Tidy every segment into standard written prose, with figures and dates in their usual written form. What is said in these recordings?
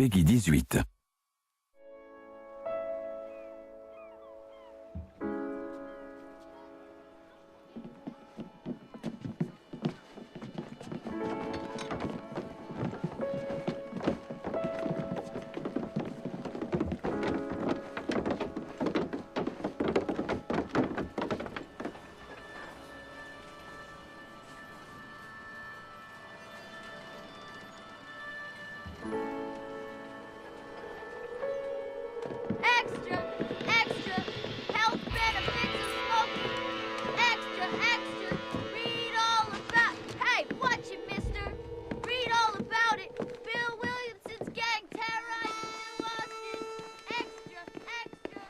PEGI⓲. Extra, extra, health benefits of smoking. Extra, extra, read all about. Hey, watch it, mister. Read all about it. Bill Williamson's gang terrorizes Boston. Extra, extra.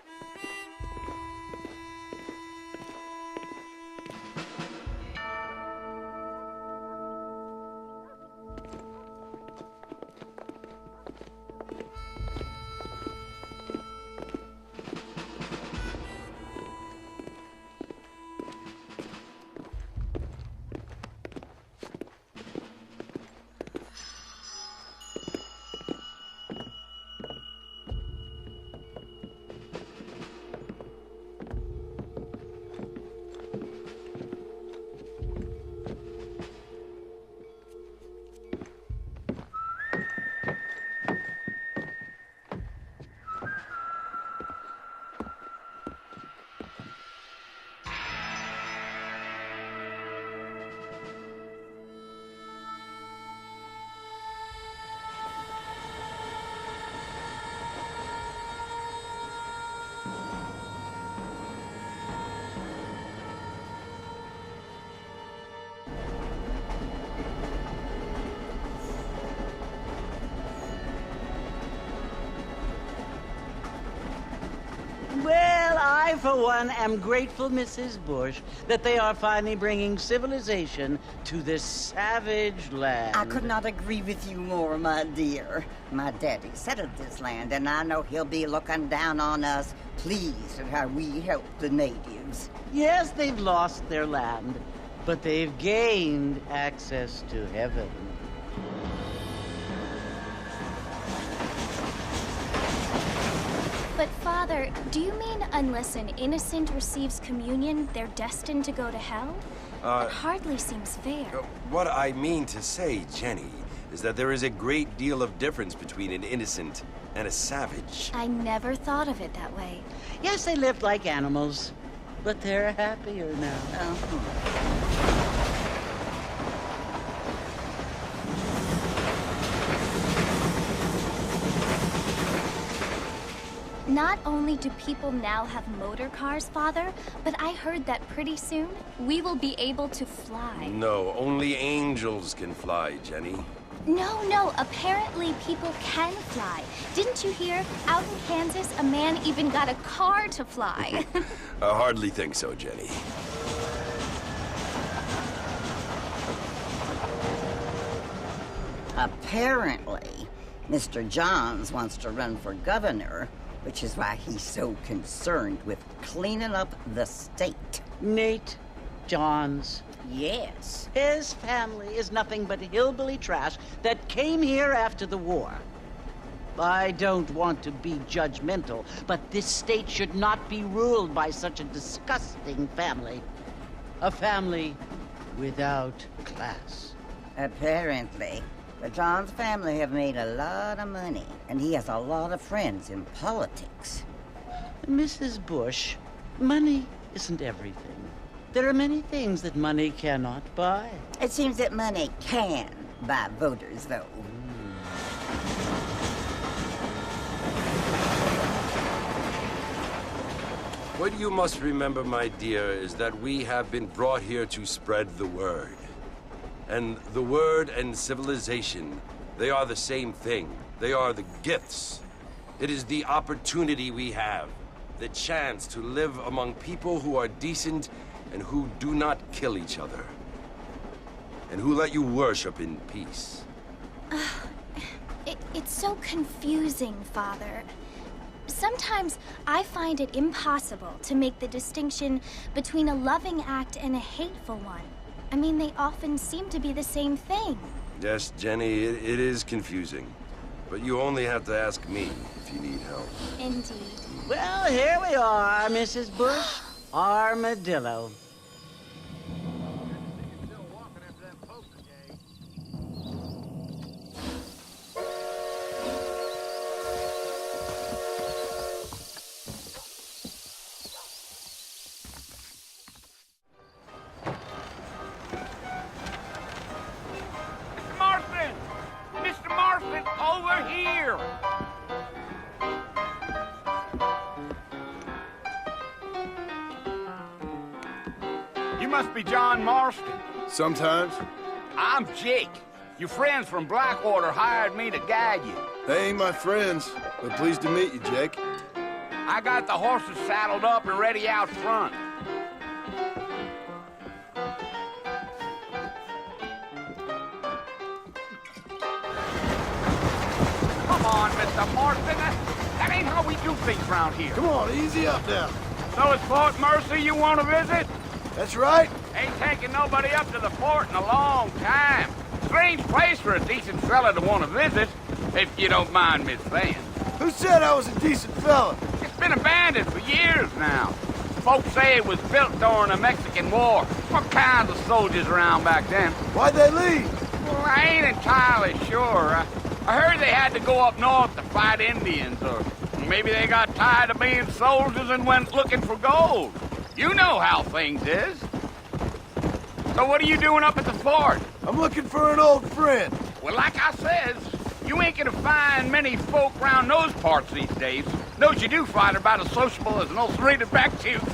Well, I, for one, am grateful, Mrs. Bush, that they are finally bringing civilization to this savage land. I could not agree with you more, my dear. My daddy settled this land, and I know he'll be looking down on us, pleased at how we help the natives. Yes, they've lost their land, but they've gained access to heaven. But Father, do you mean unless an innocent receives communion, they're destined to go to hell? That hardly seems fair. What I mean to say, Jenny, is that there is a great deal of difference between an innocent and a savage. I never thought of it that way. Yes, they lived like animals, but they're happier now. Not only do people now have motor cars, Father, but I heard that pretty soon we will be able to fly. No, only angels can fly, Jenny. No, apparently people can fly. Didn't you hear? Out in Kansas, a man even got a car to fly. I hardly think so, Jenny. Apparently, Mr. Johns wants to run for governor, which is why he's so concerned with cleaning up the state. Nate Johns. Yes. His family is nothing but hillbilly trash that came here after the war. I don't want to be judgmental, but this state should not be ruled by such a disgusting family. A family without class. Apparently. The Johns family have made a lot of money, and he has a lot of friends in politics. Mrs. Bush, money isn't everything. There are many things that money cannot buy. It seems that money can buy voters, though. What you must remember, my dear, is that we have been brought here to spread the word. And the word and civilization, they are the same thing. They are the gifts. It is the opportunity we have, the chance to live among people who are decent and who do not kill each other, and who let you worship in peace. It's so confusing, Father. Sometimes I find it impossible to make the distinction between a loving act and a hateful one. I mean, they often seem to be the same thing. Yes, Jenny, it is confusing. But you only have to ask me if you need help. Indeed. Well, here we are, Mrs. Bush. Armadillo. Marston! Mr. Marston, over here! You must be John Marston. Sometimes. I'm Jake. Your friends from Blackwater hired me to guide you. They ain't my friends, but pleased to meet you, Jake. I got the horses saddled up and ready out front. Come on, Mr. Marston. That ain't how we do things around here. Come on, easy up now. So it's Fort Mercy you want to visit? That's right. Ain't taking nobody up to the fort in a long time. Strange place for a decent fella to want to visit, if you don't mind me saying. Who said I was a decent fella? It's been abandoned for years now. Folks say it was built during the Mexican War. What kinds of soldiers around back then? Why'd they leave? Well, I ain't entirely sure. I heard they had to go up north to fight Indians, or maybe they got tired of being soldiers and went looking for gold. You know how things is. So what are you doing up at the fort? I'm looking for an old friend. Well, like I says, you ain't gonna find many folk around those parts these days. Those you do find are about as sociable as an ulcerated back tooth.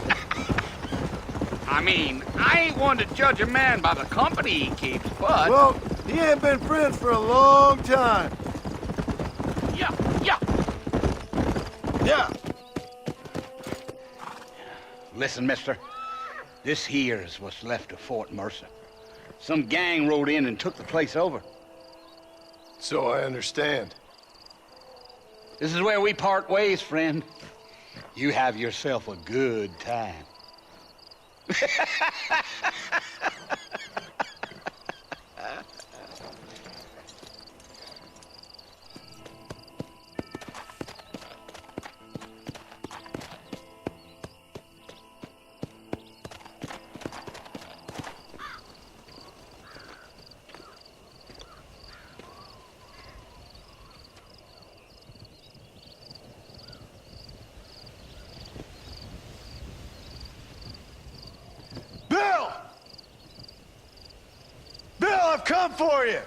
I mean, I ain't one to judge a man by the company he keeps, but... Well, he ain't been friends for a long time. Yeah. Yeah. Listen, mister. This here is what's left of Fort Mercer. Some gang rode in and took the place over. So I understand. This is where we part ways, friend. You have yourself a good time. Bill! Bill, I've come for you!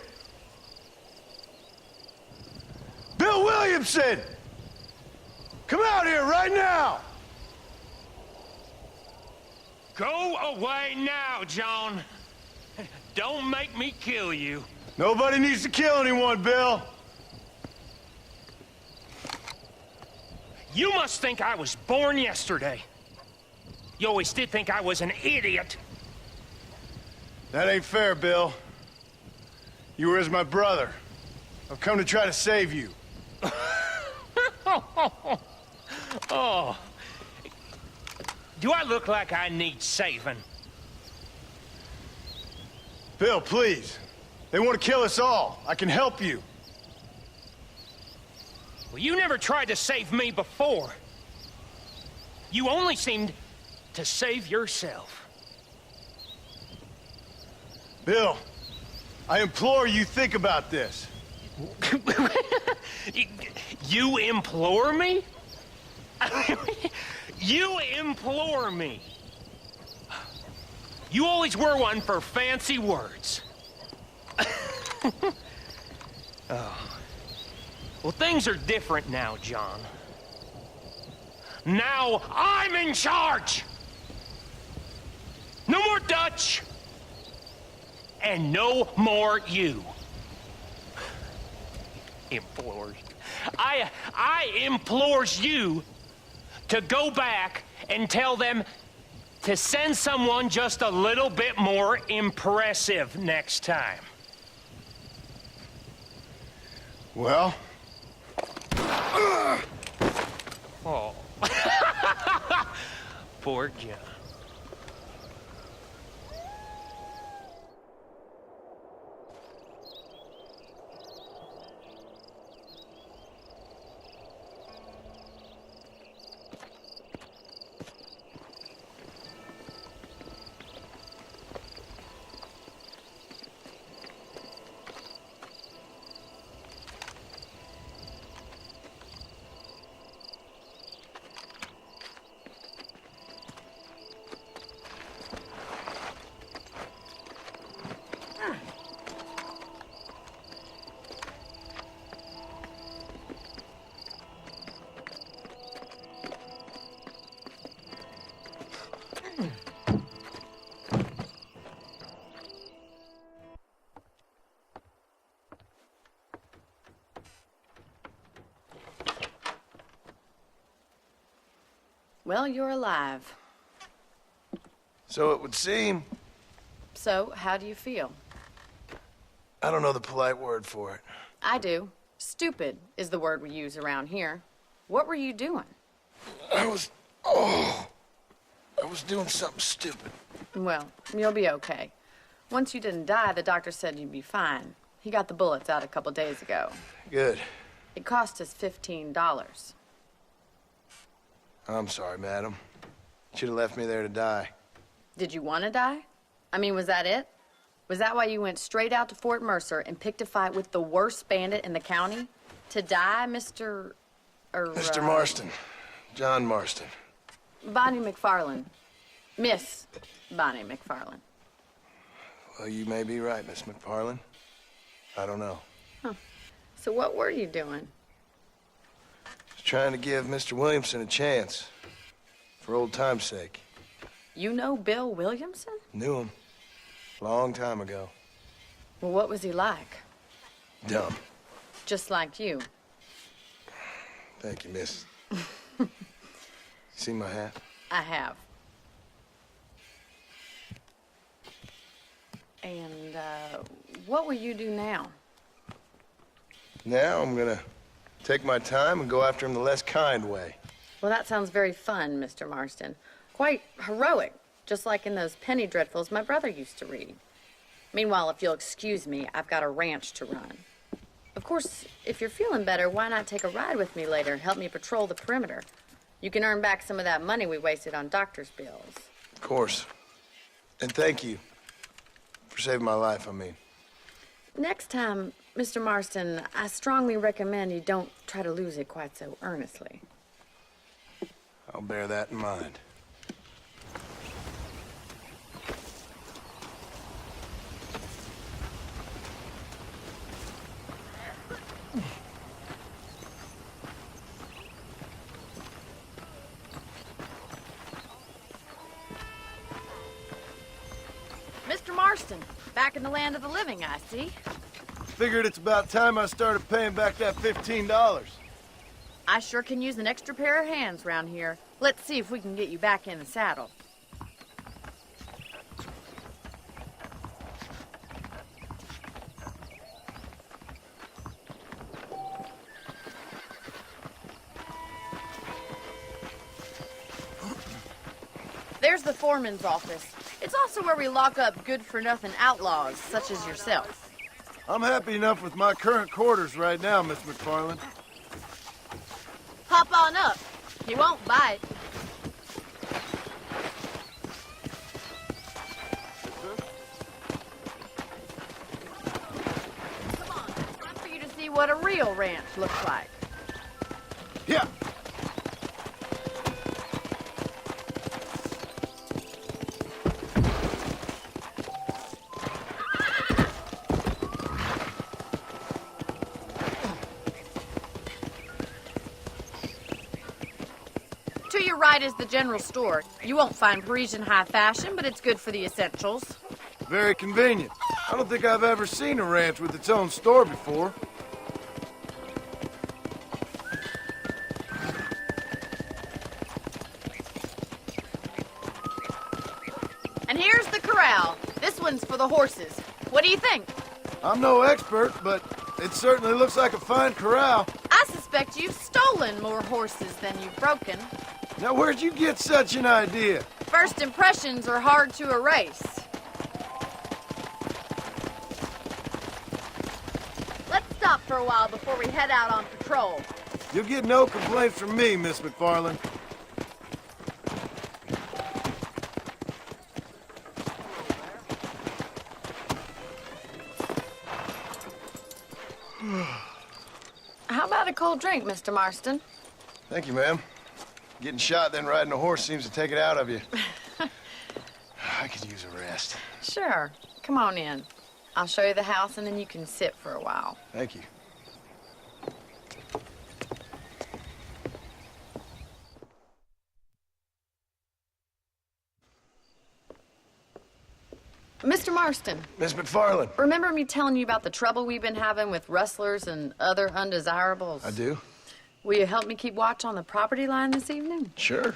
Bill Williamson! Come out here right now! Go away now, John. Don't make me kill you. Nobody needs to kill anyone, Bill. You must think I was born yesterday. You always did think I was an idiot. That ain't fair, Bill. You were as my brother. I've come to try to save you. Oh. Do I look like I need saving? Bill, please. They want to kill us all. I can help you. Well, you never tried to save me before. You only seemed to save yourself. Bill, I implore you think about this. You implore me? You implore me. You always were one for fancy words. Oh. Well, things are different now, John. Now I'm in charge! No more Dutch! And no more you. Implores. I implores you to go back and tell them to send someone just a little bit more impressive next time. Well? Oh. Poor John. Well, you're alive. So it would seem. So, how do you feel? I don't know the polite word for it. I do. Stupid is the word we use around here. What were you doing? I was doing something stupid. Well, you'll be okay. Once you didn't die, the doctor said you'd be fine. He got the bullets out a couple days ago. Good. It cost us $15. I'm sorry, madam. Should have left me there to die. Did you want to die? I mean, was that it? Was that why you went straight out to Fort Mercer and picked a fight with the worst bandit in the county? To die, Mr. Mr. Marston. John Marston. Bonnie McFarlane. Miss Bonnie McFarlane. Well, you may be right, Miss McFarlane. I don't know. Huh. So what were you doing? Just trying to give Mr. Williamson a chance. For old time's sake. You know Bill Williamson? Knew him. Long time ago. Well, what was he like? Dumb. Just like you. Thank you, miss. See my hat? I have. And, what will you do now? Now I'm gonna take my time and go after him the less kind way. Well, that sounds very fun, Mr. Marston. Quite heroic, just like in those penny dreadfuls my brother used to read. Meanwhile, if you'll excuse me, I've got a ranch to run. Of course, if you're feeling better, why not take a ride with me later and help me patrol the perimeter? You can earn back some of that money we wasted on doctor's bills. Of course. And thank you for saving my life, I mean. Next time, Mr. Marston, I strongly recommend you don't try to lose it quite so earnestly. I'll bear that in mind. Mr. Marston, back in the land of the living, I see. Figured it's about time I started paying back that $15. I sure can use an extra pair of hands round here. Let's see if we can get you back in the saddle. There's the foreman's office. It's also where we lock up good-for-nothing outlaws, such as yourself. I'm happy enough with my current quarters right now, Miss McFarlane. Hop on up. He won't bite. Come on, it's time for you to see what a real ranch looks like. Yeah. To your right is the general store. You won't find Parisian high fashion, but it's good for the essentials. Very convenient. I don't think I've ever seen a ranch with its own store before. And here's the corral. This one's for the horses. What do you think? I'm no expert, but it certainly looks like a fine corral. I suspect you've stolen more horses than you've broken. Now, where'd you get such an idea? First impressions are hard to erase. Let's stop for a while before we head out on patrol. You'll get no complaints from me, Miss McFarlane. How about a cold drink, Mr. Marston? Thank you, ma'am. Getting shot, then riding a horse seems to take it out of you. I could use a rest. Sure. Come on in. I'll show you the house, and then you can sit for a while. Thank you. Mr. Marston. Miss McFarlane. Remember me telling you about the trouble we've been having with rustlers and other undesirables? I do. Will you help me keep watch on the property line this evening? Sure.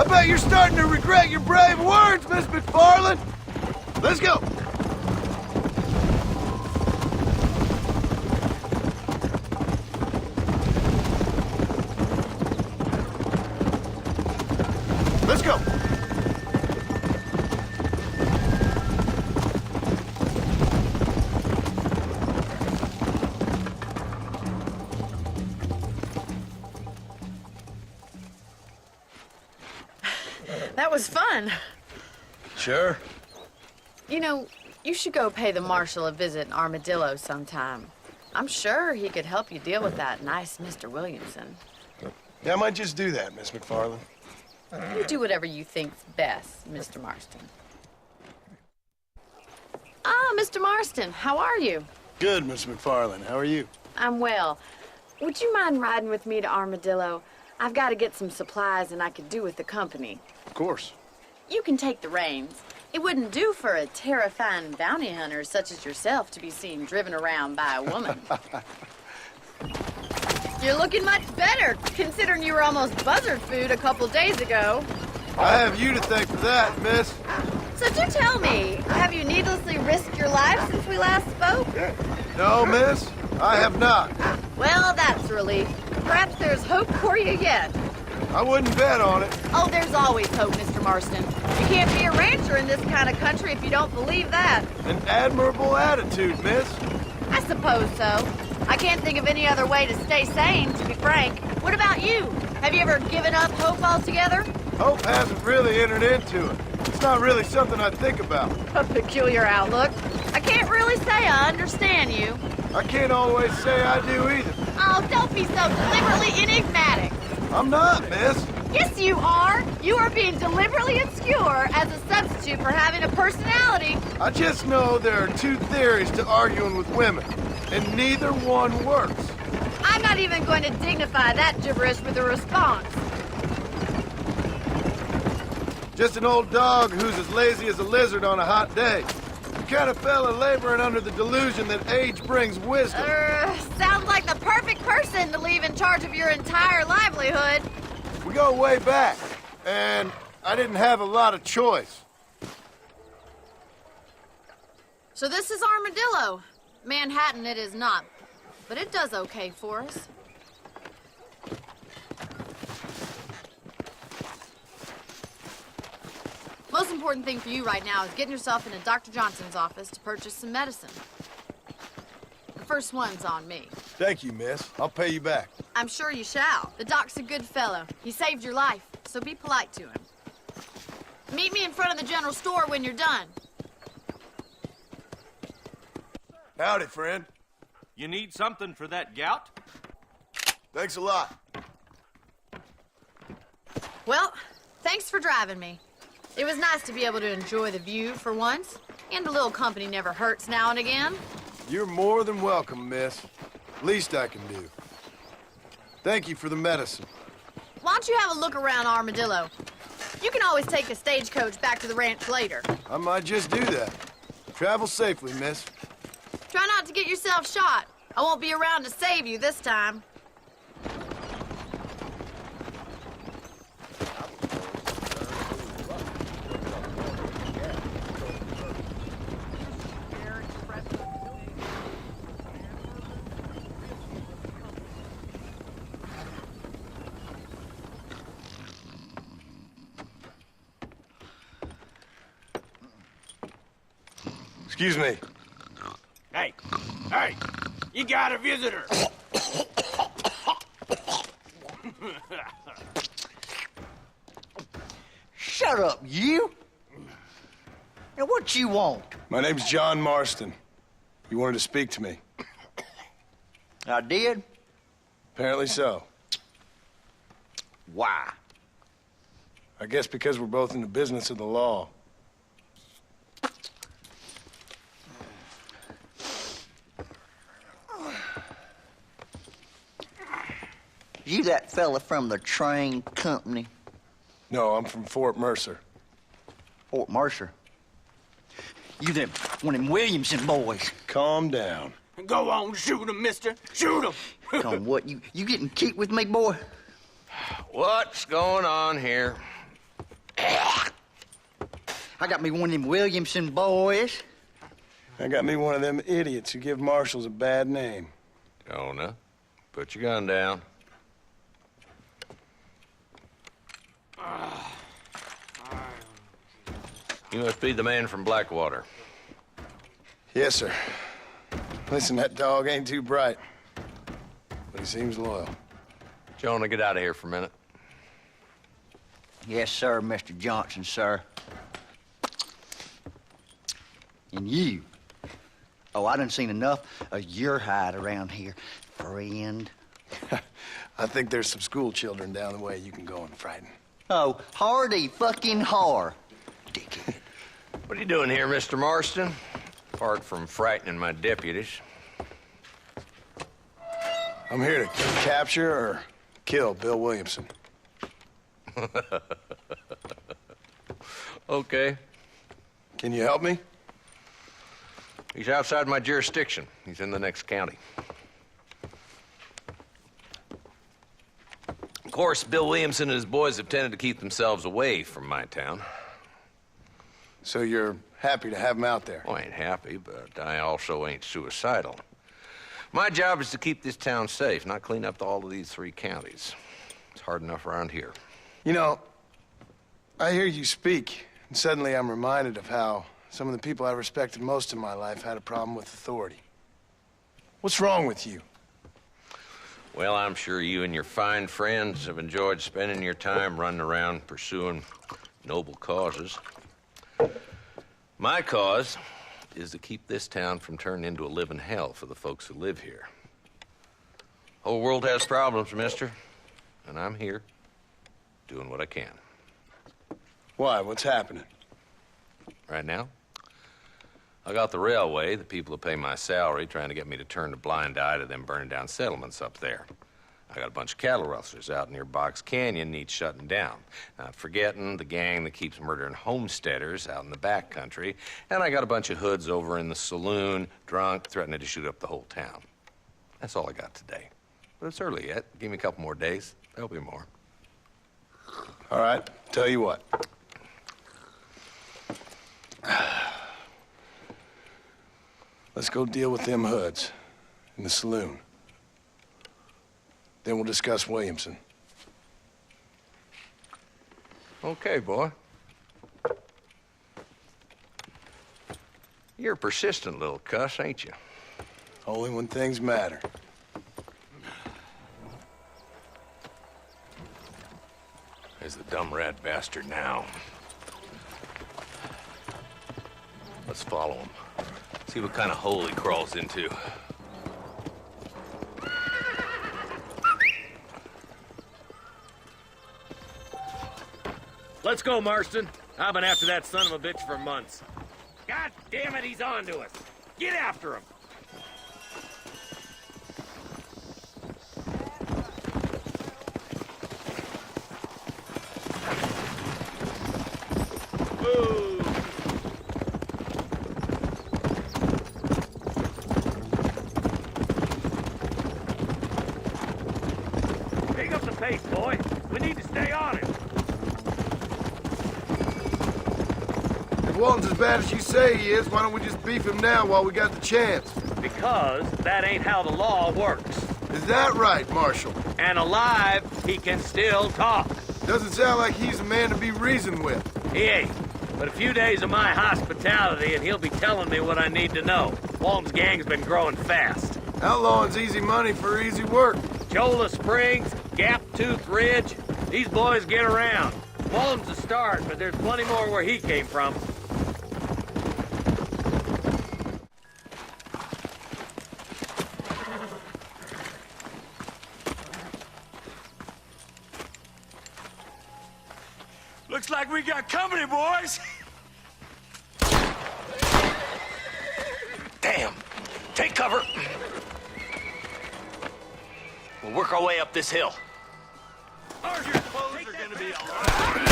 I bet you're starting to regret your brave words, Miss McFarland. Let's go. Let's go. That was fun. Sure. You know, you should go pay the marshal a visit in Armadillo sometime. I'm sure he could help you deal with that nice Mr. Williamson. Yeah, I might just do that, Miss McFarland. You do whatever you think's best, Mr. Marston. Ah, Mr. Marston, how are you? Good, Miss McFarland. How are you? I'm well. Would you mind riding with me to Armadillo? I've got to get some supplies and I could do with the company. Of course. You can take the reins. It wouldn't do for a terrifying bounty hunter such as yourself to be seen driven around by a woman. You're looking much better, considering you were almost buzzard food a couple days ago. I have you to thank for that, miss. So do tell me, have you needlessly risked your life since we last spoke? No, miss, I have not. Well, that's a relief. Perhaps there's hope for you yet. I wouldn't bet on it. Oh, there's always hope, Mr. Marston. You can't be a rancher in this kind of country if you don't believe that. An admirable attitude, miss. I suppose so. I can't think of any other way to stay sane, to be frank. What about you? Have you ever given up hope altogether? Hope hasn't really entered into it. It's not really something I think about. A peculiar outlook. I can't really say I understand you. I can't always say I do either. Oh, don't be so deliberately enigmatic. I'm not, miss. Yes, you are. You are being deliberately obscure as a substitute for having a personality. I just know there are two theories to arguing with women, and neither one works. I'm not even going to dignify that gibberish with a response. Just an old dog who's as lazy as a lizard on a hot day. The kind of fella laboring under the delusion that age brings wisdom. Sounds like the perfect person to leave in charge of your entire livelihood. We go way back, and I didn't have a lot of choice. So this is Armadillo. Manhattan it is not, but it does okay for us. Most important thing for you right now is getting yourself into Dr. Johnson's office to purchase some medicine. The first one's on me. Thank you, miss. I'll pay you back. I'm sure you shall. The doc's a good fellow. He saved your life, so be polite to him. Meet me in front of the general store when you're done. Howdy, friend. You need something for that gout? Thanks a lot. Well, thanks for driving me. It was nice to be able to enjoy the view for once, and a little company never hurts now and again. You're more than welcome, miss. Least I can do. Thank you for the medicine. Why don't you have a look around Armadillo? You can always take a stagecoach back to the ranch later. I might just do that. Travel safely, miss. Try not to get yourself shot. I won't be around to save you this time. Excuse me. Hey, hey, you got a visitor. Shut up, you! Now, what you want? My name's John Marston. You wanted to speak to me. I did? Apparently so. Why? I guess because we're both in the business of the law. You that fella from the train company? No, I'm from Fort Mercer. Fort Mercer? You them, one of them Williamson boys. Calm down. Go on, shoot him, mister. Shoot him. Come on, what, you getting kicked with me, boy? What's going on here? I got me one of them Williamson boys. I got me one of them idiots who give marshals a bad name. Jonah, put your gun down. You must be the man from Blackwater. Yes, sir. Listen, that dog ain't too bright, but he seems loyal. Jonah, get out of here for a minute. Yes, sir, Mr. Johnson, sir. And you. Oh, I done seen enough of your hide around here, friend. I think there's some school children down the way you can go and frighten. Oh, hardy fucking har. Dickhead. What are you doing here, Mr. Marston? Apart from frightening my deputies. I'm here to capture or kill Bill Williamson. Okay. Can you help me? He's outside my jurisdiction. He's in the next county. Of course, Bill Williamson and his boys have tended to keep themselves away from my town. So you're happy to have him out there? Well, I ain't happy, but I also ain't suicidal. My job is to keep this town safe, not clean up all of these 3 counties. It's hard enough around here. You know, I hear you speak, and suddenly I'm reminded of how some of the people I respected most in my life had a problem with authority. What's wrong with you? Well, I'm sure you and your fine friends have enjoyed spending your time running around pursuing noble causes. My cause is to keep this town from turning into a living hell for the folks who live here. Whole world has problems, mister, and I'm here doing what I can. Why? What's happening? Right now, I got the railway, the people who pay my salary, trying to get me to turn a blind eye to them burning down settlements up there. I got a bunch of cattle rustlers out near Box Canyon needs shutting down. Not forgetting the gang that keeps murdering homesteaders out in the back country. And I got a bunch of hoods over in the saloon, drunk, threatening to shoot up the whole town. That's all I got today. But it's early yet. Give me a couple more days. There'll be more. All right, tell you what. Let's go deal with them hoods in the saloon. Then we'll discuss Williamson. Okay, boy. You're a persistent little cuss, ain't you? Only when things matter. There's the dumb rat bastard now. Let's follow him. See what kind of hole he crawls into. Let's go, Marston. I've been after that son of a bitch for months. God damn it, he's on to us. Get after him. Pick up the pace, boy. We need to stay on it. If Walton's as bad as you say he is, why don't we just beef him now while we got the chance? Because that ain't how the law works. Is that right, Marshal? And alive, he can still talk. Doesn't sound like he's a man to be reasoned with. He ain't. But a few days of my hospitality and he'll be telling me what I need to know. Walton's gang's been growing fast. Outlawing's easy money for easy work. Cholla Springs, Gap Tooth Ridge, these boys get around. Walton's a start, but there's plenty more where he came from. Looks like we got company, boys. Damn! Take cover! We'll work our way up this hill. Our clothes are gonna be all right.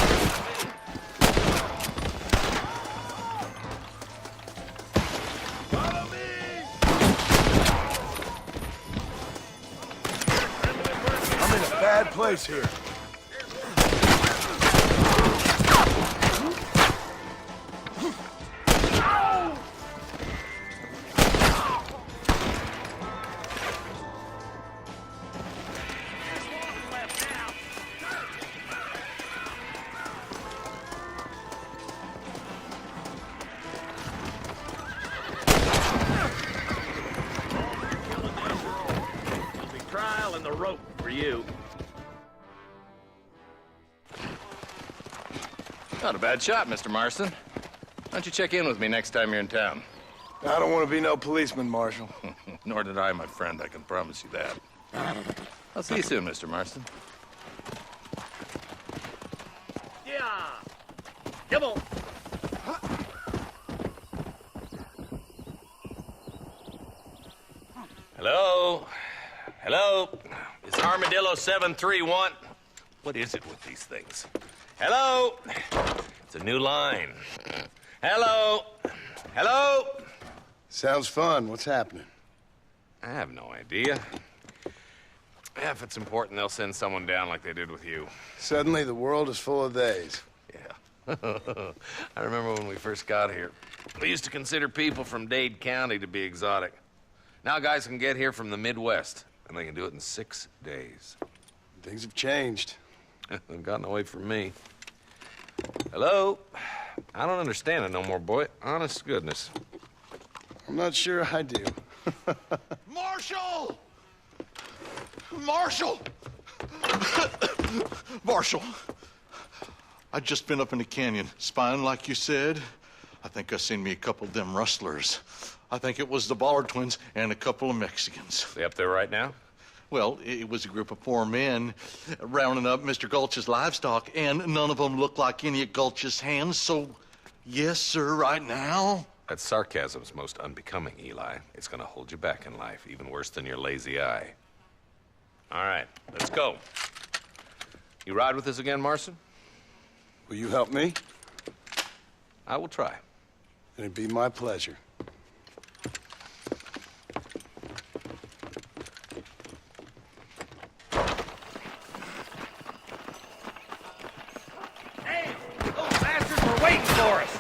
Follow me! I'm in a bad place here. Not a bad shot, Mr. Marston. Why don't you check in with me next time you're in town? I don't want to be no policeman, Marshal. Nor did I, my friend. I can promise you that. I'll see you soon, Mr. Marston. Yeah. Come on. Hello? Hello? Is Armadillo 731? What is it with these things? Hello? It's a new line. Hello? Hello? Sounds fun. What's happening? I have no idea. Yeah, if it's important, they'll send someone down like they did with you. Suddenly, the world is full of days. Yeah. I remember when we first got here. We used to consider people from Dade County to be exotic. Now guys can get here from the Midwest, and they can do it in 6 days. Things have changed. They've gotten away from me. Hello? I don't understand it no more, boy. Honest to goodness. I'm not sure I do. Marshal! Marshal! Marshal! I just been up in the canyon, spying like you said. I think I seen me a couple of them rustlers. I think it was the Ballard twins and a couple of Mexicans. They up there right now? Well, it was a group of 4 men rounding up Mr. Gulch's livestock, and none of them looked like any of Gulch's hands, so yes, sir, right now. That sarcasm's most unbecoming, Eli. It's gonna hold you back in life, even worse than your lazy eye. All right, let's go. You ride with us again, Marston? Will you help me? I will try. It'd be my pleasure. Waiting for us.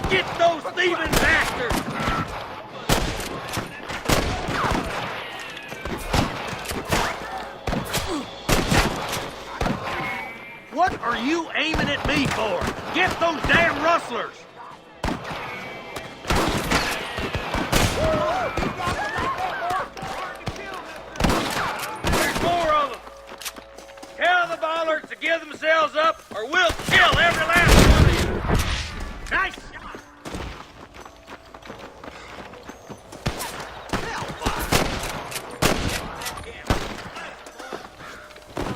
Get those thieving bastards! What are you aiming at me for? Get those damn rustlers! Tell the Ballards to give themselves up, or we'll kill every last one of you. Nice shot.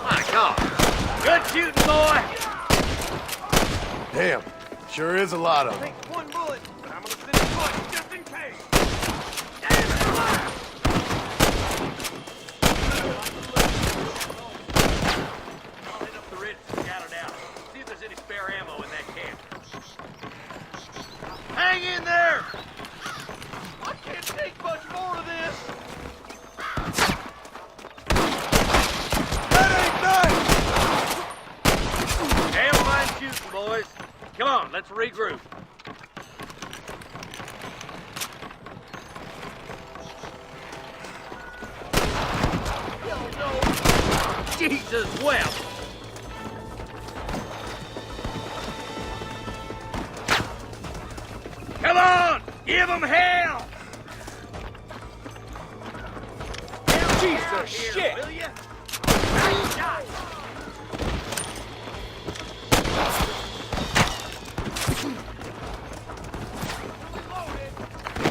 My God. Good shooting, boy. Damn. Sure is a lot of them. One bullet, but I'm gonna send a bullet just in case. Damn it, hang in there! I can't take much more of this! That ain't nice! Damn fine shooting, boys. Come on, let's regroup. Jesus wept! Come on! Give them hell! Jesus shit! Will you? Nice shot!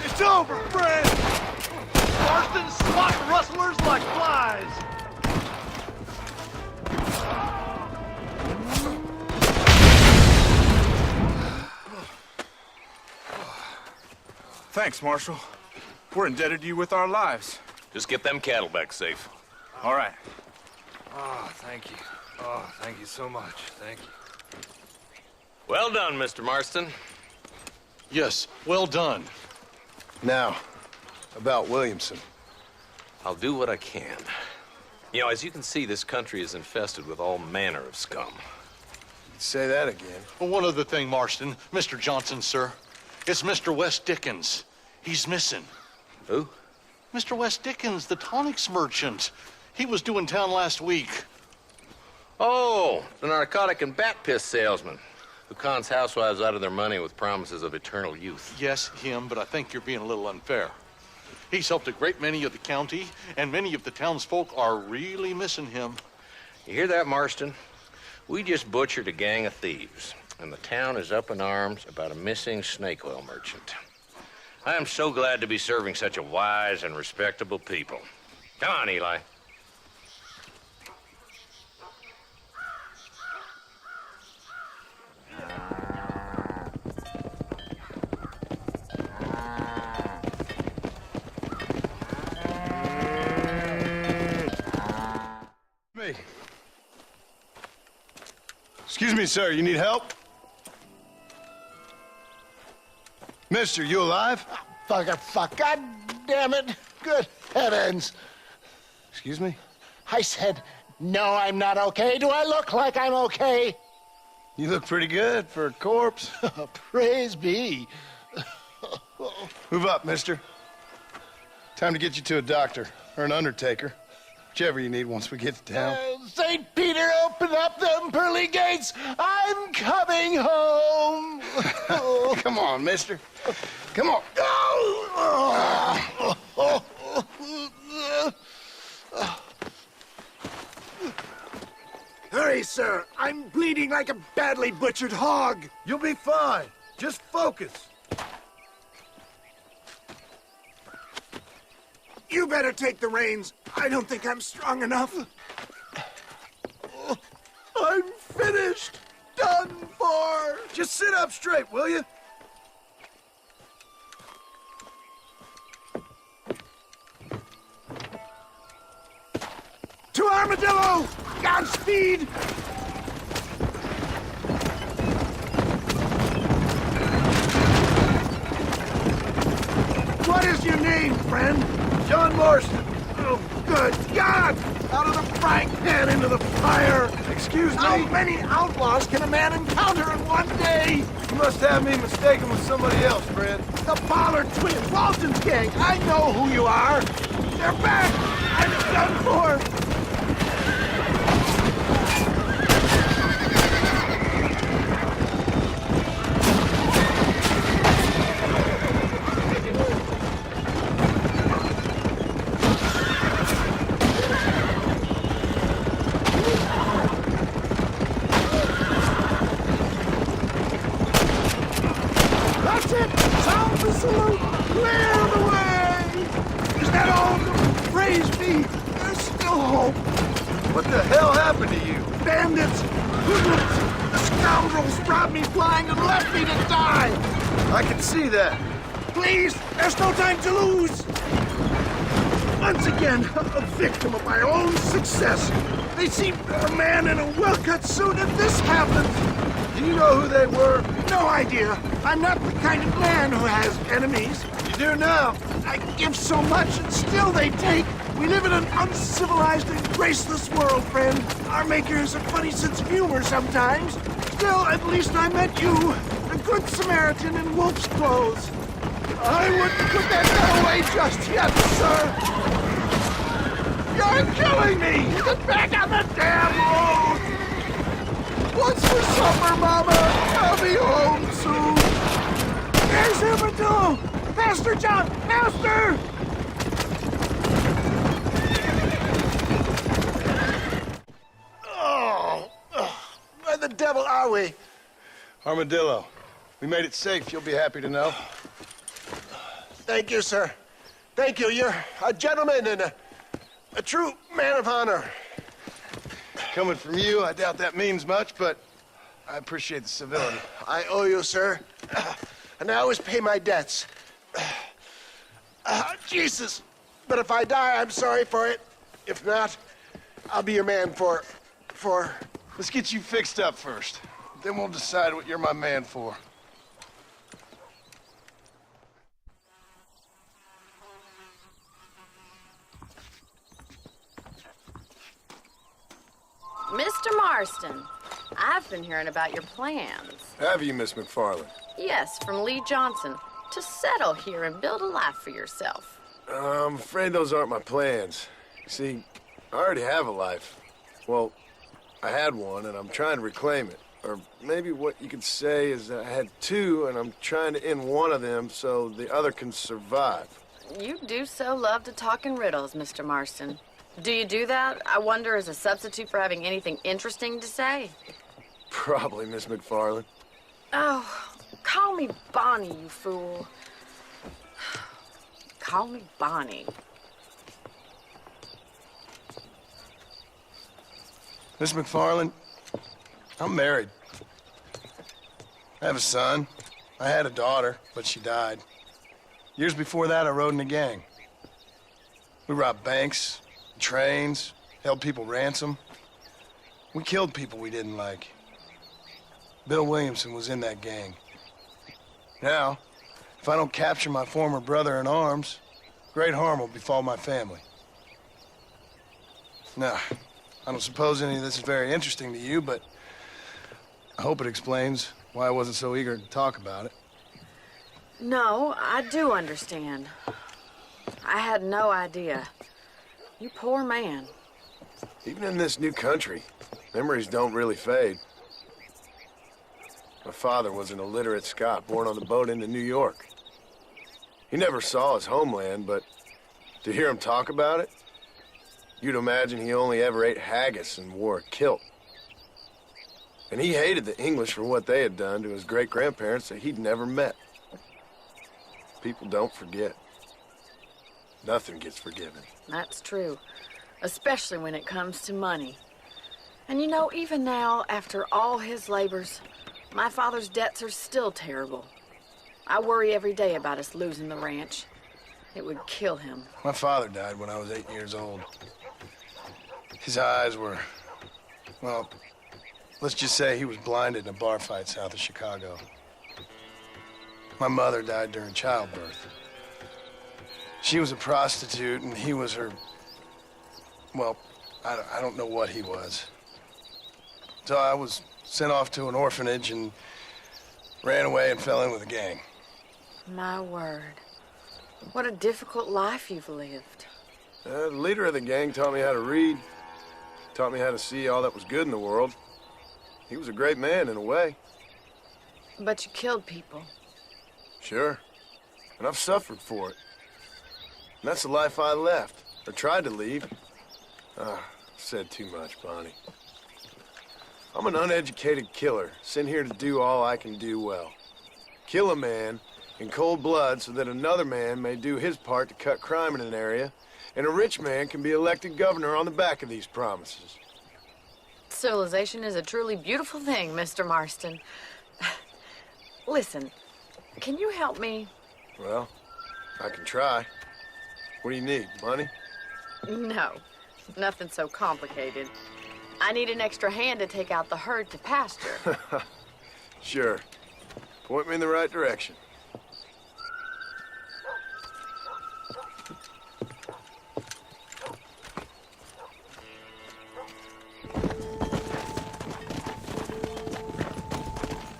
It's over, friend! Marston swatting rustlers like flies! Thanks, Marshal. We're indebted to you with our lives. Just get them cattle back safe. All right. Oh, thank you. Oh, thank you so much. Thank you. Well done, Mr. Marston. Yes, well done. Now, about Williamson. I'll do what I can. You know, as you can see, this country is infested with all manner of scum. Say that again. Well, one other thing, Marston. Mr. Johnson, sir. It's Mr. West Dickens. He's missing. Who? Mr. West Dickens, the tonics merchant. He was due in town last week. Oh, the narcotic and bat piss salesman who cons housewives out of their money with promises of eternal youth. Yes, him, but I think you're being a little unfair. He's helped a great many of the county, and many of the townsfolk are really missing him. You hear that, Marston? We just butchered a gang of thieves, and the town is up in arms about a missing snake oil merchant. I am so glad to be serving such a wise and respectable people. Come on, Eli. Excuse me, sir, you need help? Mister, you alive? Fuck, God damn it. Good heavens. Excuse me? I said, no, I'm not okay. Do I look like I'm okay? You look pretty good for a corpse. Praise be. Move up, mister. Time to get you to a doctor or an undertaker. Whichever you need once we get to town. St. Peter, open up them pearly gates. I'm coming home. Come on, mister. Come on. Hurry, sir. I'm bleeding like a badly butchered hog. You'll be fine. Just focus. You better take the reins. I don't think I'm strong enough. I'm finished. Done for. Just sit up straight, will you? To Armadillo! Godspeed! What is your name, friend? John Marston. Oh, good God! Out of the frying pan into the fire! Excuse me? How many outlaws can a man encounter in one day? You must have me mistaken with somebody else, Fred. The Pollard twins, Walton's gang. I know who you are. They're back! I'm done for! What the hell happened to you? Bandits! Hoodlums! The scoundrels robbed me blind and left me to die! I can see that. Please, there's no time to lose! Once again, a victim of my own success. They see a man in a well-cut suit and this happens. Do you know who they were? No idea. I'm not the kind of man who has enemies. You do now. I give so much and still they take. We live in an uncivilized and graceless world, friend. Our maker has a funny sense of humor sometimes. Still, at least I met you, a good Samaritan in wolf's clothes. I wouldn't put that gun away just yet, sir. You're killing me! Get back on the damn road! What's for supper, Mama? I'll be home soon. There's Armadillo! Faster, John! Faster! Where the devil are we? Armadillo. We made it safe, you'll be happy to know. Thank you, sir. Thank you. You're a gentleman and a true man of honor. Coming from you, I doubt that means much, but I appreciate the civility. I owe you, sir. And I always pay my debts. Jesus. But if I die, I'm sorry for it. If not, I'll be your man for... Let's get you fixed up first. Then we'll decide what you're my man for. Mr. Marston, I've been hearing about your plans. Have you, Miss McFarland? Yes, from Lee Johnson, to settle here and build a life for yourself. I'm afraid those aren't my plans. You see, I already have a life. Well, I had one, and I'm trying to reclaim it. Or maybe what you could say is that I had two, and I'm trying to end one of them so the other can survive. You do so love to talk in riddles, Mr. Marston. Do you do that, I wonder, as a substitute for having anything interesting to say? Probably, Miss McFarland. Oh, call me Bonnie, you fool. Call me Bonnie. Miss McFarland, I'm married. I have a son. I had a daughter, but she died. Years before that, I rode in a gang. We robbed banks, trains, held people ransom. We killed people we didn't like. Bill Williamson was in that gang. Now, if I don't capture my former brother in arms, great harm will befall my family. Now, I don't suppose any of this is very interesting to you, but I hope it explains why I wasn't so eager to talk about it. No, I do understand. I had no idea. You poor man. Even in this new country, memories don't really fade. My father was an illiterate Scot born on the boat into New York. He never saw his homeland, but to hear him talk about it, you'd imagine he only ever ate haggis and wore a kilt. And he hated the English for what they had done to his great-grandparents that he'd never met. People don't forget. Nothing gets forgiven. That's true, especially when it comes to money. And you know, even now, after all his labors, my father's debts are still terrible. I worry every day about us losing the ranch. It would kill him. My father died when I was 8 years old. His eyes were, well, let's just say he was blinded in a bar fight south of Chicago. My mother died during childbirth. She was a prostitute, and he was her, well, I don't know what he was. So I was sent off to an orphanage and ran away and fell in with a gang. My word. What a difficult life you've lived. The leader of the gang taught me how to read, taught me how to see all that was good in the world. He was a great man in a way. But you killed people. Sure. And I've suffered for it. And that's the life I left, or tried to leave. Said too much, Bonnie. I'm an uneducated killer, sent here to do all I can do well. Kill a man in cold blood so that another man may do his part to cut crime in an area, and a rich man can be elected governor on the back of these promises. Civilization is a truly beautiful thing, Mr. Marston. Listen, can you help me? Well, I can try. What do you need, money? No, nothing so complicated. I need an extra hand to take out the herd to pasture. Sure. Point me in the right direction.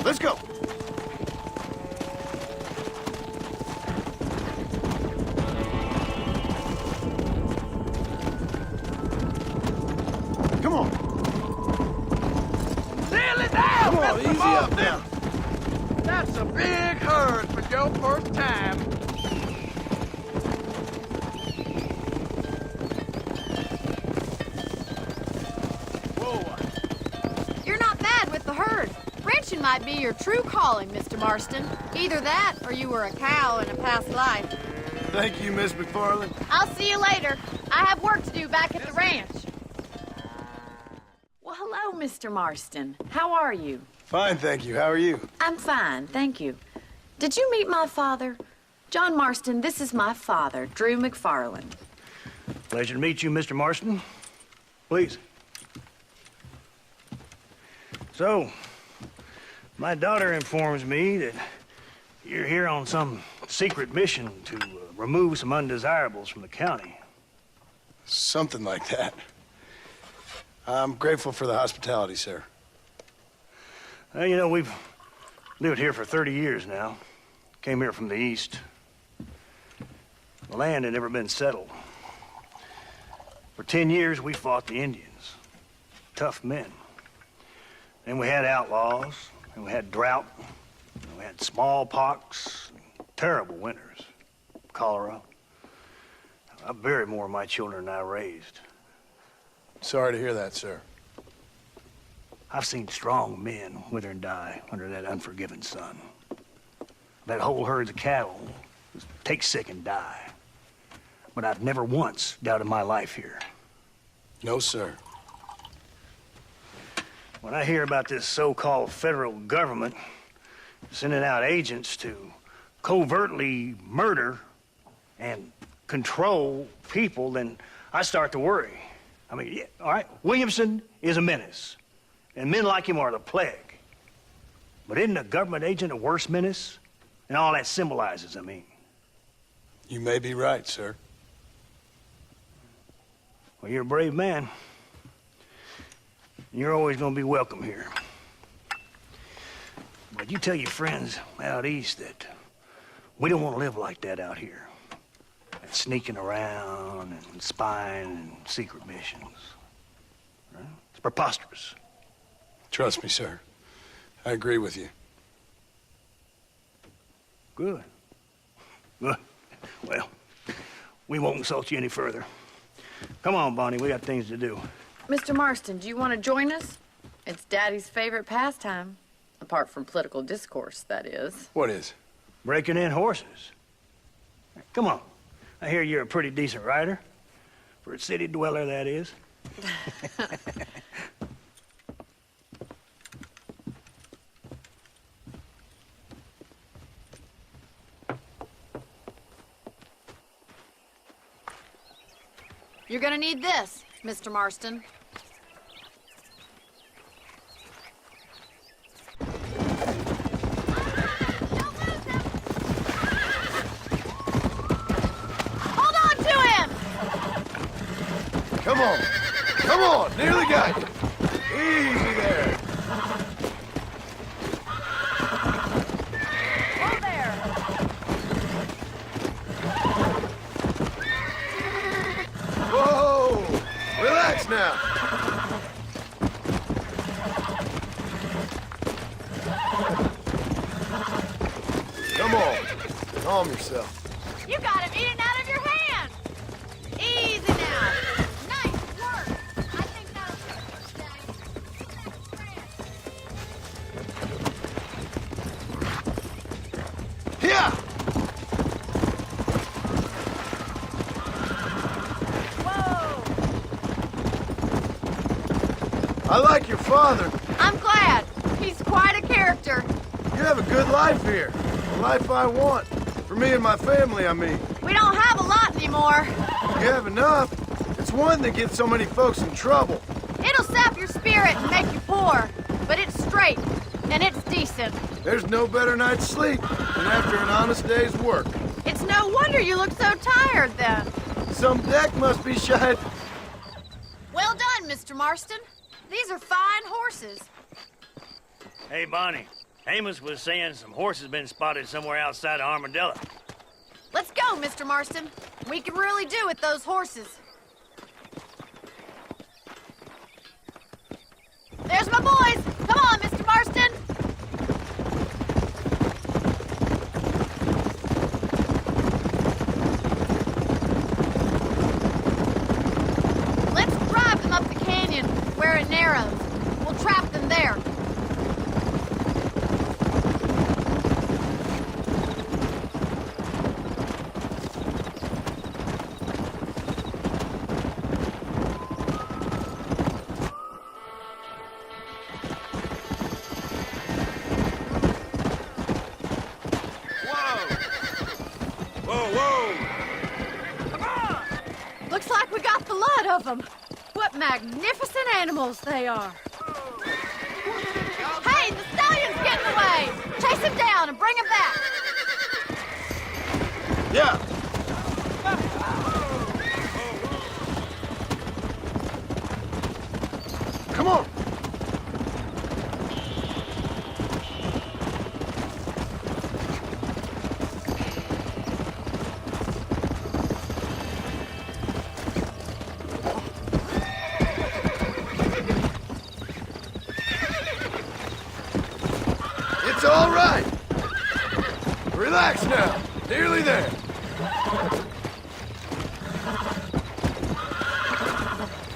Let's go. Come on. Nail it down, Come on, Mr. easy up Marston. now. That's a big herd for your first time. Whoa. You're not bad with the herd. Ranching might be your true calling, Mr. Marston. Either that, or you were a cow in a past life. Thank you, Miss McFarland. I'll see you later. I have work to do back at the ranch. Well, hello, Mr. Marston. How are you? Fine, thank you. How are you? I'm fine, thank you. Did you meet my father? John Marston, this is my father, Drew McFarland. Pleasure to meet you, Mr. Marston. Please. So, my daughter informs me that you're here on some secret mission to remove some undesirables from the county. Something like that. I'm grateful for the hospitality, sir. Well, you know, we've lived here for 30 years now. Came here from the east. The land had never been settled. For 10 years, we fought the Indians. Tough men. Then we had outlaws, and we had drought, and we had smallpox, terrible winters, cholera. I buried more of my children than I raised. Sorry to hear that, sir. I've seen strong men wither and die under that unforgiving sun. That whole herds of cattle just take sick and die. But I've never once doubted my life here. No, sir. When I hear about this so-called federal government sending out agents to covertly murder and control people, then I start to worry. I mean, yeah, all right, Williamson is a menace, and men like him are the plague. But isn't a government agent a worse menace? And all that symbolizes, I mean. You may be right, sir. Well, you're a brave man. You're always gonna be welcome here. But you tell your friends out east that we don't want to live like that out here. That sneaking around and spying and secret missions. Right? It's preposterous. Trust me, sir. I agree with you. Good. Good. Well, we won't insult you any further. Come on, Bonnie, we got things to do. Mr. Marston, do you want to join us? It's Daddy's favorite pastime. Apart from political discourse, that is. What is? Breaking in horses. Come on. I hear you're a pretty decent rider. For a city dweller, that is. You're gonna need this, Mr. Marston. Hold on to him! Come on. Come on. Nearly got you. Easy there. Hold there! Whoa! Relax now. Come on. Calm yourself. You got him eating out of your hand! Easy now! Nice work! I think that'll do it, Daddy. Here! Whoa! I like your father. I'm glad. He's quite a character. You have a good life here. The life I want. For me and my family, I mean. We don't have a lot anymore. You have enough. It's one that gets so many folks in trouble. It'll sap your spirit and make you poor. But it's straight, and it's decent. There's no better night's sleep than after an honest day's work. It's no wonder you look so tired, then. Some deck must be shut. Well done, Mr. Marston. These are fine horses. Hey, Bonnie. Amos was saying some horses been spotted somewhere outside of Armadillo. Let's go, Mr. Marston. We can really do with those horses. There's my boys. Come on, Mr. Marston. Let's drive them up the canyon where it narrows. We'll trap them there. Looks like we got the lot of them. What magnificent animals they are. Hey, the stallion's getting away. Chase him down and bring him back. Yeah. Relax now. Nearly there.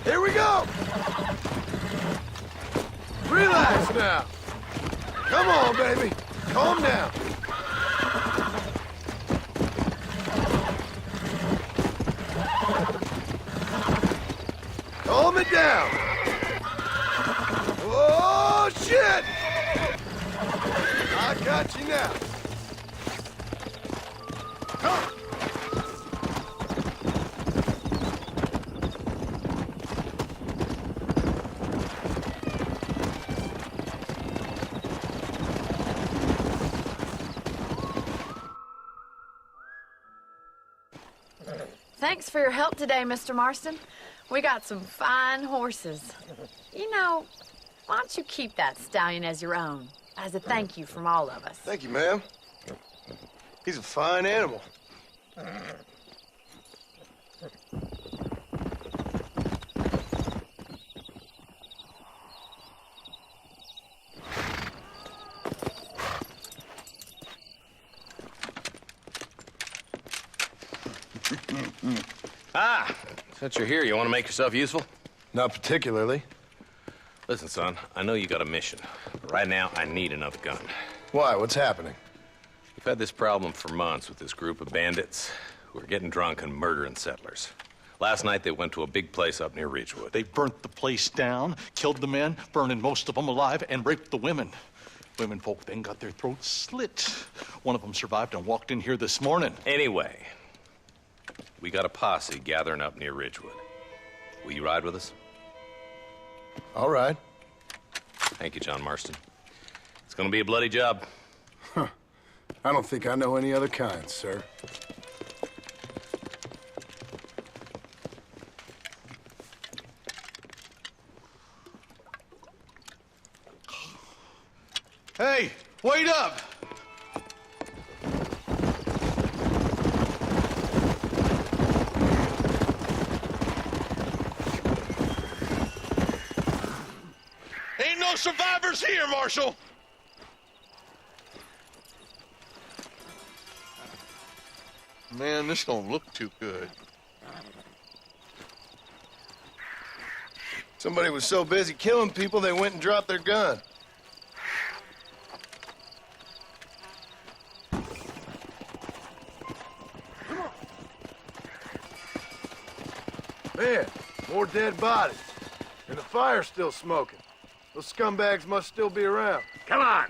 Here we go. Relax now. Come on, baby. Calm down. Calm it down. Oh, shit! I got you now. Come. Thanks for your help today, Mr. Marston. We got some fine horses. You know, why don't you keep that stallion as your own, as a thank you from all of us? Thank you, ma'am. He's a fine animal. Since you're here, you want to make yourself useful? Not particularly. Listen, son, I know you got a mission. But right now, I need another gun. Why? What's happening? We've had this problem for months with this group of bandits who are getting drunk and murdering settlers. Last night, they went to a big place up near Ridgewood. They burnt the place down, killed the men, burning most of them alive, and raped the women. Women folk then got their throats slit. One of them survived and walked in here this morning. Anyway, we got a posse gathering up near Ridgewood. Will you ride with us? All right. Thank you, John Marston. It's gonna be a bloody job. Huh. I don't think I know any other kind, sir. Hey, wait up! Ain't no survivors here, Marshal! Man, this don't look too good. Somebody was so busy killing people, they went and dropped their gun. Man, more dead bodies. And the fire's still smoking. Those scumbags must still be around. Come on!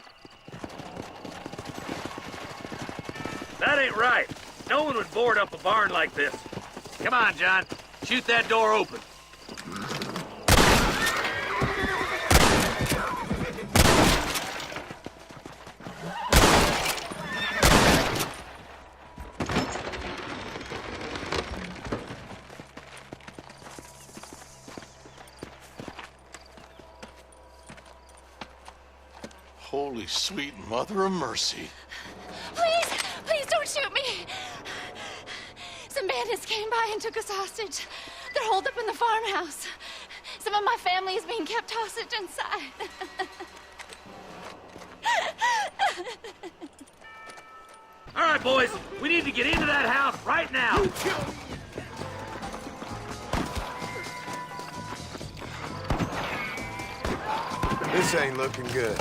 That ain't right. No one would board up a barn like this. Come on, John. Shoot that door open. Holy sweet mother of mercy. Please, please don't shoot me. Some bandits came by and took us hostage. They're holed up in the farmhouse. Some of my family is being kept hostage inside. All right, boys. We need to get into that house right now. This ain't looking good.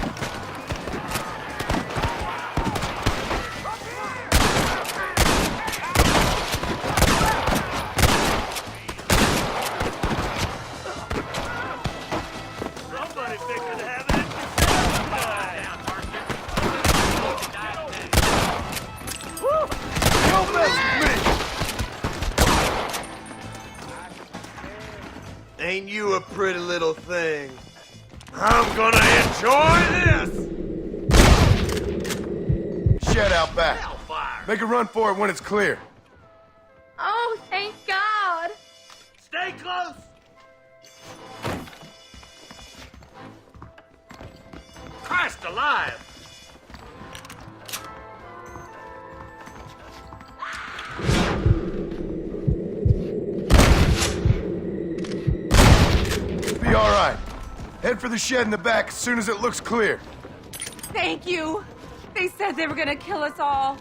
Ain't you a pretty little thing? I'm gonna enjoy this! Shed out back. Hellfire. Make a run for it when it's clear. Oh, thank God. Stay close. Christ alive. Be all right. Head for the shed in the back as soon as it looks clear. Thank you. They said they were gonna kill us all.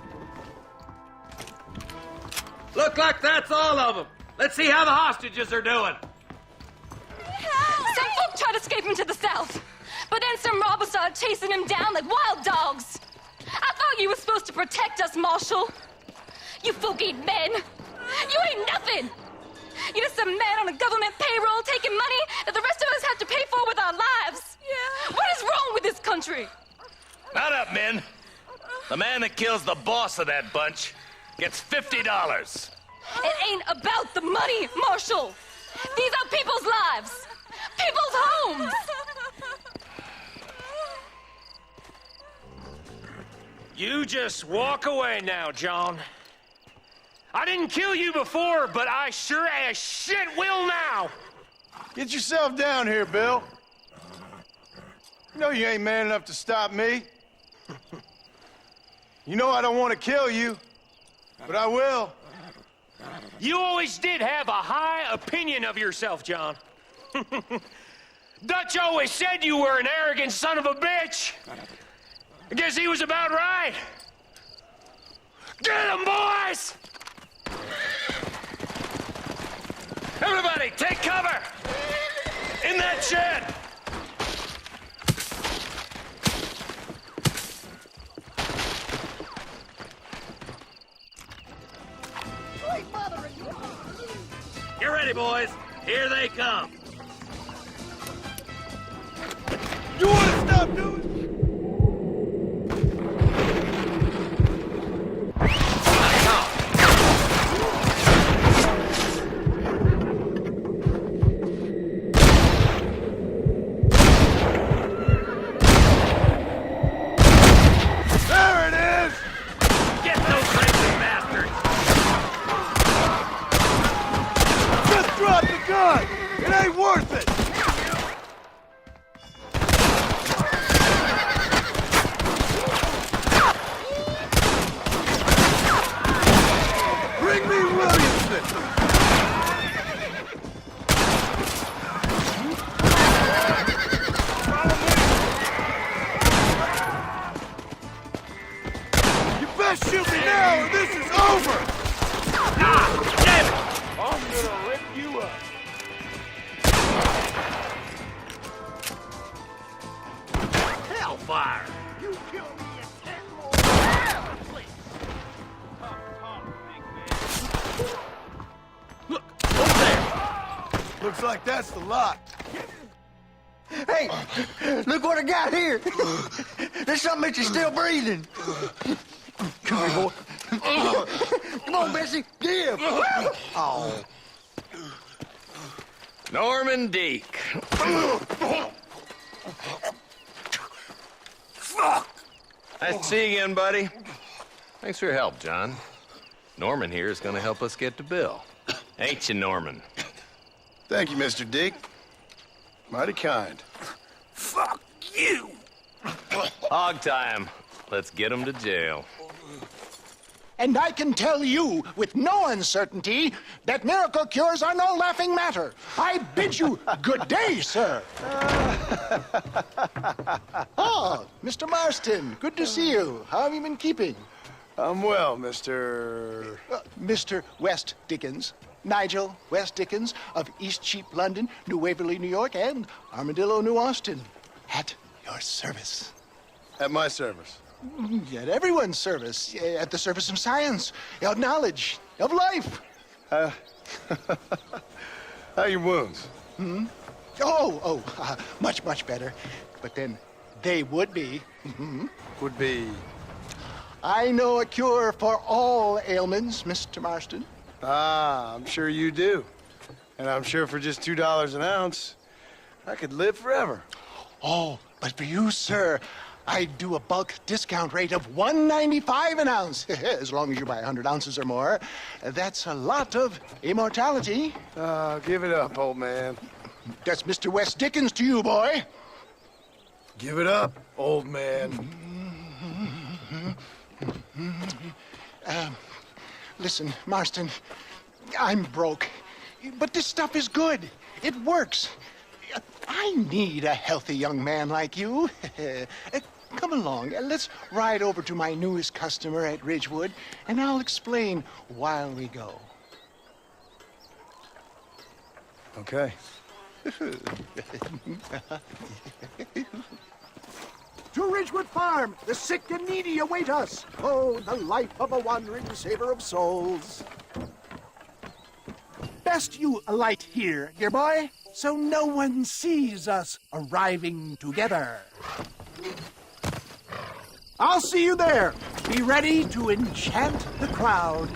Look like that's all of them. Let's see how the hostages are doing. Some folk tried to escape him to the south, but then some robbers started chasing him down like wild dogs. I thought you were supposed to protect us, Marshal. You folk ain't men. You ain't nothing. You're just some man on a government payroll taking money that the rest of us have to pay for with our lives. Yeah. What is wrong with this country? Mount up, men. The man that kills the boss of that bunch gets $50. It ain't about the money, Marshal. These are people's lives, people's homes. You just walk away now, John. I didn't kill you before, but I sure as shit will now. Get yourself down here, Bill. You know you ain't man enough to stop me. You know I don't want to kill you, but I will. You always did have a high opinion of yourself, John. Dutch always said you were an arrogant son of a bitch. I guess he was about right. Get him, boys! Everybody, take cover! In that shed! Get ready, boys. Here they come. You want to stop doing? There it is! Get those crazy bastards! Just drop the gun! It ain't worth it! Bring me Williamson! You best shoot me now or this is over! Ah! Damn it! I'm gonna rip you up. Hellfire! You kill me and 10 more. Please. Look! Over there! Looks like that's the lot. Hey, look what I got here. There's something that you're still breathing. Come here, boy. Come on, Bessie, give. Oh. Norman Deek. Nice to see you again, buddy. Thanks for your help, John. Norman here is going to help us get to Bill. Ain't you, Norman? Thank you, Mr. Deek. Mighty kind. Fuck you! Hog time. Let's get him to jail. And I can tell you with no uncertainty that miracle cures are no laughing matter. I bid you good day, sir. Oh, Mr. Marston, good to see you. How have you been keeping? I'm well, Mr. Mr. West Dickens. Nigel West Dickens of Eastcheap, London, New Waverly, New York, and Armadillo, New Austin. At your service. At my service. At everyone's service. At the service of science, of knowledge, of life. How are your wounds? Much, much better. But then they would be. Would be. I know a cure for all ailments, Mr. Marston. Ah, I'm sure you do. And I'm sure for just $2 an ounce, I could live forever. Oh, but for you, sir, I'd do a bulk discount rate of $1.95 an ounce, as long as you buy 100 ounces or more. That's a lot of immortality. Give it up, old man. That's Mr. West Dickens to you, boy. Give it up, old man. Listen, Marston, I'm broke, but this stuff is good. It works. I need a healthy young man like you. come along. Let's ride over to my newest customer at Ridgewood, and I'll explain while we go. Okay. To Ridgewood Farm, the sick and needy await us. Oh, the life of a wandering saver of souls. Best you alight here, dear boy, so no one sees us arriving together. I'll see you there. Be ready to enchant the crowd.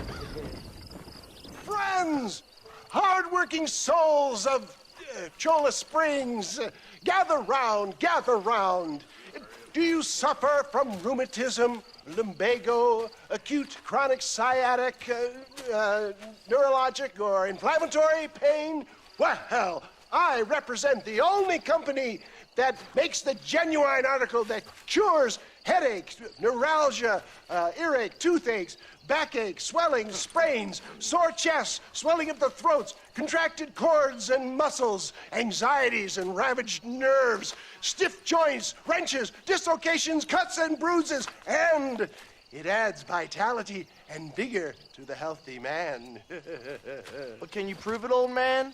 Friends, hard-working souls of Cholla Springs, gather round, gather round. Do you suffer from rheumatism, lumbago, acute chronic sciatic, neurologic, or inflammatory pain? Well, I represent the only company that makes the genuine article that cures headaches, neuralgia, earache, toothaches, backache, swelling, sprains, sore chests, swelling of the throats, contracted cords and muscles, anxieties and ravaged nerves, stiff joints, wrenches, dislocations, cuts and bruises, and it adds vitality and vigor to the healthy man. But can you prove it, old man?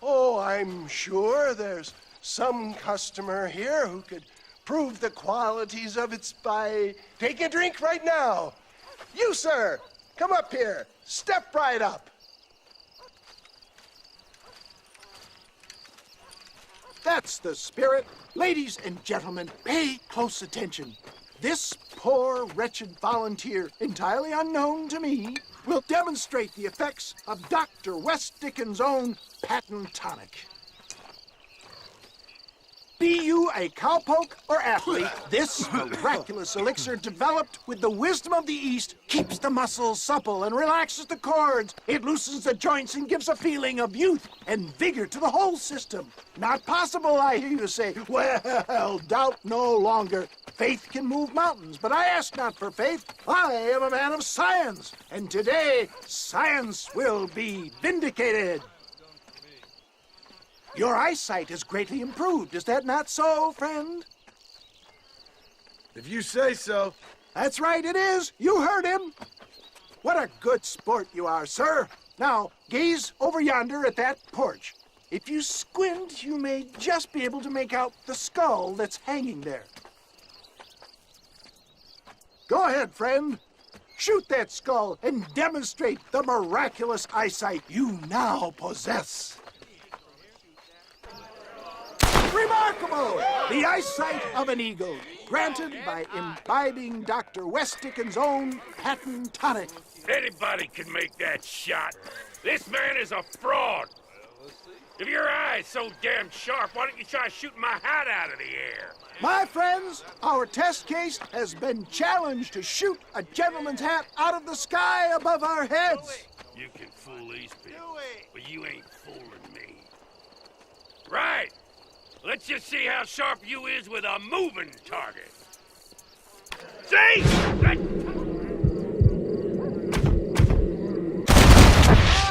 Oh, I'm sure there's some customer here who could prove the qualities of it by taking a drink right now. You, sir, come up here. Step right up. That's the spirit. Ladies and gentlemen, pay close attention. This poor, wretched volunteer, entirely unknown to me, will demonstrate the effects of Dr. West Dickens' own patent tonic. Be you a cowpoke or athlete, this miraculous elixir developed with the wisdom of the East keeps the muscles supple and relaxes the cords. It loosens the joints and gives a feeling of youth and vigor to the whole system. Not possible, I hear you say. Well, doubt no longer. Faith can move mountains, but I ask not for faith. I am a man of science, and today science will be vindicated. Your eyesight has greatly improved. Is that not so, friend? If you say so. That's right, it is. You heard him. What a good sport you are, sir. Now, gaze over yonder at that porch. If you squint, you may just be able to make out the skull that's hanging there. Go ahead, friend. Shoot that skull and demonstrate the miraculous eyesight you now possess. Remarkable! The eyesight of an eagle, granted by imbibing Dr. West Dickens' own patent tonic. Anybody can make that shot. This man is a fraud. If your eye's so damn sharp, why don't you try shooting my hat out of the air? My friends, our test case has been challenged to shoot a gentleman's hat out of the sky above our heads. You can fool these people, but you ain't fooling me. Right. Let's just see how sharp you is with a moving target. See?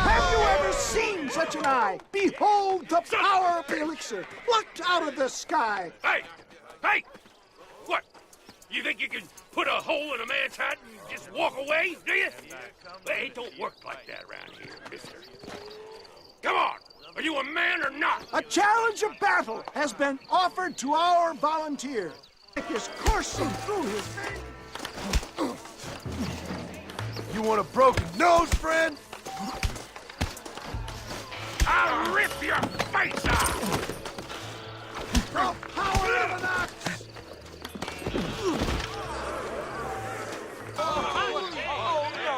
Have you ever seen such an eye? Behold the power of the elixir, plucked out of the sky. Hey! Hey! What? You think you can put a hole in a man's hat and just walk away, do you? Hey, it don't work like that around here, mister. Come on! Are you a man or not? A challenge of battle has been offered to our volunteer. It is coursing through his veins. You want a broken nose, friend? I'll rip your face off! The power of an ox!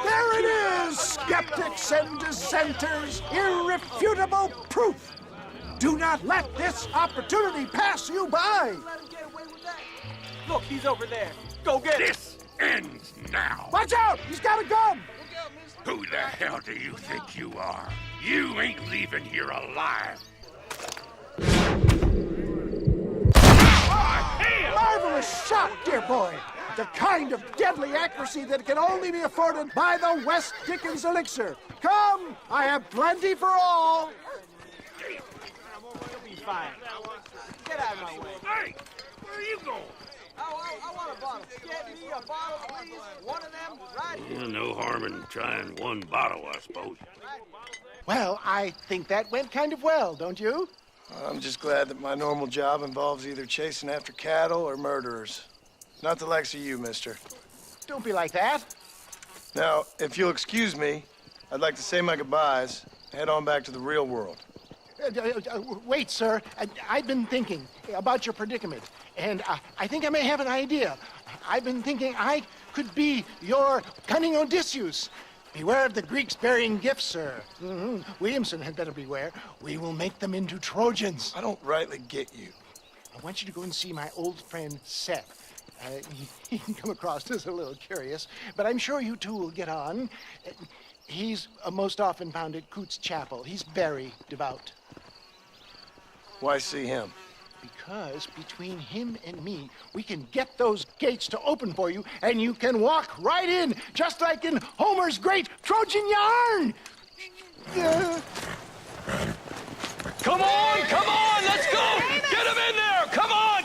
There it is, skeptics and dissenters, irrefutable proof. Do not let this opportunity pass you by. Look, he's over there. Go get him. This ends now. Watch out, he's got a gun. Who the hell do you think you are? You ain't leaving here alive. Marvelous shot, dear boy. The kind of deadly accuracy that can only be afforded by the West Dickens elixir. Come, I have plenty for all. You'll be fine. Get out of my way. Hey, where are you going? I want a bottle. Get me a bottle, please. One of them, right? Yeah, no harm in trying one bottle, I suppose. Well, I think that went kind of well, don't you? I'm just glad that my normal job involves either chasing after cattle or murderers. Not the likes of you, mister. Don't be like that. Now, if you'll excuse me, I'd like to say my goodbyes, head on back to the real world. Wait, sir. I've been thinking about your predicament, and I think I may have an idea. I've been thinking I could be your cunning Odysseus. Beware of the Greeks burying gifts, sir. Williamson had better beware. We will make them into Trojans. I don't rightly get you. I want you to go and see my old friend Seth. He can come across as a little curious, but I'm sure you two will get on. He's most often found at Coots Chapel. He's very devout. Why see him? Because between him and me, we can get those gates to open for you, and you can walk right in, just like in Homer's great Trojan yarn! Come on, let's go! Amos! Get him in there! Come on!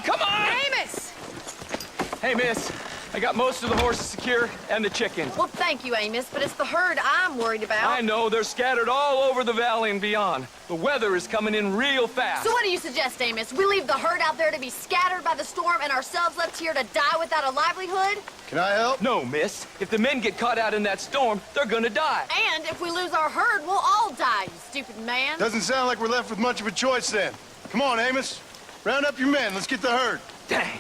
Amos! Hey, miss, I got most of the horses secure and the chickens. Well, thank you, Amos, but it's the herd I'm worried about. I know, they're scattered all over the valley and beyond. The weather is coming in real fast. So what do you suggest, Amos? We leave the herd out there to be scattered by the storm and ourselves left here to die without a livelihood? Can I help? No, miss. If the men get caught out in that storm, they're gonna die. And if we lose our herd, we'll all die, you stupid man. Doesn't sound like we're left with much of a choice then. Come on, Amos. Round up your men. Let's get the herd. Dang.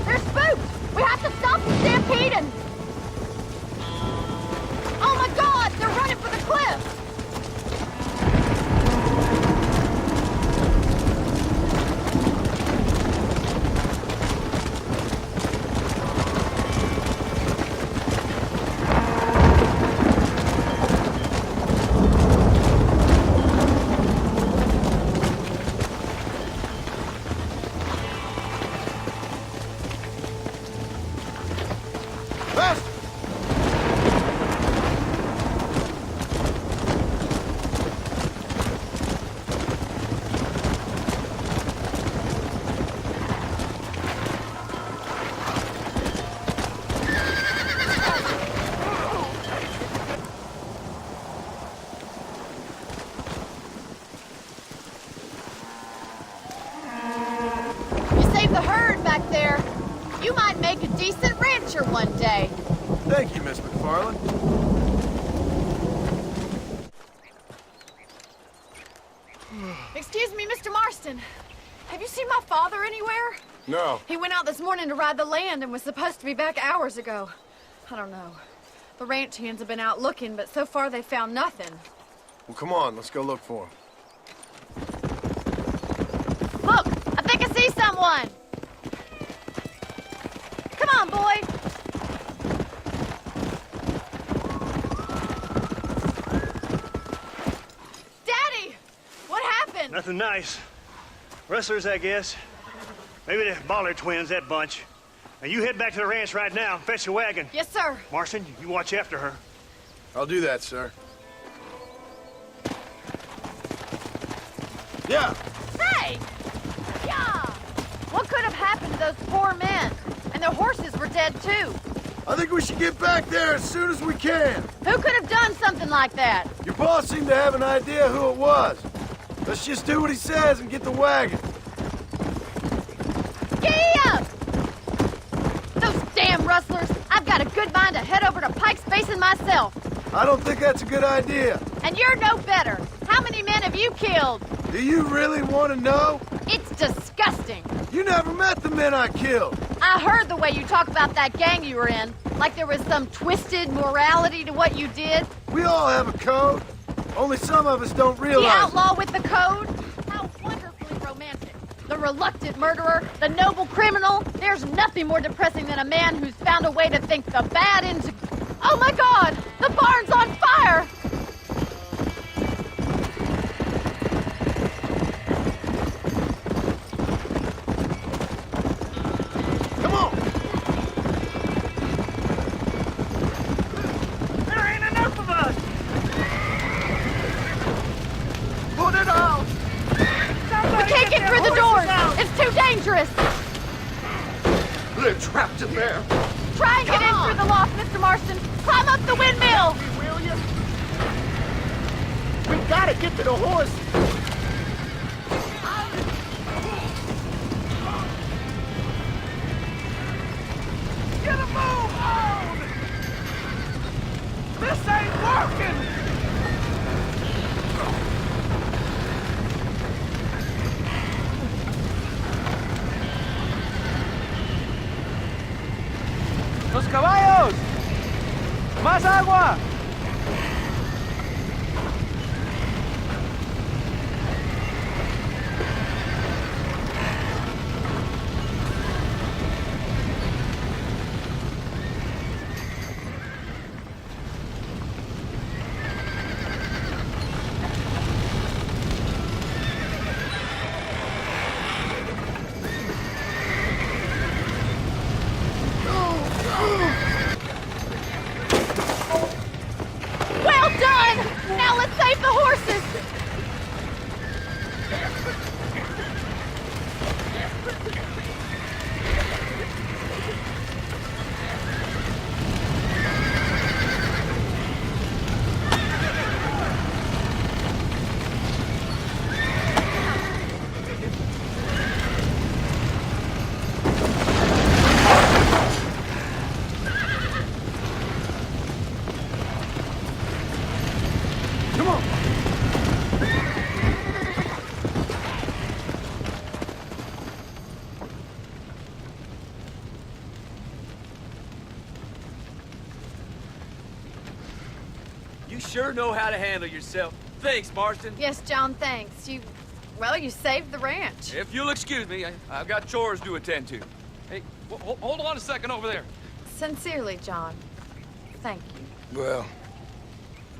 They're spooked! We have to stop them stampeding! Oh my God! They're running for the cliff! The herd back there. You might make a decent rancher one day. Thank you, Miss McFarland. Excuse me, Mr. Marston. Have you seen my father anywhere? No. He went out this morning to ride the land and was supposed to be back hours ago. I don't know. The ranch hands have been out looking, but so far they found nothing. Well, come on. Let's go look for him. Look, I think I see someone. Come on, boy. Daddy! What happened? Nothing nice. Rustlers, I guess. Maybe the Bollard twins, that bunch. Now you head back to the ranch right now and fetch a wagon. Yes, sir. Marston, you watch after her. I'll do that, sir. Yeah. Hey! Yeah! What could have happened to those poor men? And their horses were dead, too. I think we should get back there as soon as we can. Who could have done something like that? Your boss seemed to have an idea who it was. Let's just do what he says and get the wagon. Giddy up! Those damn rustlers! I've got a good mind to head over to Pike's Basin myself. I don't think that's a good idea. And you're no better. How many men have you killed? Do you really want to know? It's disgusting. You never met the men I killed. I heard the way you talk about that gang you were in, like there was some twisted morality to what you did. We all have a code. Only some of us don't realize The outlaw with the code? How wonderfully romantic. The reluctant murderer, the noble criminal. There's nothing more depressing than a man who's found a way to think the bad into... Oh my God! The barn's on fire! trapped in there. Try and get in through the loft, Mr. Marston. Climb up the windmill. Will you? We gotta get to the horse. Get a move on! This ain't working! ¡Los caballos! ¡Más agua! Well done! Now let's save the horses! Come on! You sure know how to handle yourself. Thanks, Marston. Yes, John, thanks. You saved the ranch. If you'll excuse me, I've got chores to attend to. Hey, hold on a second over there. Sincerely, John. Thank you. Well,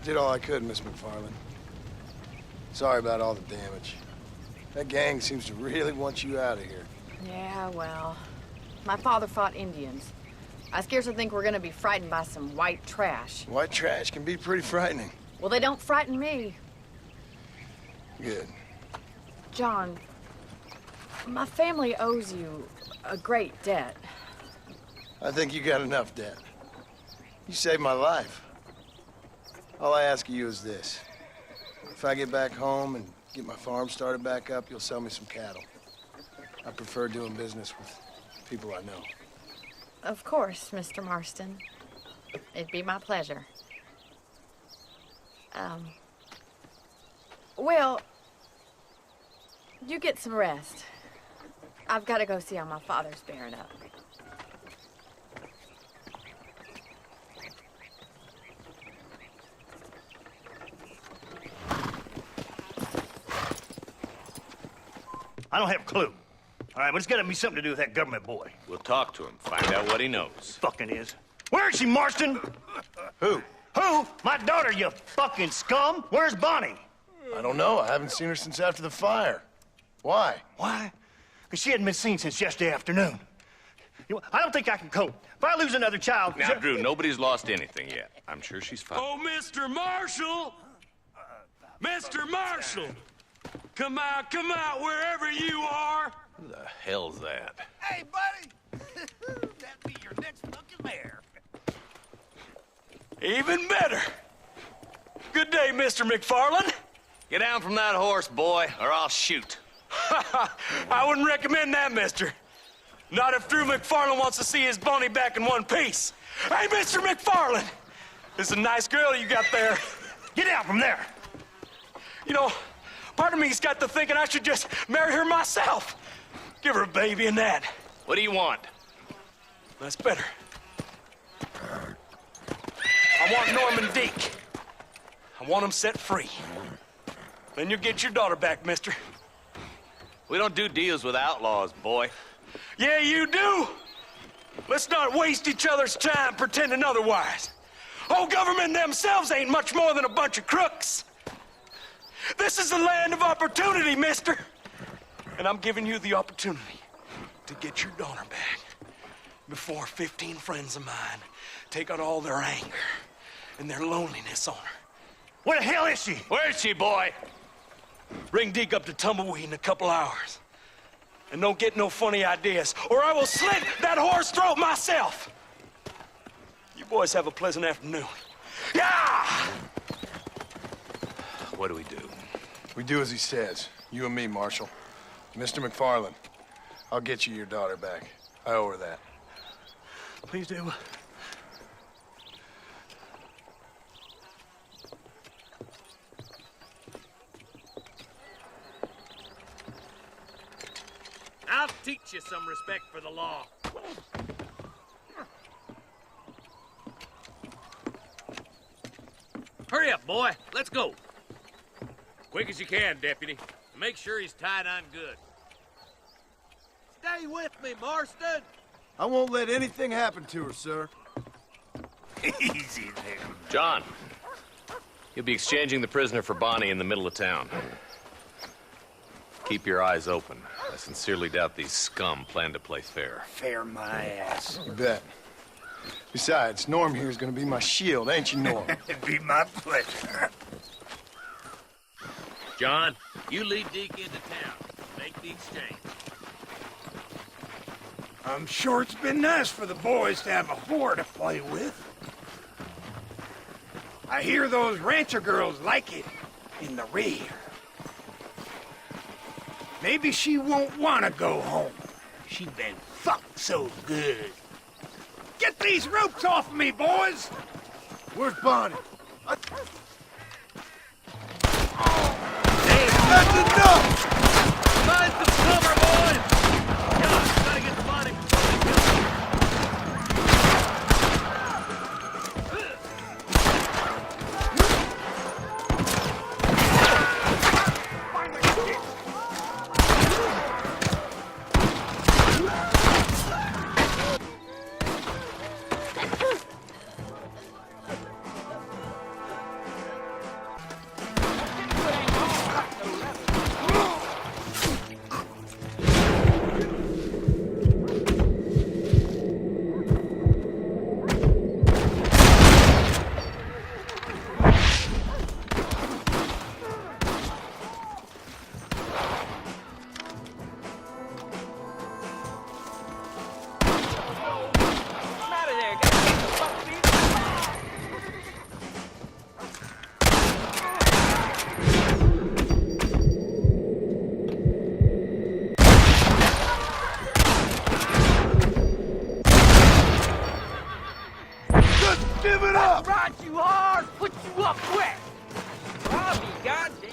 I did all I could, Miss McFarland. Sorry about all the damage. That gang seems to really want you out of here. Yeah, well, my father fought Indians. I scarcely think we're gonna be frightened by some white trash. White trash can be pretty frightening. Well, they don't frighten me. Good. John, my family owes you a great debt. I think you got enough debt. You saved my life. All I ask of you is this. If I get back home and get my farm started back up, you'll sell me some cattle. I prefer doing business with people I know. Of course, Mr. Marston. It'd be my pleasure. Well, you get some rest. I've got to go see how my father's bearing up. I don't have a clue. All right, but it's got to be something to do with that government boy. We'll talk to him, find out what he knows. Fucking is. Where is she, Marston? Who? Who? My daughter, you fucking scum. Where's Bonnie? I don't know. I haven't seen her since after the fire. Why? Why? Because she hadn't been seen since yesterday afternoon. You know, I don't think I can cope. If I lose another child... Now, Drew, nobody's lost anything yet. I'm sure she's fine. Oh, Mr. Marshall! Mr. Marshall! Come out, wherever you are! Who the hell's that? Hey, buddy! That'd be your next fucking mayor. Even better! Good day, Mr. McFarland. Get down from that horse, boy, or I'll shoot. I wouldn't recommend that, mister. Not if Drew McFarland wants to see his Bonnie back in one piece. Hey, Mr. McFarland! This is a nice girl you got there. Get out from there! You know, part of me's got to thinking I should just marry her myself. Give her a baby and that. What do you want? That's better. I want Norman Deek. I want him set free. Then you'll get your daughter back, mister. We don't do deals with outlaws, boy. Yeah, you do. Let's not waste each other's time pretending otherwise. Old government themselves ain't much more than a bunch of crooks. This is the land of opportunity, mister. And I'm giving you the opportunity to get your daughter back before 15 friends of mine take out all their anger and their loneliness on her. Where the hell is she? Where is she, boy? Bring Deke up to Tumbleweed in a couple hours. And don't get no funny ideas, or I will slit that whore's throat myself. You boys have a pleasant afternoon. Yeah! What do we do? We do as he says. You and me, Marshal. Mr. McFarland, I'll get you your daughter back. I owe her that. Please do. I'll teach you some respect for the law. Hurry up, boy. Let's go. Quick as you can, Deputy. Make sure he's tied on good. Stay with me, Marston. I won't let anything happen to her, sir. Easy there. John, you'll be exchanging the prisoner for Bonnie in the middle of town. Keep your eyes open. I sincerely doubt these scum plan to play fair. Fair my ass. You bet. Besides, Norm here is gonna be my shield, ain't you, Norm? It'd be my pleasure. John, you lead Deke into town. Make the exchange. I'm sure it's been nice for the boys to have a whore to play with. I hear those rancher girls like it in the rear. Maybe she won't want to go home. She's been fucked so good. Get these ropes off of me, boys! Where's Bonnie? That's enough! Find some cover, boys! John, gotta get the body before they kill her. Give it up! Ride you hard, put you up quick! I'll be goddamn.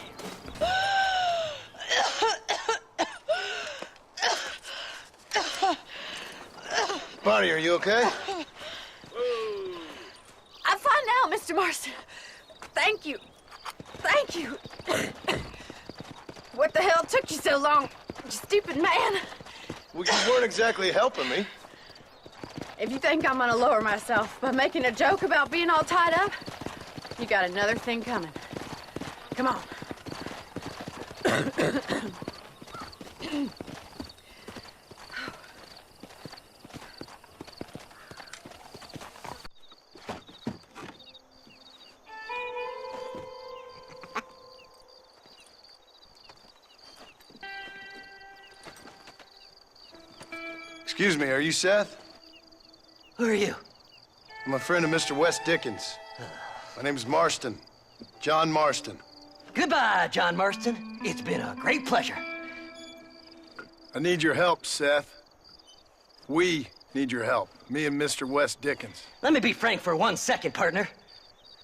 Bonnie, are you okay? I'm fine now, Mr. Marston. Thank you. Thank you. What the hell took you so long, you stupid man? Well, you weren't exactly helping me. If you think I'm gonna lower myself by making a joke about being all tied up, you got another thing coming. Come on. Excuse me, are you Seth? Who are you? I'm a friend of Mr. West Dickens. My name is Marston. John Marston. Goodbye, John Marston. It's been a great pleasure. I need your help, Seth. We need your help. Me and Mr. West Dickens. Let me be frank for 1 second, partner.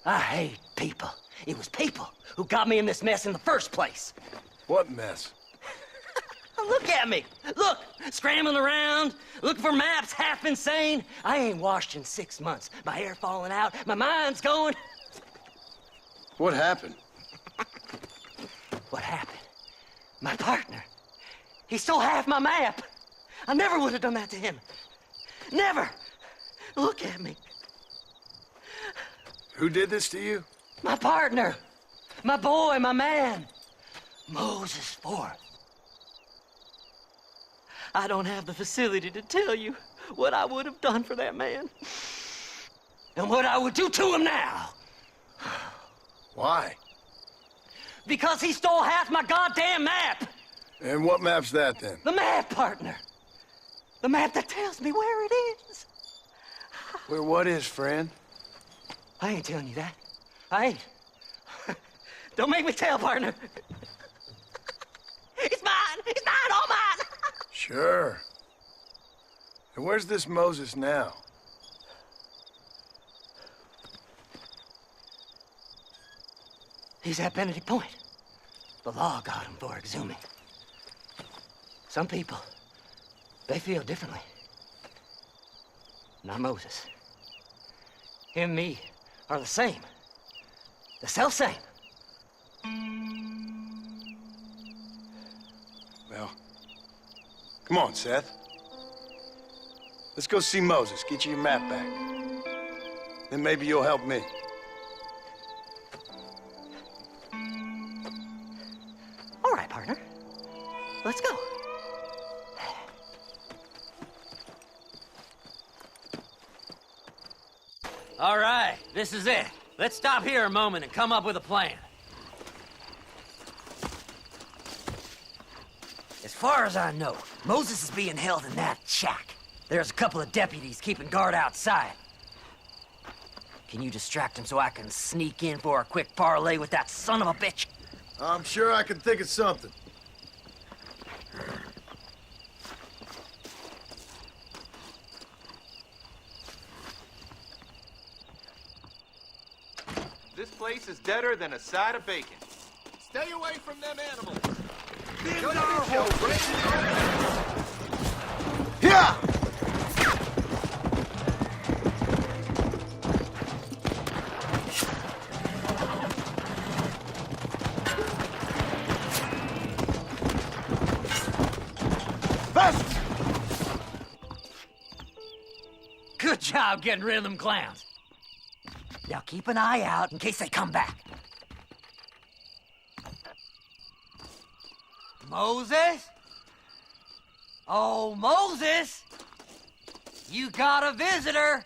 I hate people. It was people who got me in this mess in the first place. What mess? Look at me. Look, scrambling around, looking for maps, half insane. I ain't washed in 6 months. My hair falling out, my mind's going. What happened? What happened? My partner. He stole half my map. I never would have done that to him. Never. Look at me. Who did this to you? My partner. My boy, my man. Moses Forth. I don't have the facility to tell you what I would have done for that man. And what I would do to him now. Why? Because he stole half my goddamn map. And what map's that, then? The map, partner. The map that tells me where it is. Where what is, friend? I ain't telling you that. I ain't. Don't make me tell, partner. It's mine! It's mine! All mine! Sure. And where's this Moses now? He's at Benedict Point. The law got him for exhuming. Some people, they feel differently. Not Moses. Him and me are the same. The self-same. Well, come on, Seth. Let's go see Moses, get you your map back. Then maybe you'll help me. All right, partner. Let's go. All right, this is it. Let's stop here a moment and come up with a plan. As far as I know, Moses is being held in that shack. There's a couple of deputies keeping guard outside. Can you distract him so I can sneak in for a quick parlay with that son of a bitch? I'm sure I can think of something. This place is deader than a side of bacon. Stay away from them animals. Yeah! Good job getting rid of them clowns. Now keep an eye out in case they come back. Moses? Oh, Moses! You got a visitor!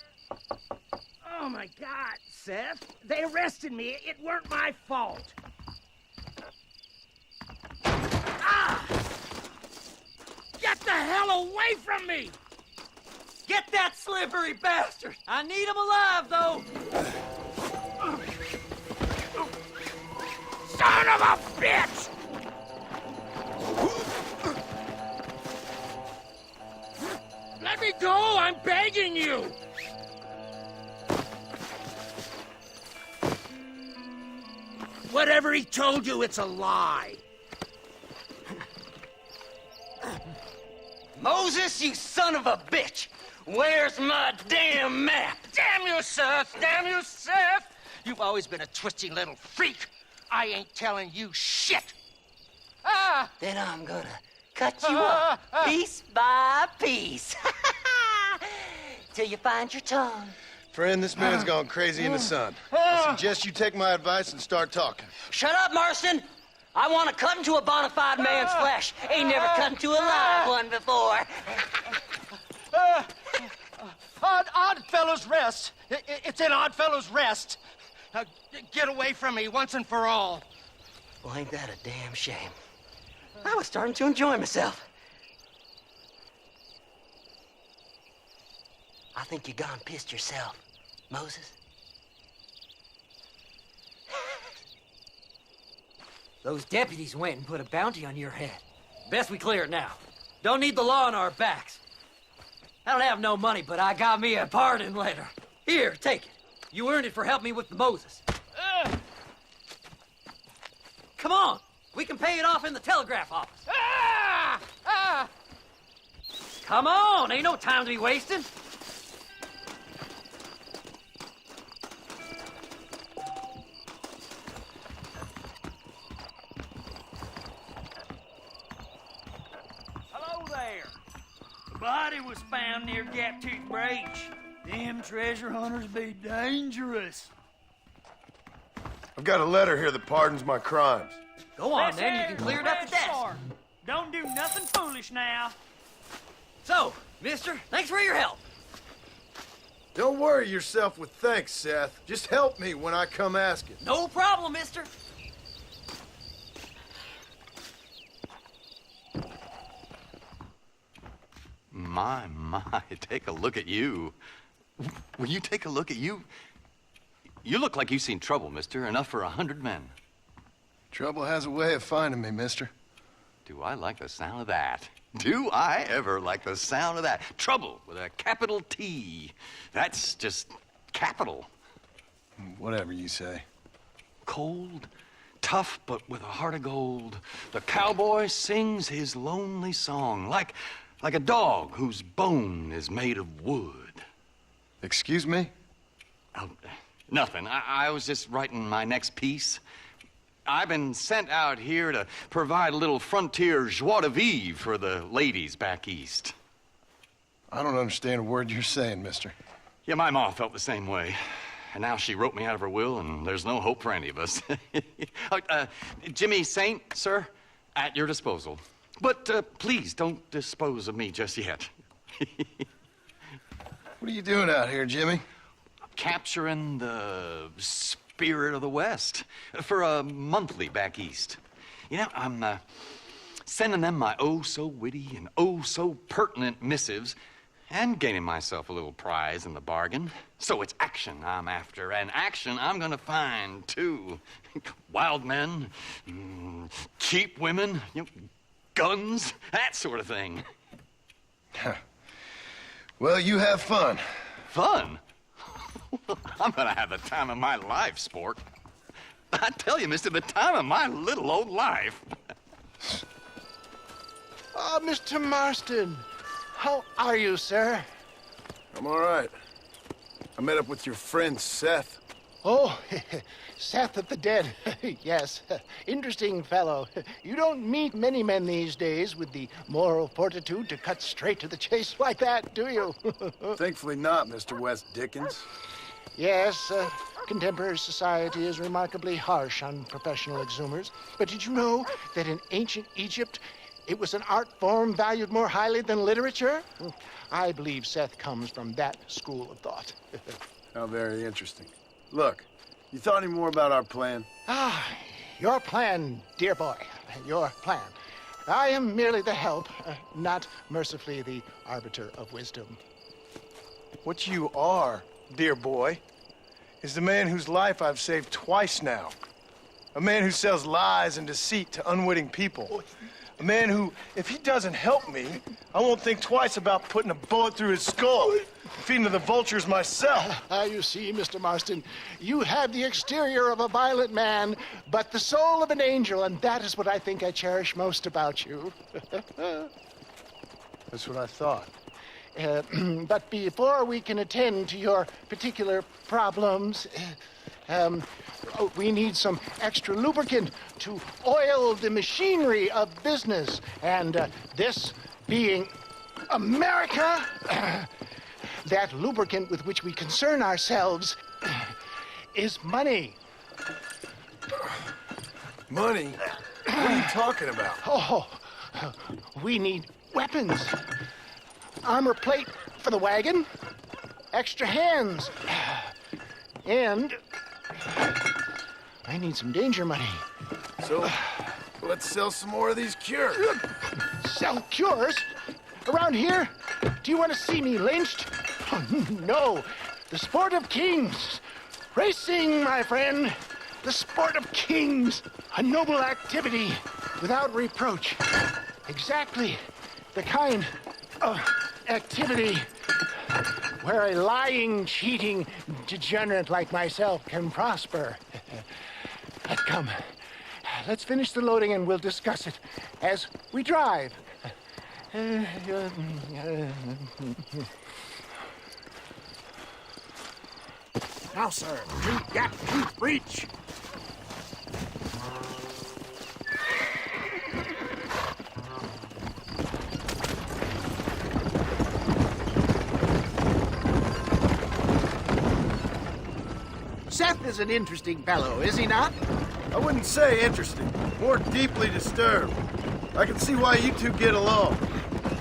Oh, my God, Seth. They arrested me. It weren't my fault. Ah! Get the hell away from me! Get that slippery bastard! I need him alive, though! Son of a bitch! Let me go! I'm begging you! Whatever he told you, it's a lie. Moses, you son of a bitch! Where's my damn map? Damn you, Seth! Damn you, Seth! You've always been a twisting little freak. I ain't telling you shit. Ah! Then I'm gonna cut you up piece by piece. Till you find your tongue. Friend, this man's gone crazy in the sun. I suggest you take my advice and start talking. Shut up, Marston! I want to cut into a bona fide man's flesh. Ain't never cut into a live one before. Oddfellows Rest. It's in Oddfellows Rest. Now, get away from me once and for all. Well, ain't that a damn shame? I was starting to enjoy myself. I think you gone pissed yourself, Moses. Those deputies went and put a bounty on your head. Best we clear it now. Don't need the law on our backs. I don't have no money, but I got me a pardon letter. Here, take it. You earned it for helping me with the Moses. Come on. We can pay it off in the telegraph office. Come on. Ain't no time to be wasting. Hello there. The body was found near Gap-Tooth Breach. Them treasure hunters be dangerous. I've got a letter here that pardons my crimes. Go on, then. You can clear it up the desk. Don't do nothing foolish now. So, mister, thanks for your help. Don't worry yourself with thanks, Seth. Just help me when I come asking. No problem, mister. My, take a look at you. Will you take a look at you? You look like you've seen trouble, mister. Enough for 100 men. Trouble has a way of finding me, mister. Do I like the sound of that? Do I ever like the sound of that? Trouble with a capital T. That's just capital. Whatever you say. Cold, tough, but with a heart of gold. The cowboy sings his lonely song like a dog whose bone is made of wood. Excuse me? Oh, nothing. I was just writing my next piece. I've been sent out here to provide a little frontier joie de vivre for the ladies back east. I don't understand a word you're saying, mister. Yeah, my ma felt the same way. And now she wrote me out of her will, and there's no hope for any of us. Jimmy Saint, sir, at your disposal. But please don't dispose of me just yet. What are you doing out here, Jimmy? Capturing the spirit of the West for a monthly back east. You know, I'm sending them my oh-so-witty and oh-so-pertinent missives and gaining myself a little prize in the bargain. So it's action I'm after, and action I'm gonna find, too. Wild men, cheap women, you know, guns, that sort of thing. Well, you have fun. Fun? I'm gonna have the time of my life, sport. I tell you, mister, the time of my little old life. Ah, Mr. Marston. How are you, sir? I'm all right. I met up with your friend, Seth. Oh, Seth of the Dead. Yes, interesting fellow. You don't meet many men these days with the moral fortitude to cut straight to the chase like that, do you? Thankfully not, Mr. West Dickens. Yes, contemporary society is remarkably harsh on professional exhumers. But did you know that in ancient Egypt, it was an art form valued more highly than literature? I believe Seth comes from that school of thought. How very interesting. Look, you thought any more about our plan? Ah, your plan, dear boy, your plan. I am merely the help, not mercifully the arbiter of wisdom. What you are, dear boy, is the man whose life I've saved twice now. A man who sells lies and deceit to unwitting people. A man who, if he doesn't help me, I won't think twice about putting a bullet through his skull and feeding to the vultures myself. You see, Mr. Marston, you have the exterior of a violent man, but the soul of an angel, and that is what I think I cherish most about you. That's what I thought. But before we can attend to your particular problems, we need some extra lubricant to oil the machinery of business. And this being America, that lubricant with which we concern ourselves is money. Money? What are you talking about? Oh, we need weapons. Armor plate for the wagon, extra hands, and I need some danger money. So, let's sell some more of these cures. Sell cures? Around here? Do you want to see me lynched? Oh, no. The sport of kings. Racing, my friend. The sport of kings. A noble activity without reproach. Exactly the kind of activity where a lying, cheating degenerate like myself can prosper. But come, let's finish the loading and we'll discuss it as we drive. Now, sir, keep gap, keep reach. Seth is an interesting fellow, is he not? I wouldn't say interesting, more deeply disturbed. I can see why you two get along.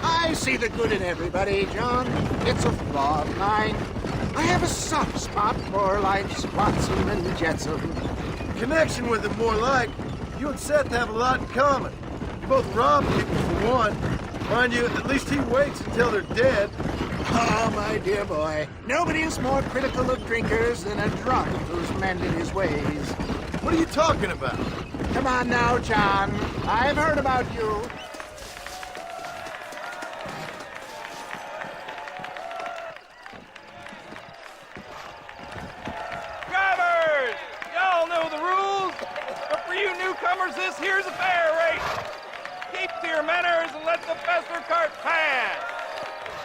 I see the good in everybody, John. It's a flaw of mine. I have a soft spot for life's flotsam and jetsam. Connection with him, more like. You and Seth have a lot in common. You both rob people, for one. Mind you, at least he waits until they're dead. Oh, my dear boy. Nobody is more critical of drinkers than a drunk who's mended his ways. What are you talking about? Come on now, John. I've heard about you. Drivers! Y'all know the rules, but for you newcomers, this here's a fair race. Keep to your manners and let the faster cart pass.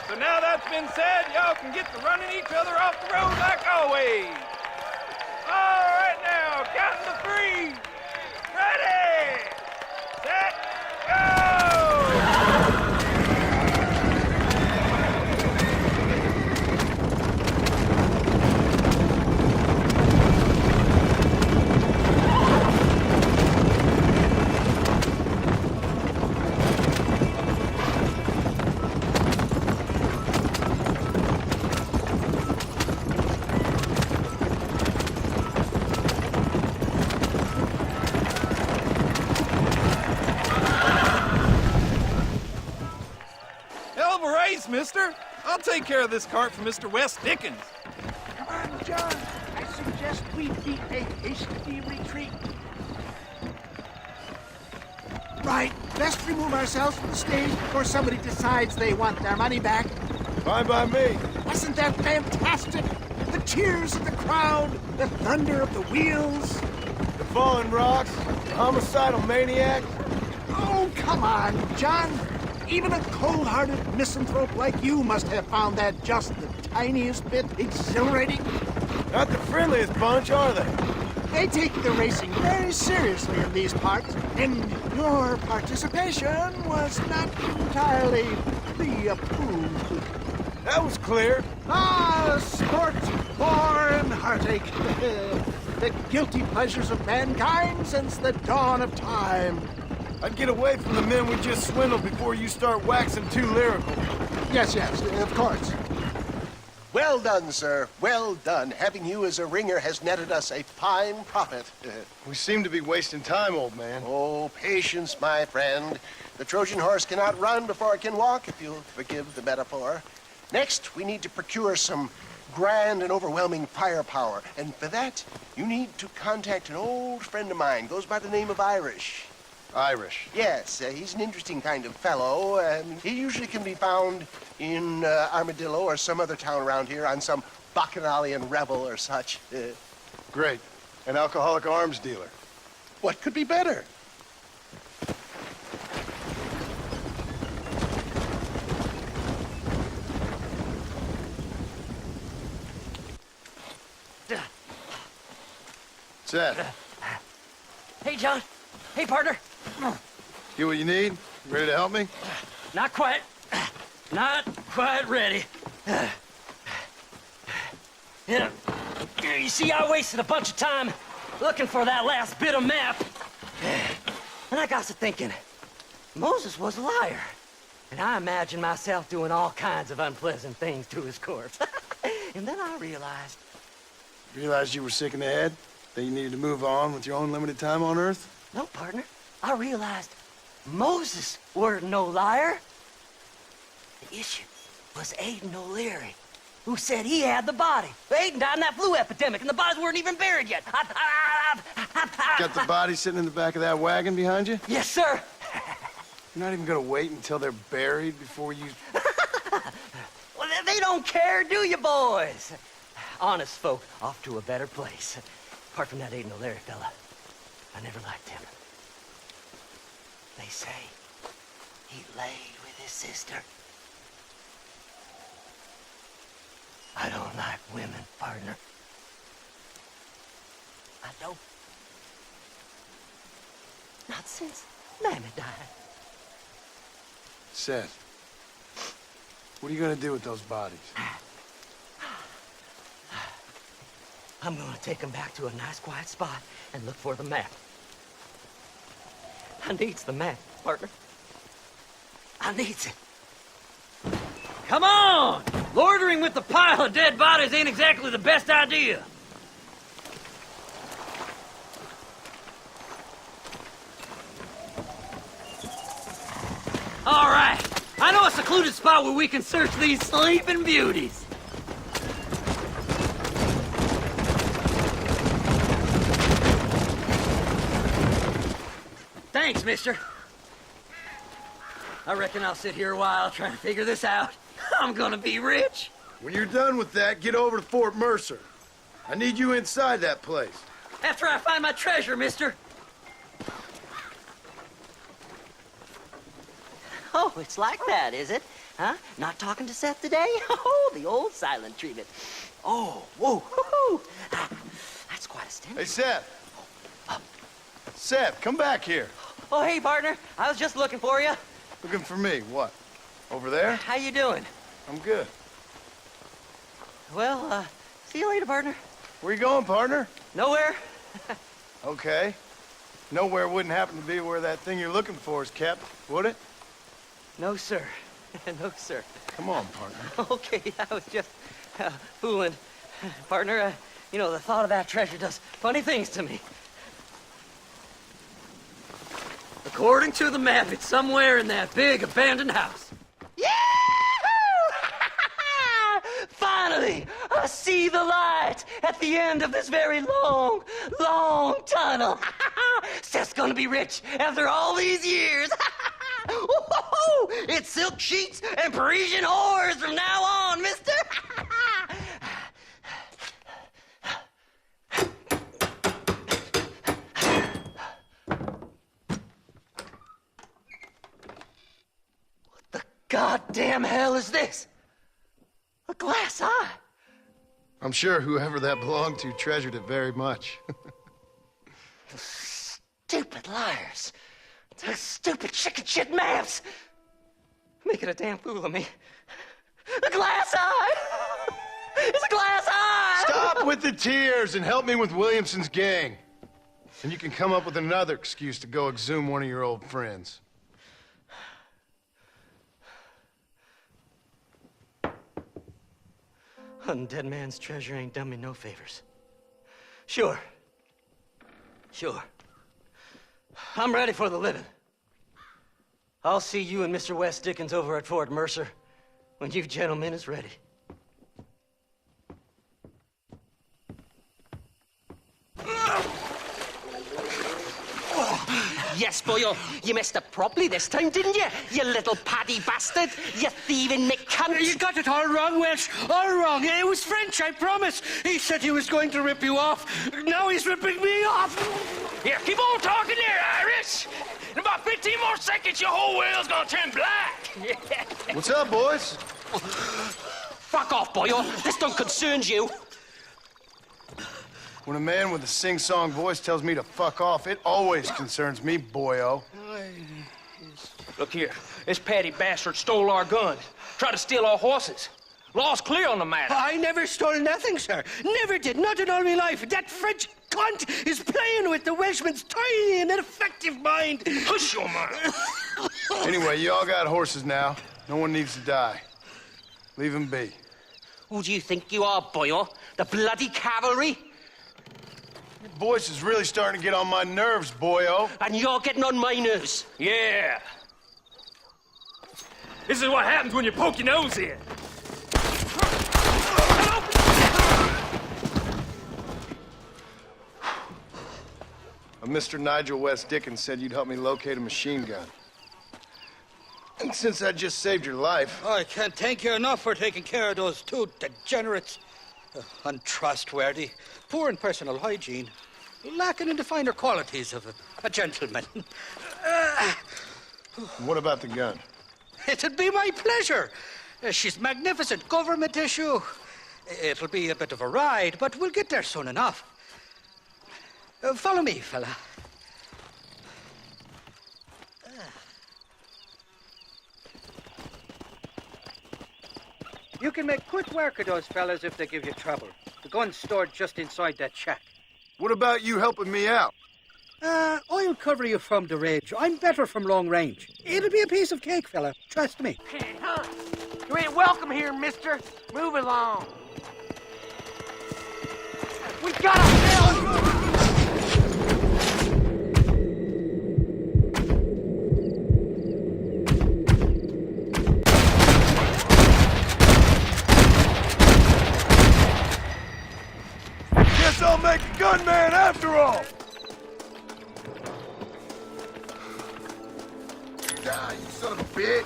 So now that's been said, y'all can get to running each other off the road like always. All right now, counting to 3. Ready, set, go! Mister, I'll take care of this cart for Mr. West Dickens. Come on, John. I suggest we beat a hasty retreat. Right. Best remove ourselves from the stage before somebody decides they want their money back. Fine by me. Wasn't that fantastic? The cheers of the crowd, the thunder of the wheels. The falling rocks, the homicidal maniacs. Oh, come on, John. Even a cold-hearted misanthrope like you must have found that just the tiniest bit exhilarating. Not the friendliest bunch, are they? They take the racing very seriously in these parts, and your participation was not entirely pre-approved. That was clear. Ah, sport, war, and heartache. The guilty pleasures of mankind since the dawn of time. I'd get away from the men we just swindled before you start waxing too lyrical. Yes, of course. Well done, sir. Well done. Having you as a ringer has netted us a fine profit. We seem to be wasting time, old man. Oh, patience, my friend. The Trojan horse cannot run before it can walk, if you'll forgive the metaphor. Next, we need to procure some grand and overwhelming firepower. And for that, you need to contact an old friend of mine. Goes by the name of Irish. Irish? Yes, he's an interesting kind of fellow. He usually can be found in Armadillo or some other town around here on some bacchanalian revel or such. Great. An alcoholic arms dealer. What could be better? Set. Hey, John. Hey, partner. Get what you need? Ready to help me? Not quite. Not quite ready. Yeah. You see, I wasted a bunch of time looking for that last bit of map. And I got to thinking, Moses was a liar. And I imagined myself doing all kinds of unpleasant things to his corpse. And then I realized... Realized you were sick in the head? That you needed to move on with your own limited time on Earth? No, partner. I realized Moses weren't no liar. The issue was Aiden O'Leary, who said he had the body. Aiden died in that flu epidemic, and the bodies weren't even buried yet. Got the body sitting in the back of that wagon behind you? Yes, sir. You're not even gonna wait until they're buried before you... Well, they don't care, do you, boys? Honest folk off to a better place. Apart from that Aiden O'Leary fella, I never liked him. They say he laid with his sister. I don't like women, partner. I don't. Not since Mammy died. Seth, what are you gonna do with those bodies? I'm gonna take them back to a nice quiet spot and look for the map. I needs the map, partner. I needs it. Come on! Loitering with the pile of dead bodies ain't exactly the best idea. All right, I know a secluded spot where we can search these sleeping beauties. Thanks, mister. I reckon I'll sit here a while trying to figure this out. I'm gonna be rich. When you're done with that, get over to Fort Mercer. I need you inside that place. After I find my treasure, mister. Oh, it's like that, is it? Huh? Not talking to Seth today? Oh, the old silent treatment. Oh, whoa, whoo-hoo. That's quite a stench. Hey, Seth. Seth, come back here. Oh, hey, partner. I was just looking for you. Looking for me? What? Over there? How you doing? I'm good. Well, see you later, partner. Where you going, partner? Nowhere. Okay. Nowhere wouldn't happen to be where that thing you're looking for is kept, would it? No, sir. No, sir. Come on, partner. Okay, I was just fooling. Partner, you know, the thought of that treasure does funny things to me. According to the map, it's somewhere in that big abandoned house. Finally, I see the light at the end of this very long, long tunnel. Seth's gonna be rich after all these years. It's silk sheets and Parisian whores from now on, mister. What the goddamn hell is this? A glass eye. I'm sure whoever that belonged to treasured it very much. Stupid liars. Those stupid chicken shit maps. Making a damn fool of me. A glass eye. It's a glass eye. Stop with the tears and help me with Williamson's gang. And you can come up with another excuse to go exhume one of your old friends. Hunting dead man's treasure ain't done me no favors. Sure. I'm ready for the living. I'll see you and Mr. West Dickens over at Fort Mercer when you gentlemen is ready. Yes, boyo, you messed up properly this time, didn't you? You little paddy bastard. You thieving McCunt. You got it all wrong, Welsh. All wrong. It was French, I promise. He said he was going to rip you off. Now he's ripping me off. Here, keep on talking there, Irish. In about 15 more seconds, your whole whale's gonna turn black. What's up, boys? Fuck off, boyo. This don't concern you. When a man with a sing-song voice tells me to fuck off, it always concerns me, boyo. Look here, this Paddy bastard stole our guns, tried to steal our horses. Law's clear on the matter. I never stole nothing, sir. Never did, not in all my life. That French cunt is playing with the Welshman's tiny and ineffective mind. Hush your mouth. Anyway, you all got horses now. No one needs to die. Leave them be. Who do you think you are, boyo? The bloody cavalry? Your voice is really starting to get on my nerves, boyo. And you're getting on my nerves. Yeah. This is what happens when you poke your nose in. Mr. Nigel West Dickens said you'd help me locate a machine gun. And since I just saved your life... I can't thank you enough for taking care of those two degenerates. Untrustworthy, poor in personal hygiene, lacking in the finer qualities of a gentleman. What about the gun? It'd be my pleasure. She's magnificent, government issue. It'll be a bit of a ride, but we'll get there soon enough. Follow me, fella. You can make quick work of those fellas if they give you trouble. The gun's stored just inside that shack. What about you helping me out? I'll cover you from the ridge. I'm better from long range. It'll be a piece of cake, fella. Trust me. Hey, huh? You ain't welcome here, mister. Move along. We gotta help! I'll make a gunman after all! Die, you son of a bitch!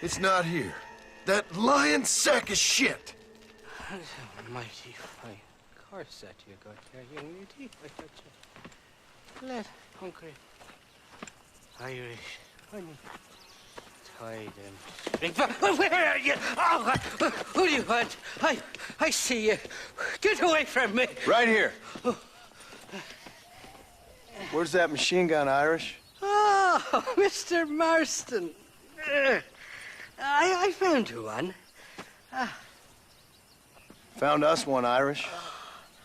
It's not here. That lying sack of shit! Mighty fine course that you got there, young lady. Let hungry Irish honey. Tie them. Where are you? Oh, who do you want? I see you. Get away from me. Right here. Where's that machine gun, Irish? Oh, Mr. Marston. I found you one. Found us one, Irish.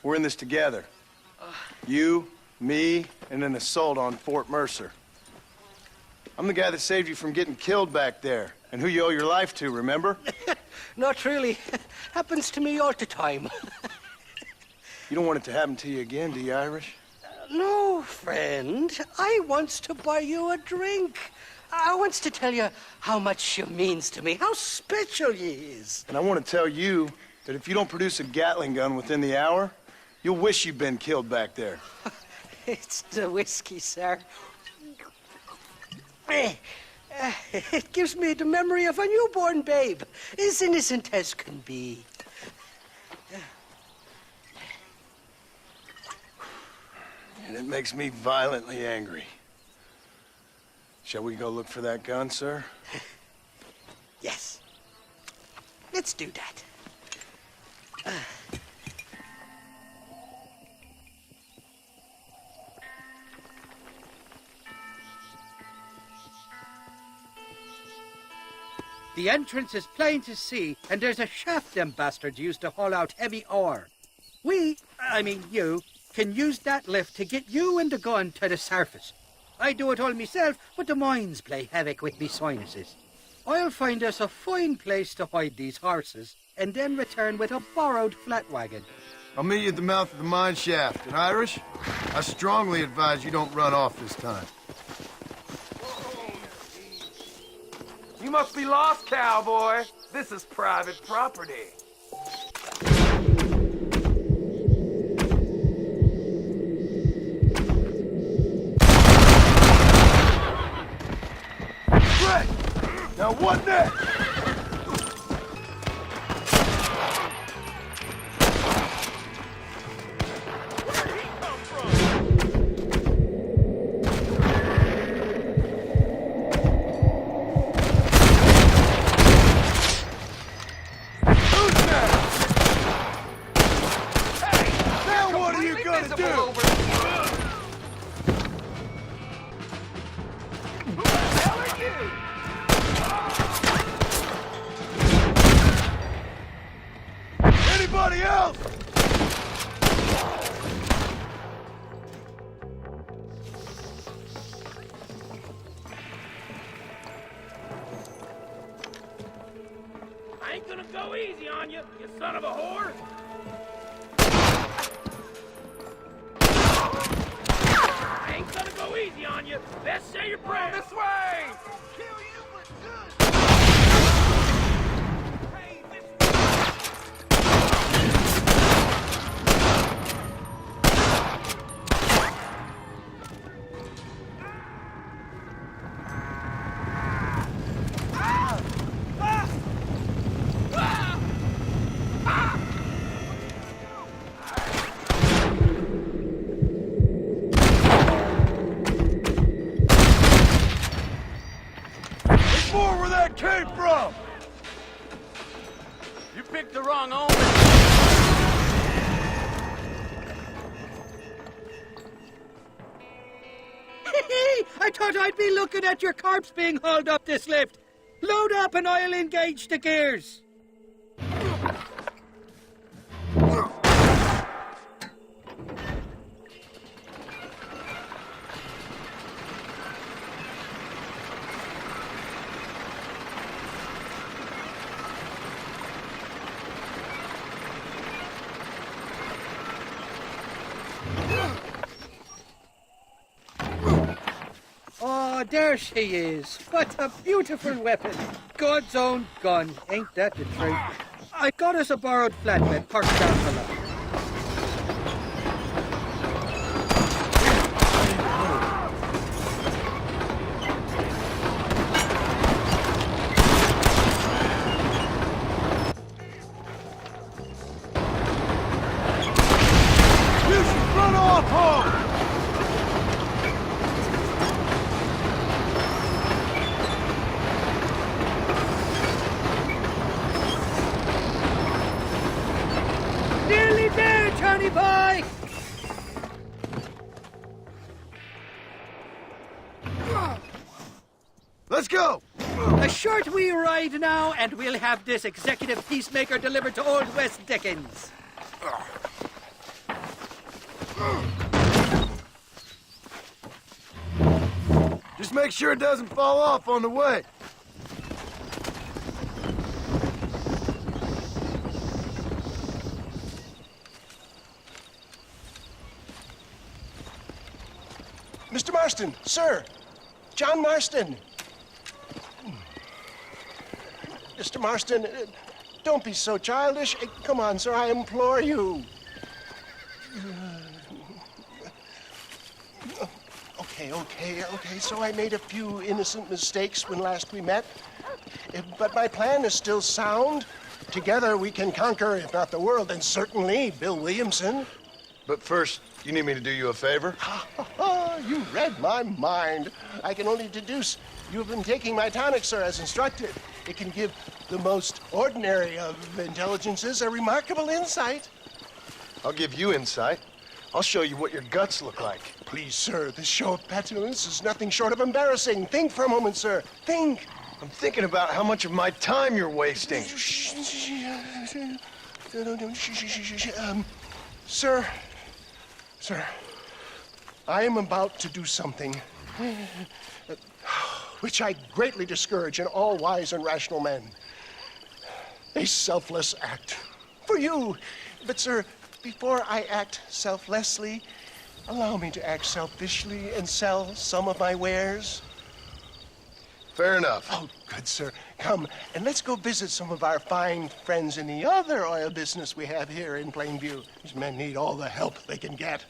We're in this together. You, me, and an assault on Fort Mercer. I'm the guy that saved you from getting killed back there, and who you owe your life to, remember? Not really. Happens to me all the time. You don't want it to happen to you again, do you, Irish? No, friend. I wants to buy you a drink. I wants to tell you how much she means to me, how special you is. And I want to tell you that if you don't produce a Gatling gun within the hour, you'll wish you'd been killed back there. It's the whiskey, sir. It gives me the memory of a newborn babe, as innocent as can be. And it makes me violently angry. Shall we go look for that gun, sir? Yes. Let's do that. The entrance is plain to see, and there's a shaft them bastards use to haul out heavy ore. I mean you, can use that lift to get you and the gun to the surface. I do it all myself, but the mines play havoc with me sinuses. I'll find us a fine place to hide these horses, and then return with a borrowed flat wagon. I'll meet you at the mouth of the mine shaft. And Irish, I strongly advise you don't run off this time. You must be lost, cowboy. This is private property. Great! Now what next? Anybody else? I ain't gonna go easy on you, you son of a whore. I ain't gonna go easy on you. Best say your prayers. This way! Kill you, but good. Where that came from! You picked the wrong omen. I thought I'd be looking at your corpse being hauled up this lift. Load up and I'll engage the gears. Oh, there she is. What a beautiful weapon. God's own gun. Ain't that the truth? I got us a borrowed flatbed parked down below. You should run off home! Nearly there, Johnny boy! Let's go! A short wee ride now, and we'll have this executive peacemaker delivered to Old West Dickens. Just make sure it doesn't fall off on the way. Mr. Marston, sir. John Marston. Mr. Marston, don't be so childish. Come on, sir, I implore you. Okay, so I made a few innocent mistakes when last we met. But my plan is still sound. Together we can conquer, if not the world, then certainly Bill Williamson. But first, you need me to do you a favor? You read my mind. I can only deduce you've been taking my tonic, sir, as instructed. It can give the most ordinary of intelligences a remarkable insight. I'll give you insight. I'll show you what your guts look like. Please, sir, this show of petulance is nothing short of embarrassing. Think for a moment, sir. Think. I'm thinking about how much of my time you're wasting. Sir, I am about to do something which I greatly discourage in all wise and rational men. A selfless act for you. But, sir, before I act selflessly, allow me to act selfishly and sell some of my wares. Fair enough. Oh, good, sir. Come, and let's go visit some of our fine friends in the other oil business we have here in Plainview. These men need all the help they can get.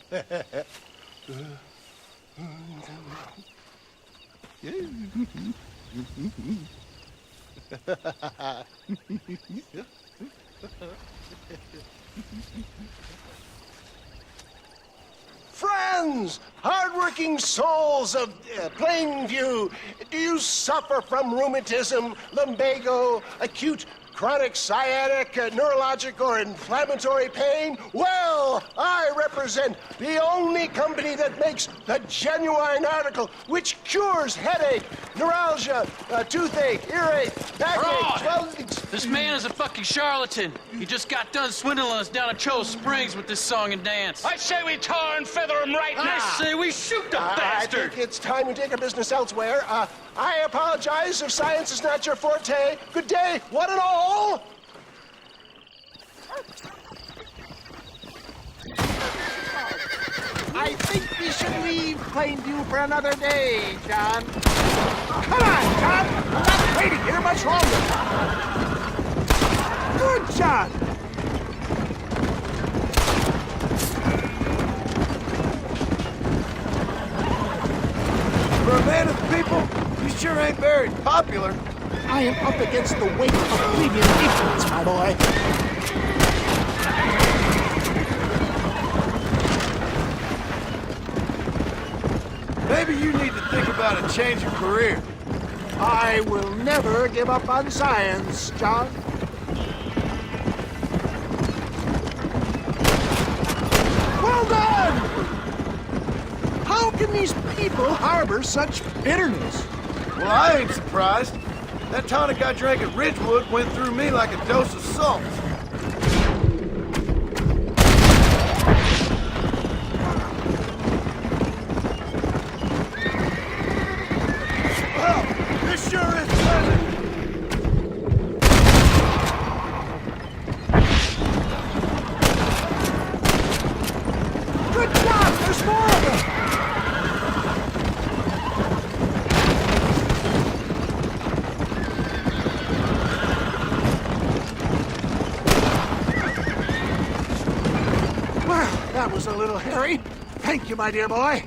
Friends, hardworking souls of Plainview, do you suffer from rheumatism, lumbago, acute chronic sciatic, neurologic, or inflammatory pain? Well, I represent the only company that makes the genuine article which cures headache, neuralgia, toothache, earache, backache, This man is a fucking charlatan. He just got done swindling us down at Cho Springs with this song and dance. I say we tar and feather him right now. I say we shoot the bastard. I think it's time we take our business elsewhere. I apologize if science is not your forte. Good day, one and all. I think we should leave Plainview for another day, John. Come on, John! I'm not waiting here much longer. Good, John! For a man of the people, you sure ain't very popular. I am up against the weight of plebeian influence, my boy. Maybe you need to think about a change of career. I will never give up on science, John. Well done! How can these people harbor such bitterness? Well, I ain't surprised. That tonic I drank at Ridgewood went through me like a dose of salt. Well, this sure is pleasant. Good job! There's more of them! little Harry. Thank you, my dear boy.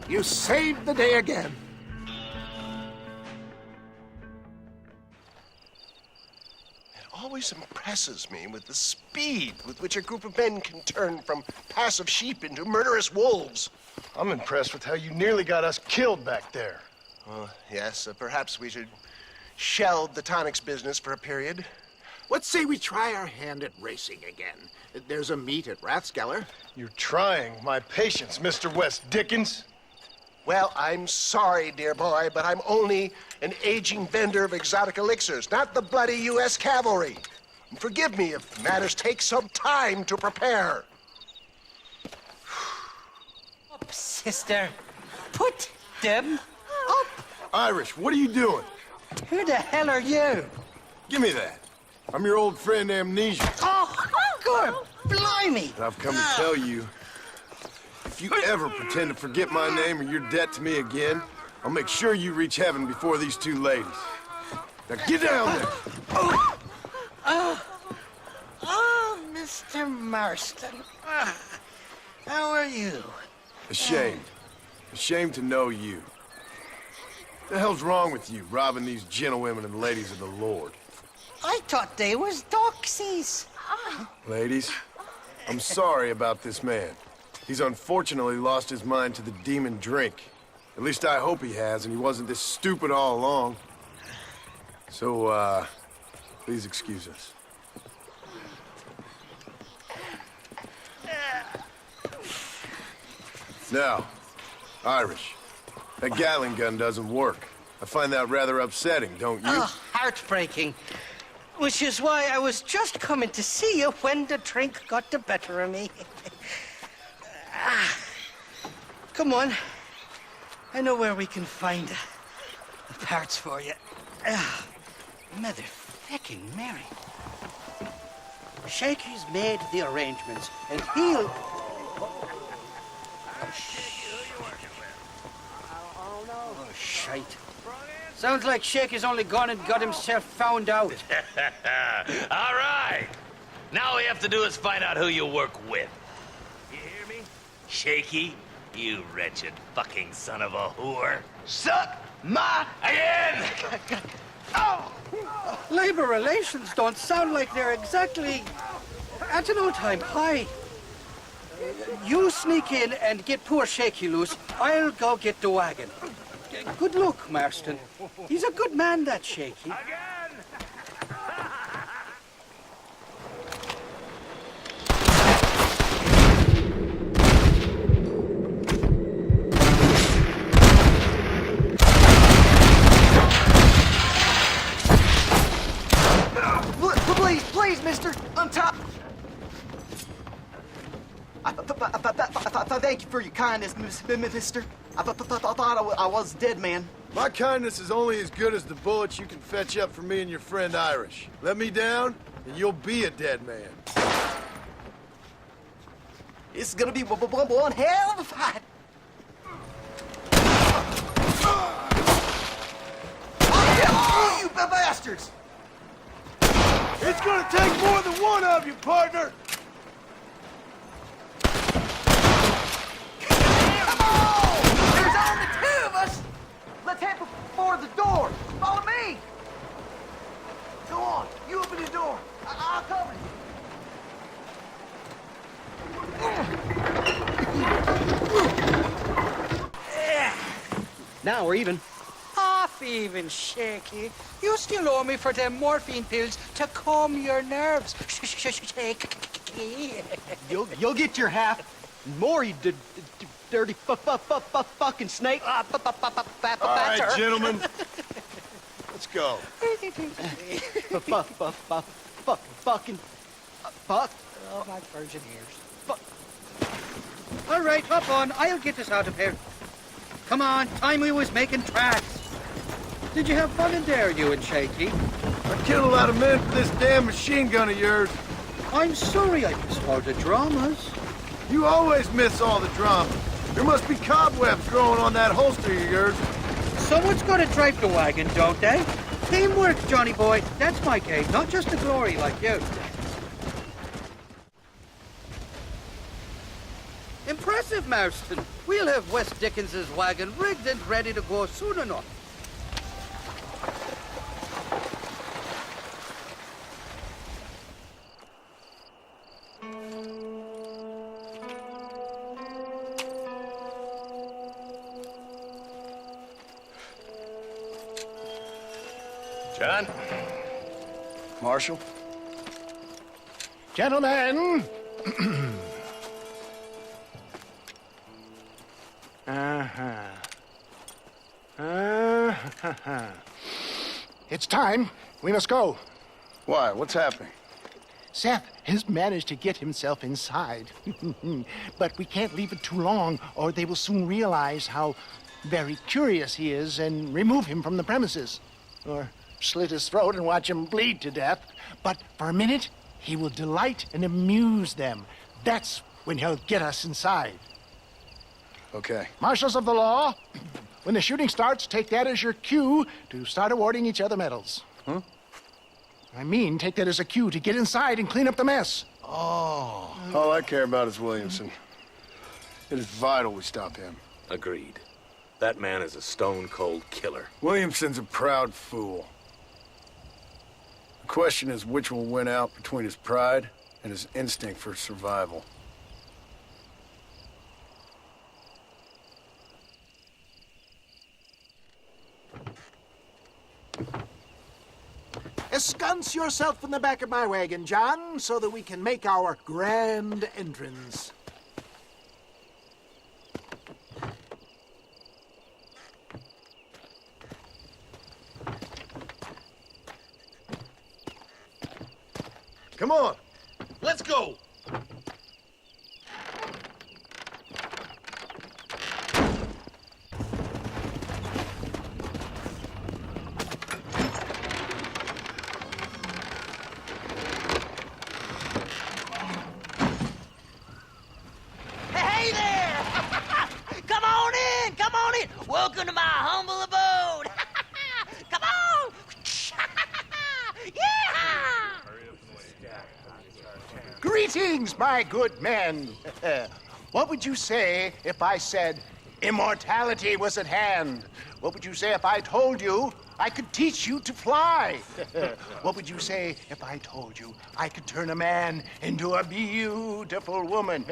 You saved the day again. Always impresses me with the speed with which a group of men can turn from passive sheep into murderous wolves. I'm impressed with how you nearly got us killed back there. Yes, perhaps we should shelve the tonics business for a period. Let's say we try our hand at racing again. There's a meet at Rathskeller. You're trying my patience, Mr. West Dickens. Well, I'm sorry, dear boy, but I'm only an aging vendor of exotic elixirs, not the bloody U.S. cavalry. And forgive me if matters take some time to prepare. Up, sister. Put them up. Irish, what are you doing? Who the hell are you? Give me that. I'm your old friend Amnesia. Oh, good. Blimey. And I've come to tell you, if you ever pretend to forget my name or your debt to me again, I'll make sure you reach heaven before these two ladies. Now get down there. Oh, Mr. Marston. How are you? Ashamed. Ashamed to know you. What the hell's wrong with you, robbing these gentlewomen and ladies of the Lord? I thought they was doxies. Ladies, I'm sorry about this man. He's unfortunately lost his mind to the demon drink. At least I hope he has, and he wasn't this stupid all along. So, please excuse us. Now, Irish, that Gatling gun doesn't work. I find that rather upsetting, don't you? Oh, heartbreaking. Which is why I was just coming to see you when the drink got the better of me. Come on. I know where we can find the parts for you. Motherfucking Mary. Shaky's made the arrangements, and he'll... Oh, shite. Sounds like Shaky's only gone and got himself found out. All right. Now all we have to do is find out who you work with. You hear me? Shaky, you wretched fucking son of a whore. Suck my again! Oh! Labor relations don't sound like they're exactly at an all-time high. You sneak in and get poor Shaky loose. I'll go get the wagon. Good luck, Marston. He's a good man, that Shaky. Please, mister, on top. Thank you for your kindness, mister. I thought I was a dead man. My kindness is only as good as the bullets you can fetch up for me and your friend Irish. Let me down, and you'll be a dead man. It's gonna be one hell of a fight. Oh, you bastards! It's gonna take more than one of you, partner! Come on! There's only two of us! Let's head for the door. Follow me! Go on, you open the door. I'll cover you. Now we're even. Half even, Shaky. You still owe me for them morphine pills to calm your nerves. Shaky. You'll get your half. More, you dirty fucking snake. All right, gentlemen. Let's go. Fucking. Oh, my virgin ears. Fuck. All right, hop on. I'll get us out of here. Come on, time we was making tracks. Did you have fun in there, you and Shaky? I killed a lot of men for this damn machine gun of yours. I'm sorry I missed all the dramas. You always miss all the drama. There must be cobwebs growing on that holster of yours. Someone's got to drive the wagon, don't they? Teamwork, Johnny boy. That's my game, not just the glory like you. Impressive. expensive, Marston. We'll have West Dickens's wagon rigged and ready to go soon enough. John? Marshal? Gentlemen! It's time. We must go. Why? What's happening? Seth has managed to get himself inside. But we can't leave it too long, or they will soon realize how very curious he is and remove him from the premises. Or slit his throat and watch him bleed to death. But for a minute, he will delight and amuse them. That's when he'll get us inside. Okay. Marshals of the law, when the shooting starts, take that as your cue to start awarding each other medals. Huh? I mean, take that as a cue to get inside and clean up the mess. Oh. All I care about is Williamson. It is vital we stop him. Agreed. That man is a stone-cold killer. Williamson's a proud fool. The question is which will win out between his pride and his instinct for survival. Ensconce yourself in the back of my wagon, John, so that we can make our grand entrance. Come on, let's go. Hey there! Come on in! Come on in! Welcome to my humble abode! Come on! Yeah! Greetings, my good men. What would you say if I said immortality was at hand? What would you say if I told you I could teach you to fly? What would you say if I told you I could turn a man into a beautiful woman?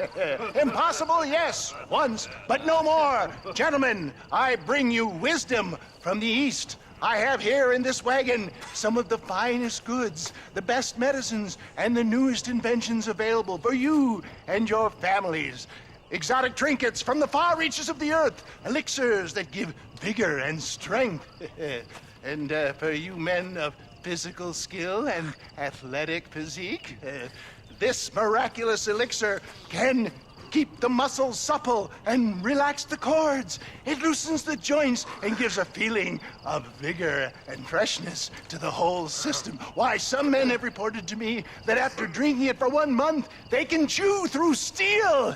Impossible, yes, once, but no more. Gentlemen, I bring you wisdom from the East. I have here in this wagon some of the finest goods, the best medicines, and the newest inventions available for you and your families. Exotic trinkets from the far reaches of the earth, elixirs that give vigor and strength. And for you men of physical skill and athletic physique, this miraculous elixir can keep the muscles supple and relax the cords. It loosens the joints and gives a feeling of vigor and freshness to the whole system. Why, some men have reported to me that after drinking it for 1 month, they can chew through steel.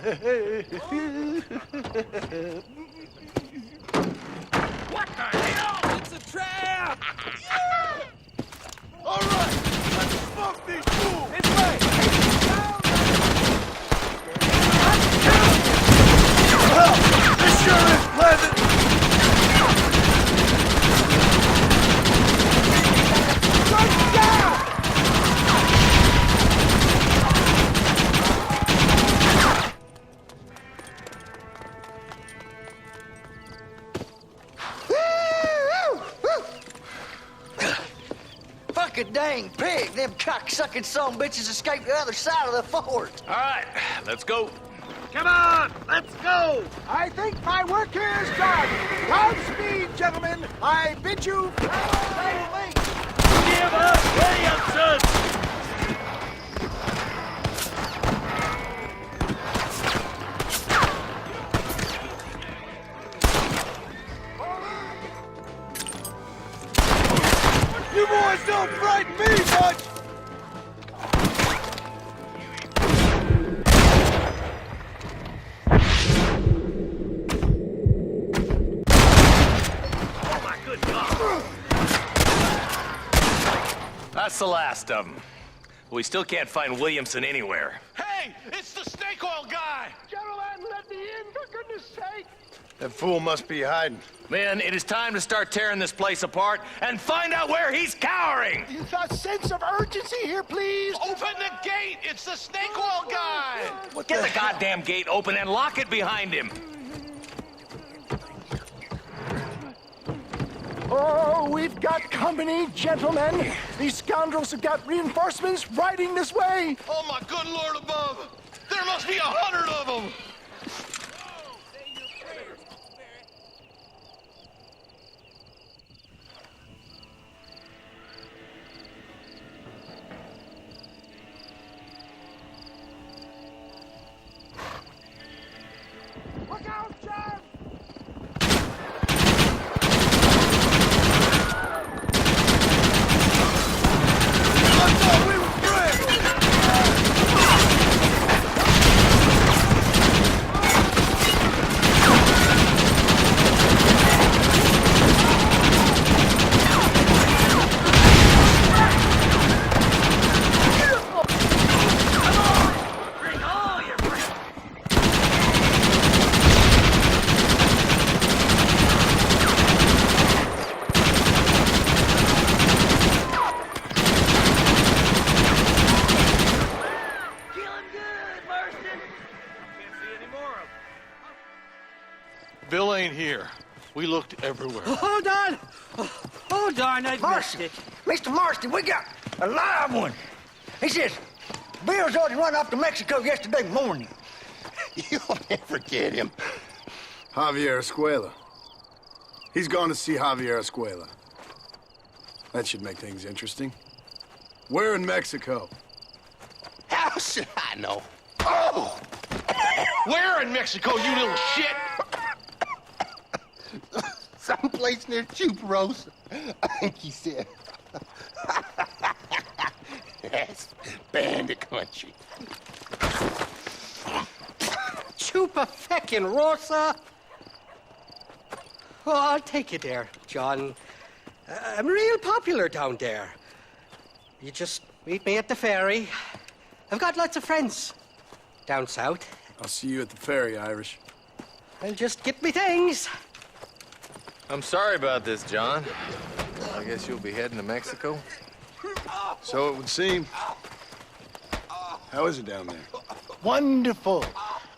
What the hell? It's a trap! All right, let's smoke these fools. This way! Well, this sure is pleasant. Strike down! Fucking dang pig! Them cock-sucking son bitches escaped the other side of the fort. All right, let's go. Come on, let's go! I think my work here is done. Godspeed, gentlemen. I bid you farewell. Give up, Williamson! You boys don't frighten me much. That's the last of them. We still can't find Williamson anywhere. Hey, it's the snake oil guy! Gentlemen, let me in, for goodness sake! That fool must be hiding. Men, it is time to start tearing this place apart and find out where he's cowering! A sense of urgency here, please! Open the gate! It's the snake oil guy! Get the goddamn gate open and lock it behind him! Oh, we've got company, gentlemen. These scoundrels have got reinforcements riding this way. Oh, my good Lord above! There must be 100 of them! Look out, John! Bill ain't here. We looked everywhere. Hold on! Oh, darn, I missed it. Mr. Marston, we got a live one. He says, Bill's already run off to Mexico yesterday morning. You'll never get him. Javier Escuela. He's gone to see Javier Escuela. That should make things interesting. Where in Mexico? How should I know? Oh! Where in Mexico, you little shit? Someplace near Chuparosa, I think he said. That's bandit country. Chupa-feckin' Oh, I'll take you there, John. I'm real popular down there. You just meet me at the ferry. I've got lots of friends down south. I'll see you at the ferry, Irish. And just get me things. I'm sorry about this, John. I guess you'll be heading to Mexico? So it would seem. How is it down there? Wonderful.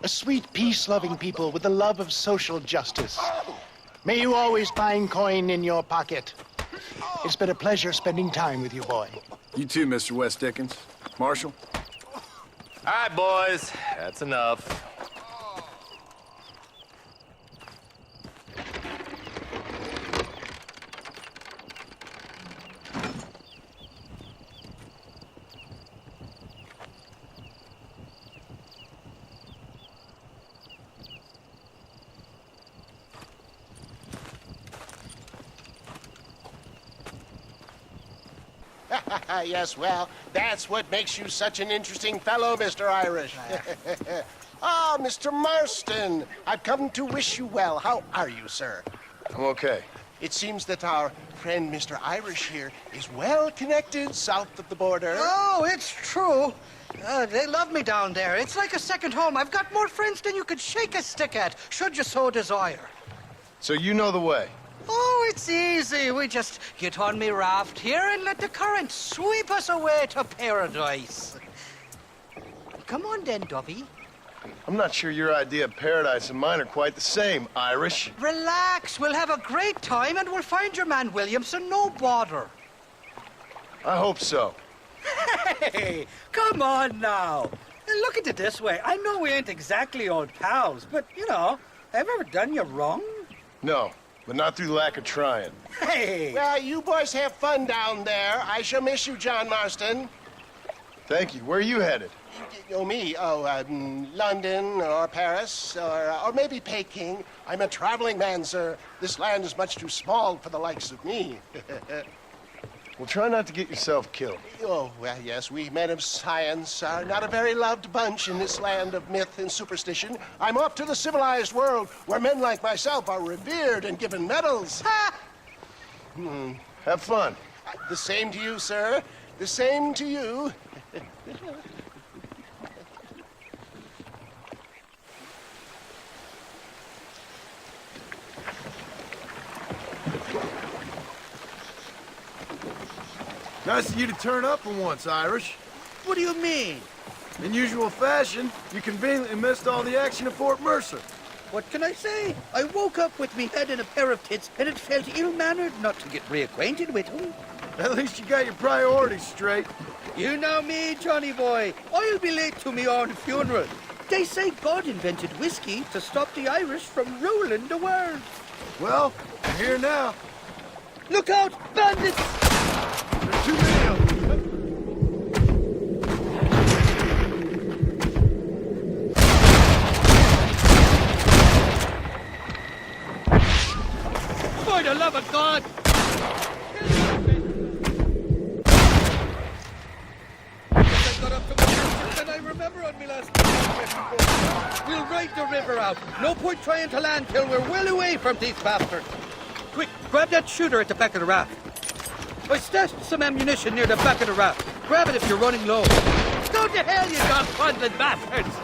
A sweet, peace-loving people with the love of social justice. May you always find coin in your pocket. It's been a pleasure spending time with you, boy. You too, Mr. West Dickens. Marshal? All right, boys. That's enough. Yes, well, that's what makes you such an interesting fellow, Mr. Irish. Ah, Mr. Marston, I've come to wish you well. How are you, sir? I'm okay. It seems that our friend Mr. Irish here is well connected south of the border. Oh, it's true. They love me down there. It's like a second home. I've got more friends than you could shake a stick at, should you so desire. So you know the way? Oh, it's easy. We just get on me raft here and let the current sweep us away to paradise. Come on then, Dovey. I'm not sure your idea of paradise and mine are quite the same, Irish. Relax. We'll have a great time and we'll find your man Williamson, no bother. I hope so. Hey, come on now. Look at it this way. I know we ain't exactly old pals, but, you know, have I ever done you wrong? No, but not through lack of trying. Hey! Well, you boys have fun down there. I shall miss you, John Marston. Thank you. Where are you headed? Oh, me? Oh, London or Paris or maybe Peking. I'm a traveling man, sir. This land is much too small for the likes of me. Well, try not to get yourself killed. Oh, well, yes, we men of science are not a very loved bunch in this land of myth and superstition. I'm off to the civilized world where men like myself are revered and given medals. Ha! Have fun. The same to you, sir. The same to you. Nice of you to turn up for once, Irish. What do you mean? In usual fashion, you conveniently missed all the action at Fort Mercer. What can I say? I woke up with me head in a pair of tits, and it felt ill-mannered not to get reacquainted with him. At least you got your priorities straight. You know me, Johnny boy. I'll be late to me own funeral. They say God invented whiskey to stop the Irish from ruling the world. Well, you're here now. Look out, bandits! There's too many of them. For the love of God! I got up to my and I remember on me last night. We'll ride the river out. No point trying to land till we're well away from these bastards. Quick, grab that shooter at the back of the raft. I stashed some ammunition near the back of the raft. Grab it if you're running low. Go to hell, you dog-fondling bastards!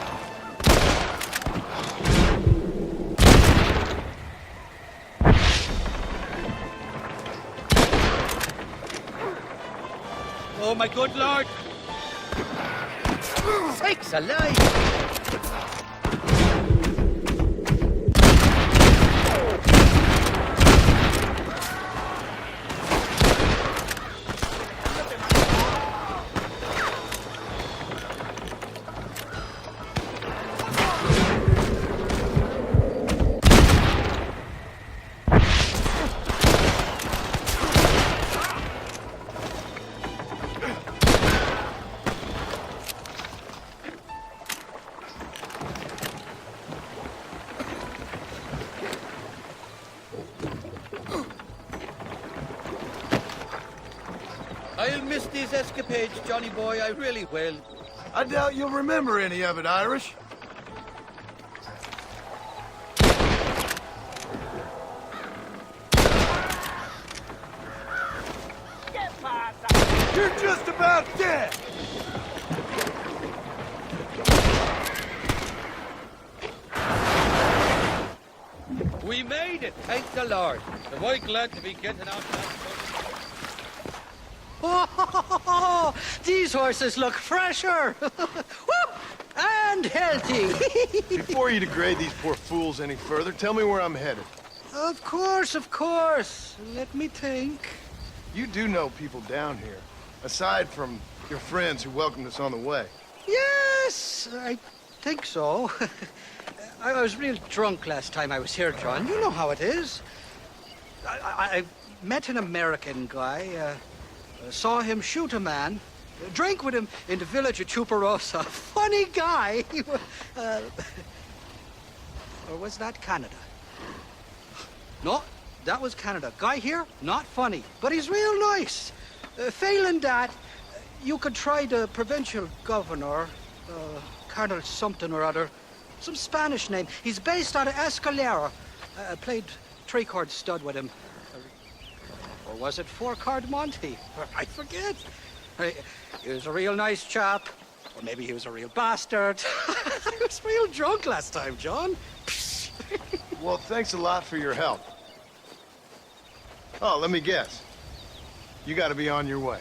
Oh, my good Lord! Sakes alive! I'll miss these escapades, Johnny boy, I really will. I doubt you'll remember any of it, Irish. You're just about dead! We made it, thank the Lord. Am I glad to be getting out now? Oh, these horses look fresher. And healthy. Before you degrade these poor fools any further, tell me where I'm headed. Of course, of course. Let me think. You do know people down here, aside from your friends who welcomed us on the way. Yes, I think so. I was real drunk last time I was here, John. You know how it is. I met an American guy, saw him shoot a man, drank with him in the village of Chuparosa. Funny guy. Or was that Canada? No, that was Canada. Guy here, not funny, but he's real nice. Failing that, you could try the provincial governor, Colonel something or other, some Spanish name. He's based out of Escalera. Played three-chord stud with him. Or was it four-chord Monty? I forget. He was a real nice chap. Or maybe he was a real bastard. I was real drunk last time, John. Well, thanks a lot for your help. Oh, let me guess. You gotta be on your way.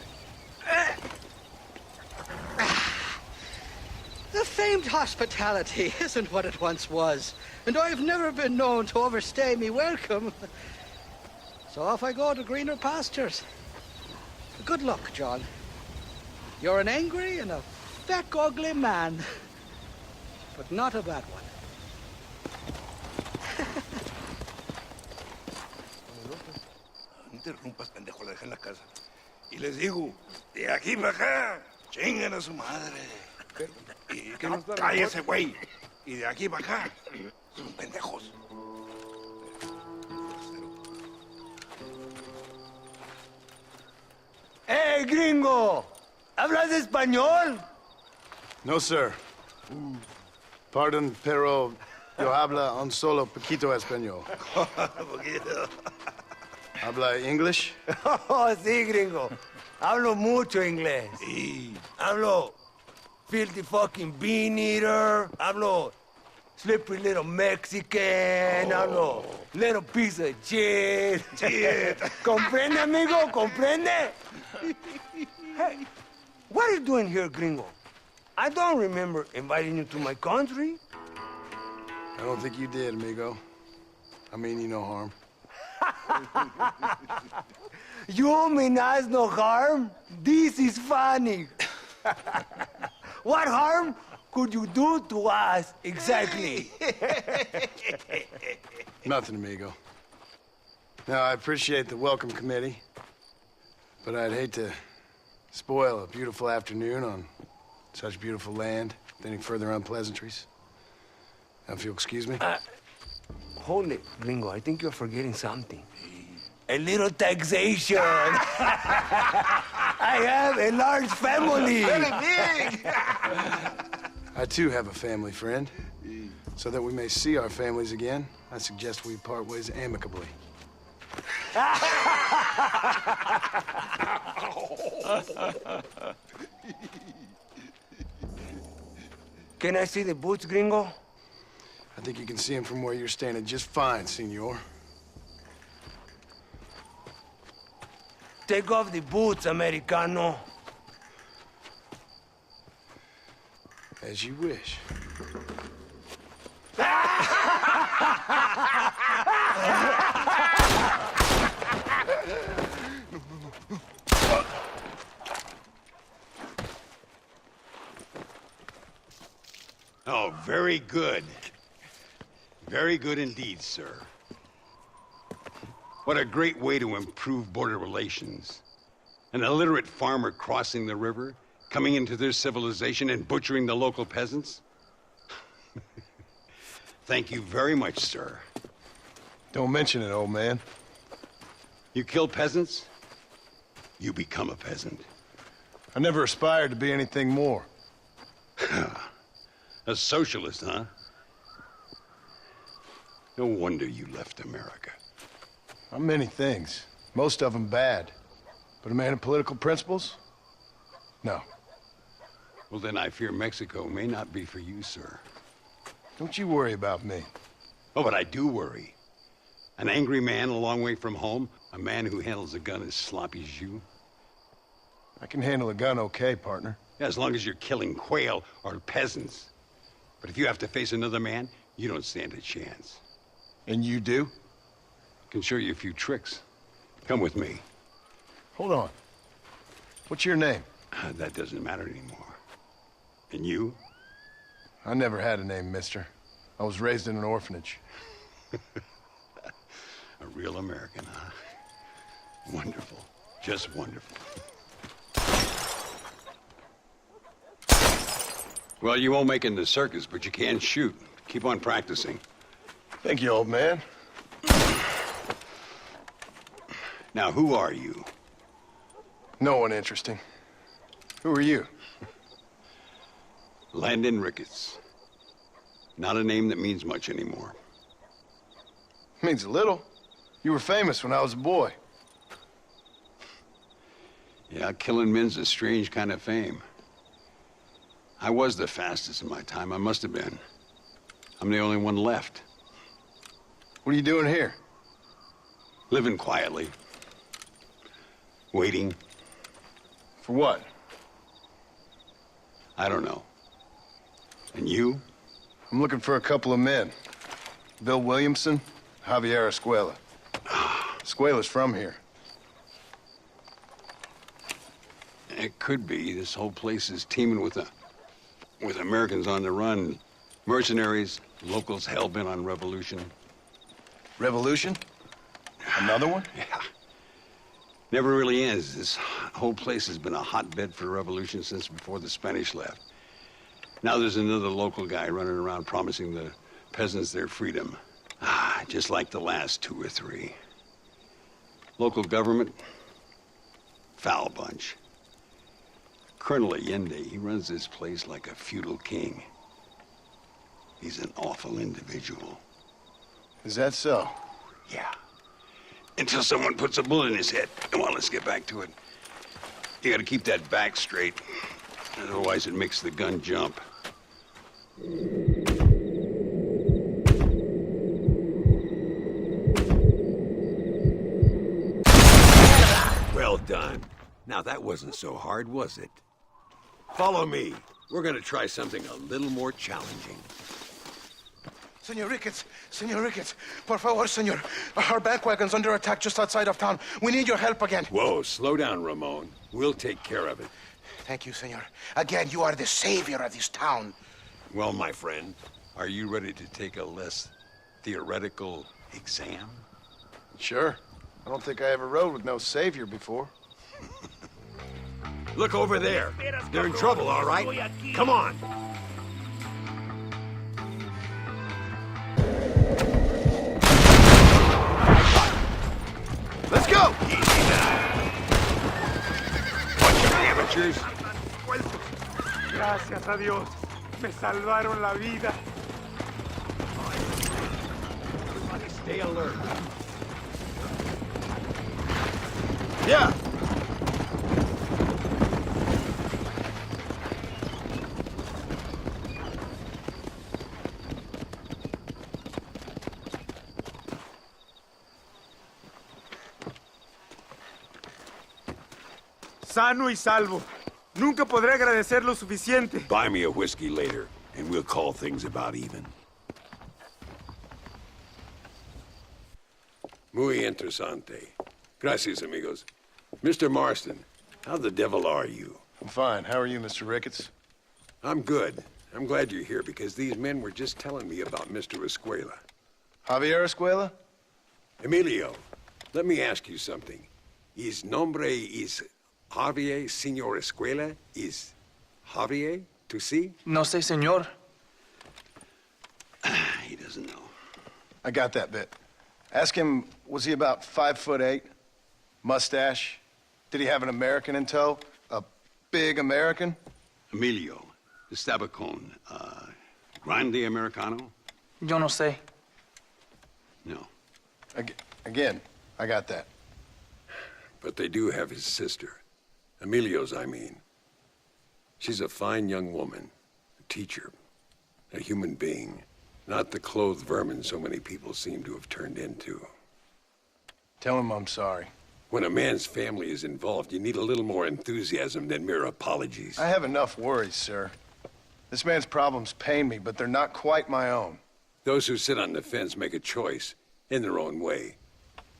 The famed hospitality isn't what it once was, and I've never been known to overstay me welcome. So off I go to greener pastures. Good luck, John. You're an angry and a fat, ugly man, but not a bad one. No interrumpas, pendejo, la dejé en la casa. Y les digo, de aquí para acá, chingan a su madre. Y que no cállese, güey. Y de aquí para acá, son pendejos. ¡Eh, gringo! ¿Hablas español? No, sir. Pardon, pero yo habla un solo poquito español. Habla English? Oh, sí, gringo. Hablo mucho inglés. Hablo filthy fucking bean eater. Hablo slippery little Mexican. Hablo little piece of shit. ¿Comprende, amigo? ¿Comprende? Hey, what are you doing here, gringo? I don't remember inviting you to my country. I don't think you did, amigo. I mean you no harm. You mean us no harm? This is funny. What harm could you do to us, exactly? Nothing, amigo. Now, I appreciate the welcome committee, but I'd hate to spoil a beautiful afternoon on such beautiful land with any further unpleasantries. Now, if you'll excuse me. Hold it, gringo. I think you're forgetting something. A little taxation. I have a large family. Very big. I, too, have a family friend. So that we may see our families again, I suggest we part ways amicably. Can I see the boots, gringo? I think you can see him from where you're standing just fine, senor. Take off the boots, Americano. As you wish. Oh, very good. Very good indeed, sir. What a great way to improve border relations. An illiterate farmer crossing the river, coming into their civilization and butchering the local peasants? Thank you very much, sir. Don't mention it, old man. You kill peasants, you become a peasant. I never aspired to be anything more. A socialist, huh? No wonder you left America. I'm many things. Most of them bad. But a man of political principles? No. Well, then I fear Mexico may not be for you, sir. Don't you worry about me. Oh, but I do worry. An angry man a long way from home, a man who handles a gun as sloppy as you. I can handle a gun okay, partner. Yeah, as long as you're killing quail or peasants. But if you have to face another man, you don't stand a chance. And you do? Can show you a few tricks. Come with me. Hold on. What's your name? That doesn't matter anymore. And you? I never had a name, mister. I was raised in an orphanage. A real American, huh? Wonderful. Just wonderful. Well, you won't make it in the circus, but you can shoot. Keep on practicing. Thank you, old man. Now, who are you? No one interesting. Who are you? Landon Ricketts. Not a name that means much anymore. Means a little. You were famous when I was a boy. Yeah, killing men's a strange kind of fame. I was the fastest in my time. I must have been. I'm the only one left. What are you doing here? Living quietly. Waiting. For what? I don't know. And you? I'm looking for a couple of men. Bill Williamson, Javier Escuela. Escuela's from here. It could be. This whole place is teeming with Americans on the run. Mercenaries, locals hell-bent on revolution. Revolution? Another one? Yeah. Never really ends. This whole place has been a hotbed for revolution since before the Spanish left. Now there's another local guy running around promising the peasants their freedom. Just like the last two or three. Local government, foul bunch. Colonel Allende, he runs this place like a feudal king. He's an awful individual. Is that so? Yeah. until someone puts a bullet in his head. Come on, let's get back to it. You gotta keep that back straight. Otherwise, it makes the gun jump. Well done. Now, that wasn't so hard, was it? Follow me. We're gonna try something a little more challenging. Senor Ricketts, por favor, senor. Our bank wagon's under attack just outside of town. We need your help again. Whoa, slow down, Ramon. We'll take care of it. Thank you, senor. Again, you are the savior of this town. Well, my friend, are you ready to take a less theoretical exam? Sure. I don't think I ever rode with no savior before. Look over there. They're in trouble, all right? Come on. Let's go! Easy now. Watch your amateurs. Gracias a Dios. Me salvaron la vida. Stay alert. Yeah. Sano y salvo. Nunca podré agradecer lo suficiente. Buy me a whiskey later, and we'll call things about even. Muy interesante. Gracias, amigos. Mr. Marston, how the devil are you? I'm fine. How are you, Mr. Ricketts? I'm good. I'm glad you're here because these men were just telling me about Mr. Escuela. Javier Escuela? Emilio, let me ask you something. His nombre is Javier Señor Escuela? Is Javier, to see? No sé, señor. He doesn't know. I got that bit. Ask him, was he about 5'8"? Mustache? Did he have an American in tow? A big American? Emilio, the Stabacon, Grande Americano? Yo no sé. No. Again, I got that. But they do have his sister. Emilio's, I mean. She's a fine young woman, a teacher, a human being, not the clothed vermin so many people seem to have turned into. Tell him I'm sorry. When a man's family is involved, you need a little more enthusiasm than mere apologies. I have enough worries, sir. This man's problems pain me, but they're not quite my own. Those who sit on the fence make a choice in their own way.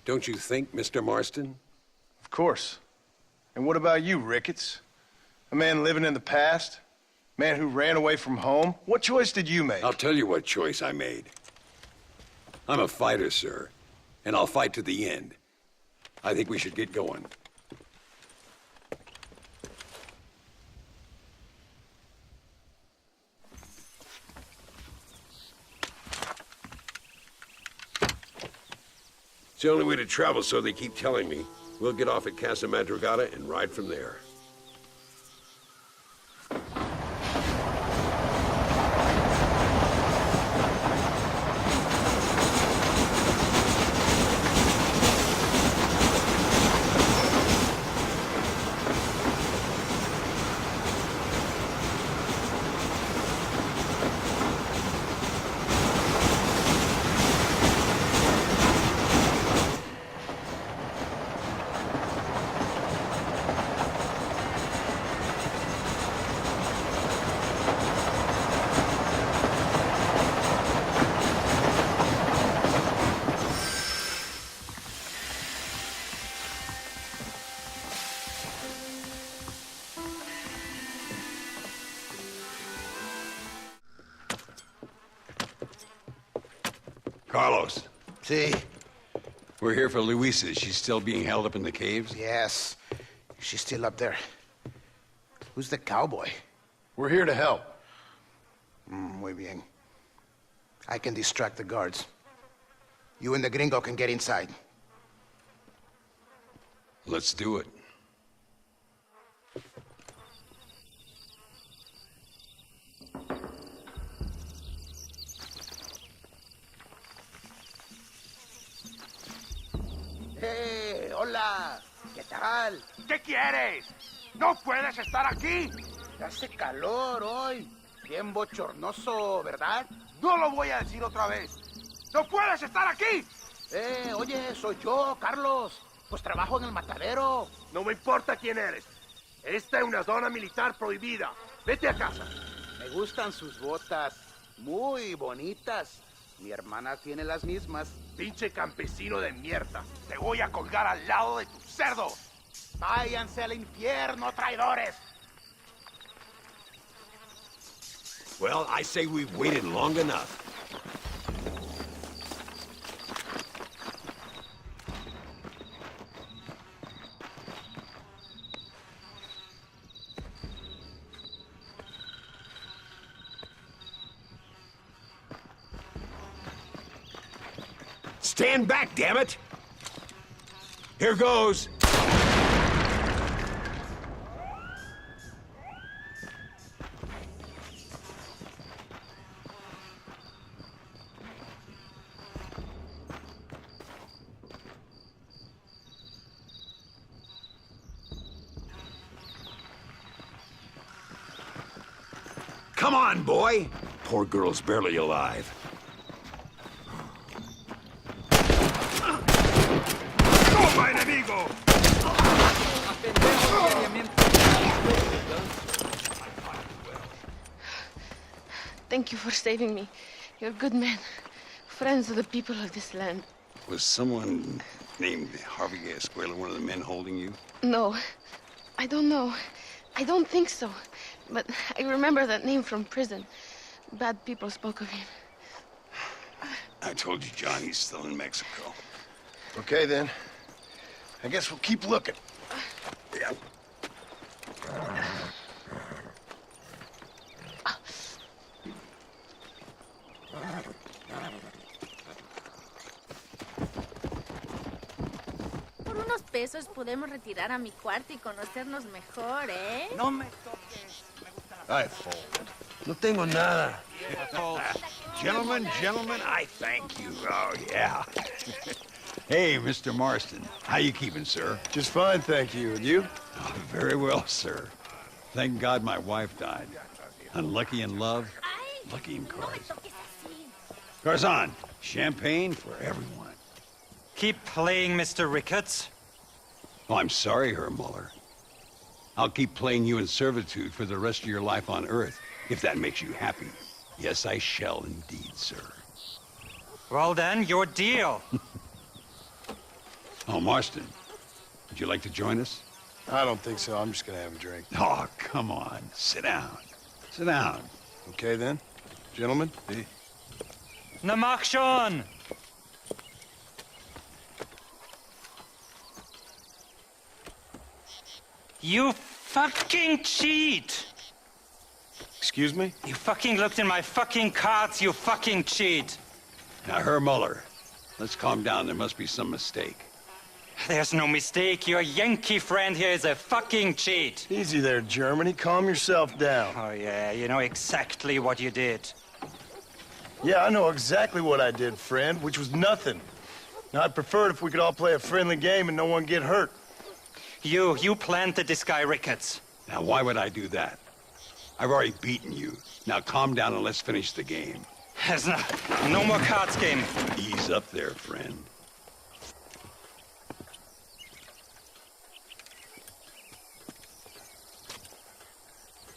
Don't you think, Mr. Marston? Of course. And what about you, Ricketts? A man living in the past? Man who ran away from home? What choice did you make? I'll tell you what choice I made. I'm a fighter, sir, and I'll fight to the end. I think we should get going. It's the only way to travel, so they keep telling me. We'll get off at Casa Madrugada and ride from there. Carlos. See? We're here for Luisa. She's still being held up in the caves? Yes. She's still up there. Who's the cowboy? We're here to help. Muy bien. I can distract the guards. You and the gringo can get inside. Let's do it. Hola. ¿Qué tal? ¿Qué quieres? ¡No puedes estar aquí! Hace calor hoy. Bien bochornoso, ¿verdad? No lo voy a decir otra vez. ¡No puedes estar aquí! Oye, soy yo, Carlos. Pues trabajo en el matadero. No me importa quién eres. Esta es una zona militar prohibida. Vete a casa. Me gustan sus botas. Muy bonitas. Mi hermana tiene las mismas. Pinche campesino de mierda. Te voy a colgar al lado de tu cerdo. Váyanse al infierno, traidores. Well, I say we've waited long enough. Stand back, damn it! Here goes. Come on, boy! Poor girl's barely alive. ¡Toma, enemigo! Thank you for saving me. You're good men. Friends of the people of this land. Was someone named Javier Escuela one of the men holding you? No, I don't know. I don't think so. But I remember that name from prison. Bad people spoke of him. I told you, John, he's still in Mexico. Okay, then. I guess we'll keep looking. Yeah. Por unos pesos podemos retirar a mi cuarto y conocernos mejor, ¿eh? No me toques. I fold. No tengo nada. Gentlemen, I thank you. Oh, yeah. Hey, Mr. Marston. How you keeping, sir? Just fine, thank you. And you? Oh, very well, sir. Thank God my wife died. Unlucky in love, lucky in cards. Garzon, champagne for everyone. Keep playing, Mr. Ricketts. Oh, I'm sorry, Herr Muller. I'll keep playing you in servitude for the rest of your life on Earth, if that makes you happy. Yes, I shall indeed, sir. Well then, your deal. Oh, Marston, would you like to join us? I don't think so. I'm just gonna have a drink. Oh, come on. Sit down. Sit down. Okay, then. Gentlemen? Na mach schon! You fucking cheat! Excuse me? You fucking looked in my fucking cards, you fucking cheat! Now, Herr Muller, let's calm down. There must be some mistake. There's no mistake. Your Yankee friend here is a fucking cheat. Easy there, Germany. Calm yourself down. Oh, yeah, you know exactly what you did. Yeah, I know exactly what I did, friend, which was nothing. Now, I'd prefer it if we could all play a friendly game and no one get hurt. You planted this guy, Ricketts. Now, why would I do that? I've already beaten you. Now, calm down and let's finish the game. There's no more cards game. Ease up there, friend.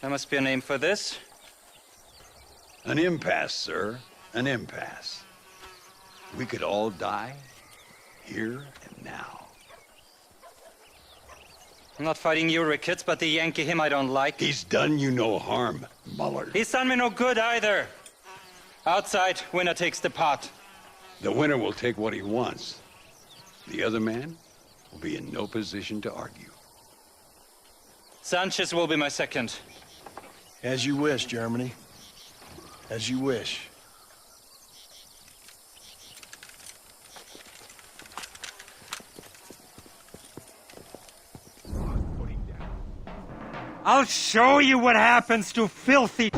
There must be a name for this. An impasse, sir. An impasse. We could all die, here and now. I'm not fighting you, Ricketts, but the Yankee him I don't like. He's done you no harm, Muller. He's done me no good either. Outside, winner takes the pot. The winner will take what he wants. The other man will be in no position to argue. Sanchez will be my second. As you wish, Germany. As you wish. I'll show you what happens to filthy...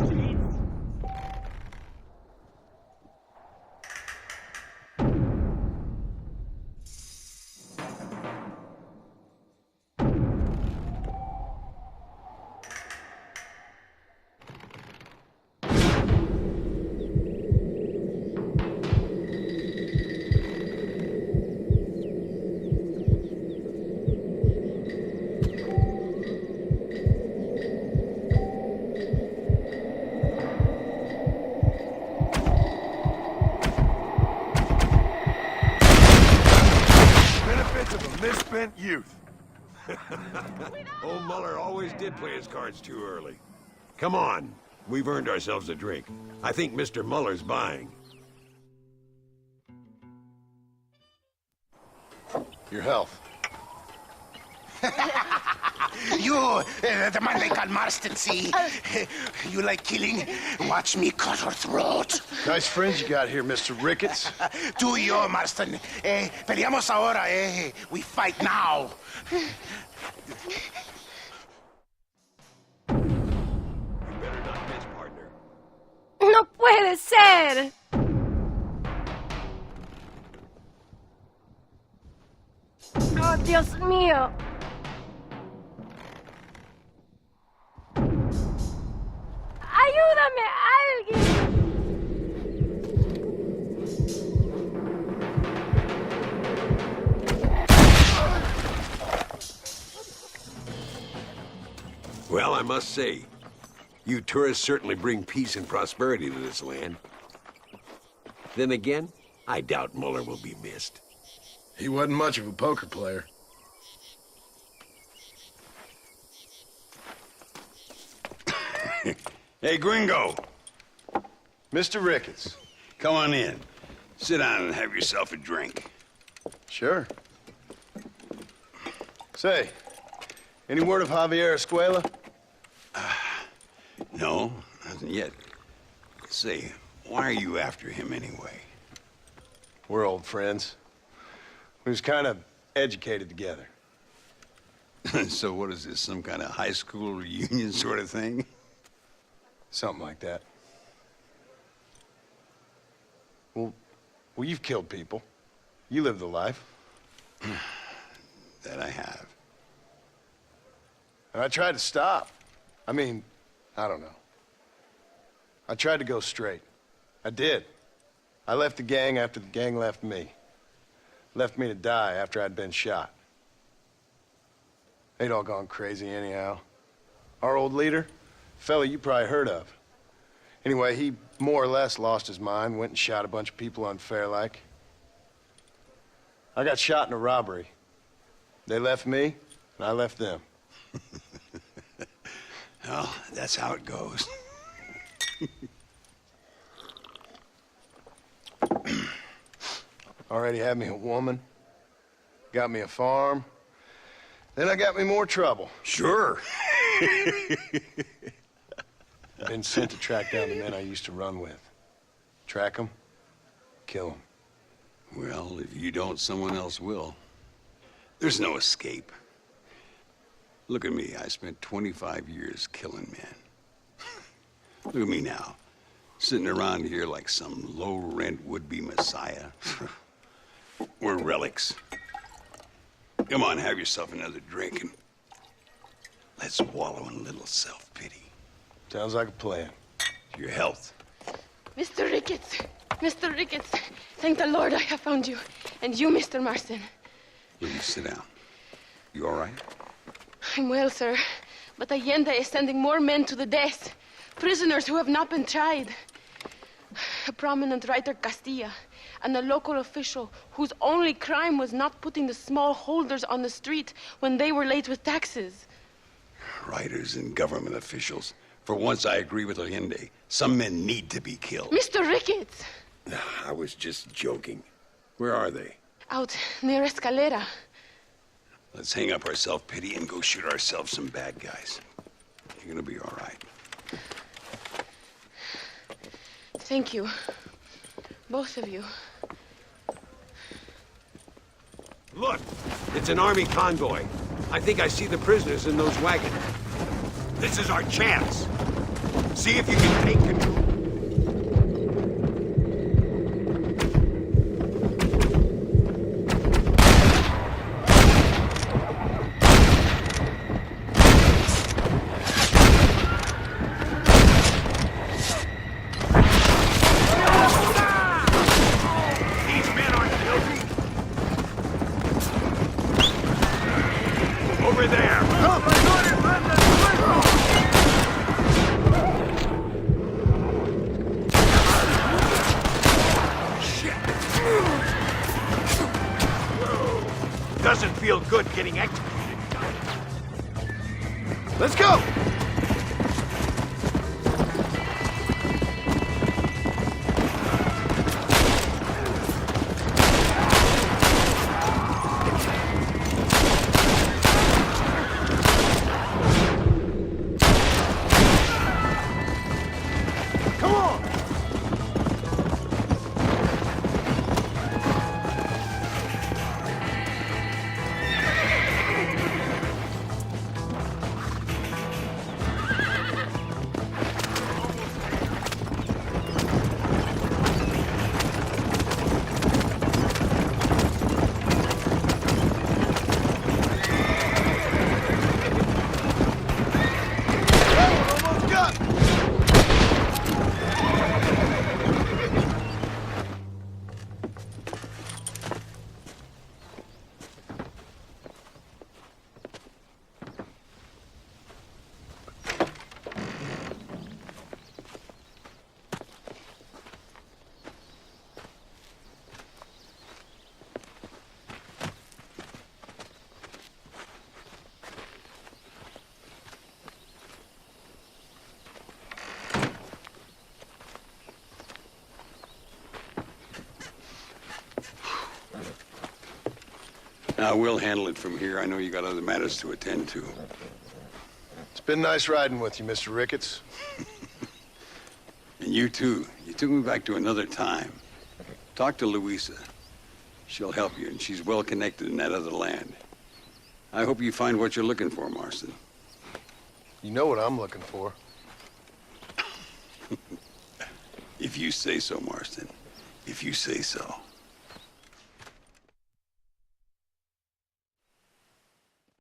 prevent youth. Old Muller always did play his cards too early. Come on, we've earned ourselves a drink. I think Mr. Muller's buying. Your health. You, the man they call Marston, see? You like killing? Watch me cut her throat. Nice friends you got here, Mr. Ricketts. Do you, Marston? Peleamos ahora, We fight now. ¡No puede ser! ¡Oh, Dios mío! ¡Ayúdame, alguien! Well, I must say, you tourists certainly bring peace and prosperity to this land. Then again, I doubt Muller will be missed. He wasn't much of a poker player. Hey, Gringo. Mr. Ricketts. Come on in. Sit down and have yourself a drink. Sure. Say, any word of Javier Escuela? No, nothing yet. Say, why are you after him anyway? We're old friends. We was kind of educated together. So what is this, some kind of high school reunion sort of thing? Something like that. Well, you've killed people. You lived the life. That I have. And I tried to stop. I mean, I don't know. I tried to go straight. I did. I left the gang after the gang left me. Left me to die after I'd been shot. They'd all gone crazy anyhow. Our old leader, fella you probably heard of. Anyway, he more or less lost his mind, went and shot a bunch of people unfair-like. I got shot in a robbery. They left me, and I left them. Well, that's how it goes. Already had me a woman, got me a farm, then I got me more trouble. Sure. Been sent to track down the men I used to run with. Track them, kill them. Well, if you don't, someone else will. There's no escape. Look at me, I spent 25 years killing men. Look at me now, sitting around here like some low-rent would-be messiah. We're relics. Come on, have yourself another drink and let's wallow in a little self-pity. Sounds like a plan. Your health. Mr. Ricketts! Mr. Ricketts! Thank the Lord I have found you. And you, Mr. Marston. Please sit down. You all right? I'm well, sir. But Allende is sending more men to the death. Prisoners who have not been tried. A prominent writer, Castilla, and a local official whose only crime was not putting the small holders on the street when they were late with taxes. Writers and government officials. For once, I agree with Allende. Some men need to be killed. Mr. Ricketts! I was just joking. Where are they? Out near Escalera. Let's hang up our self-pity and go shoot ourselves some bad guys. You're gonna be all right. Thank you. Both of you. Look, it's an army convoy. I think I see the prisoners in those wagons. This is our chance. See if you can take control. Let's go! Now, we'll handle it from here. I know you got other matters to attend to. It's been nice riding with you, Mr. Ricketts. And you, too. You took me back to another time. Talk to Louisa. She'll help you, and she's well connected in that other land. I hope you find what you're looking for, Marston. You know what I'm looking for. If you say so, Marston. If you say so.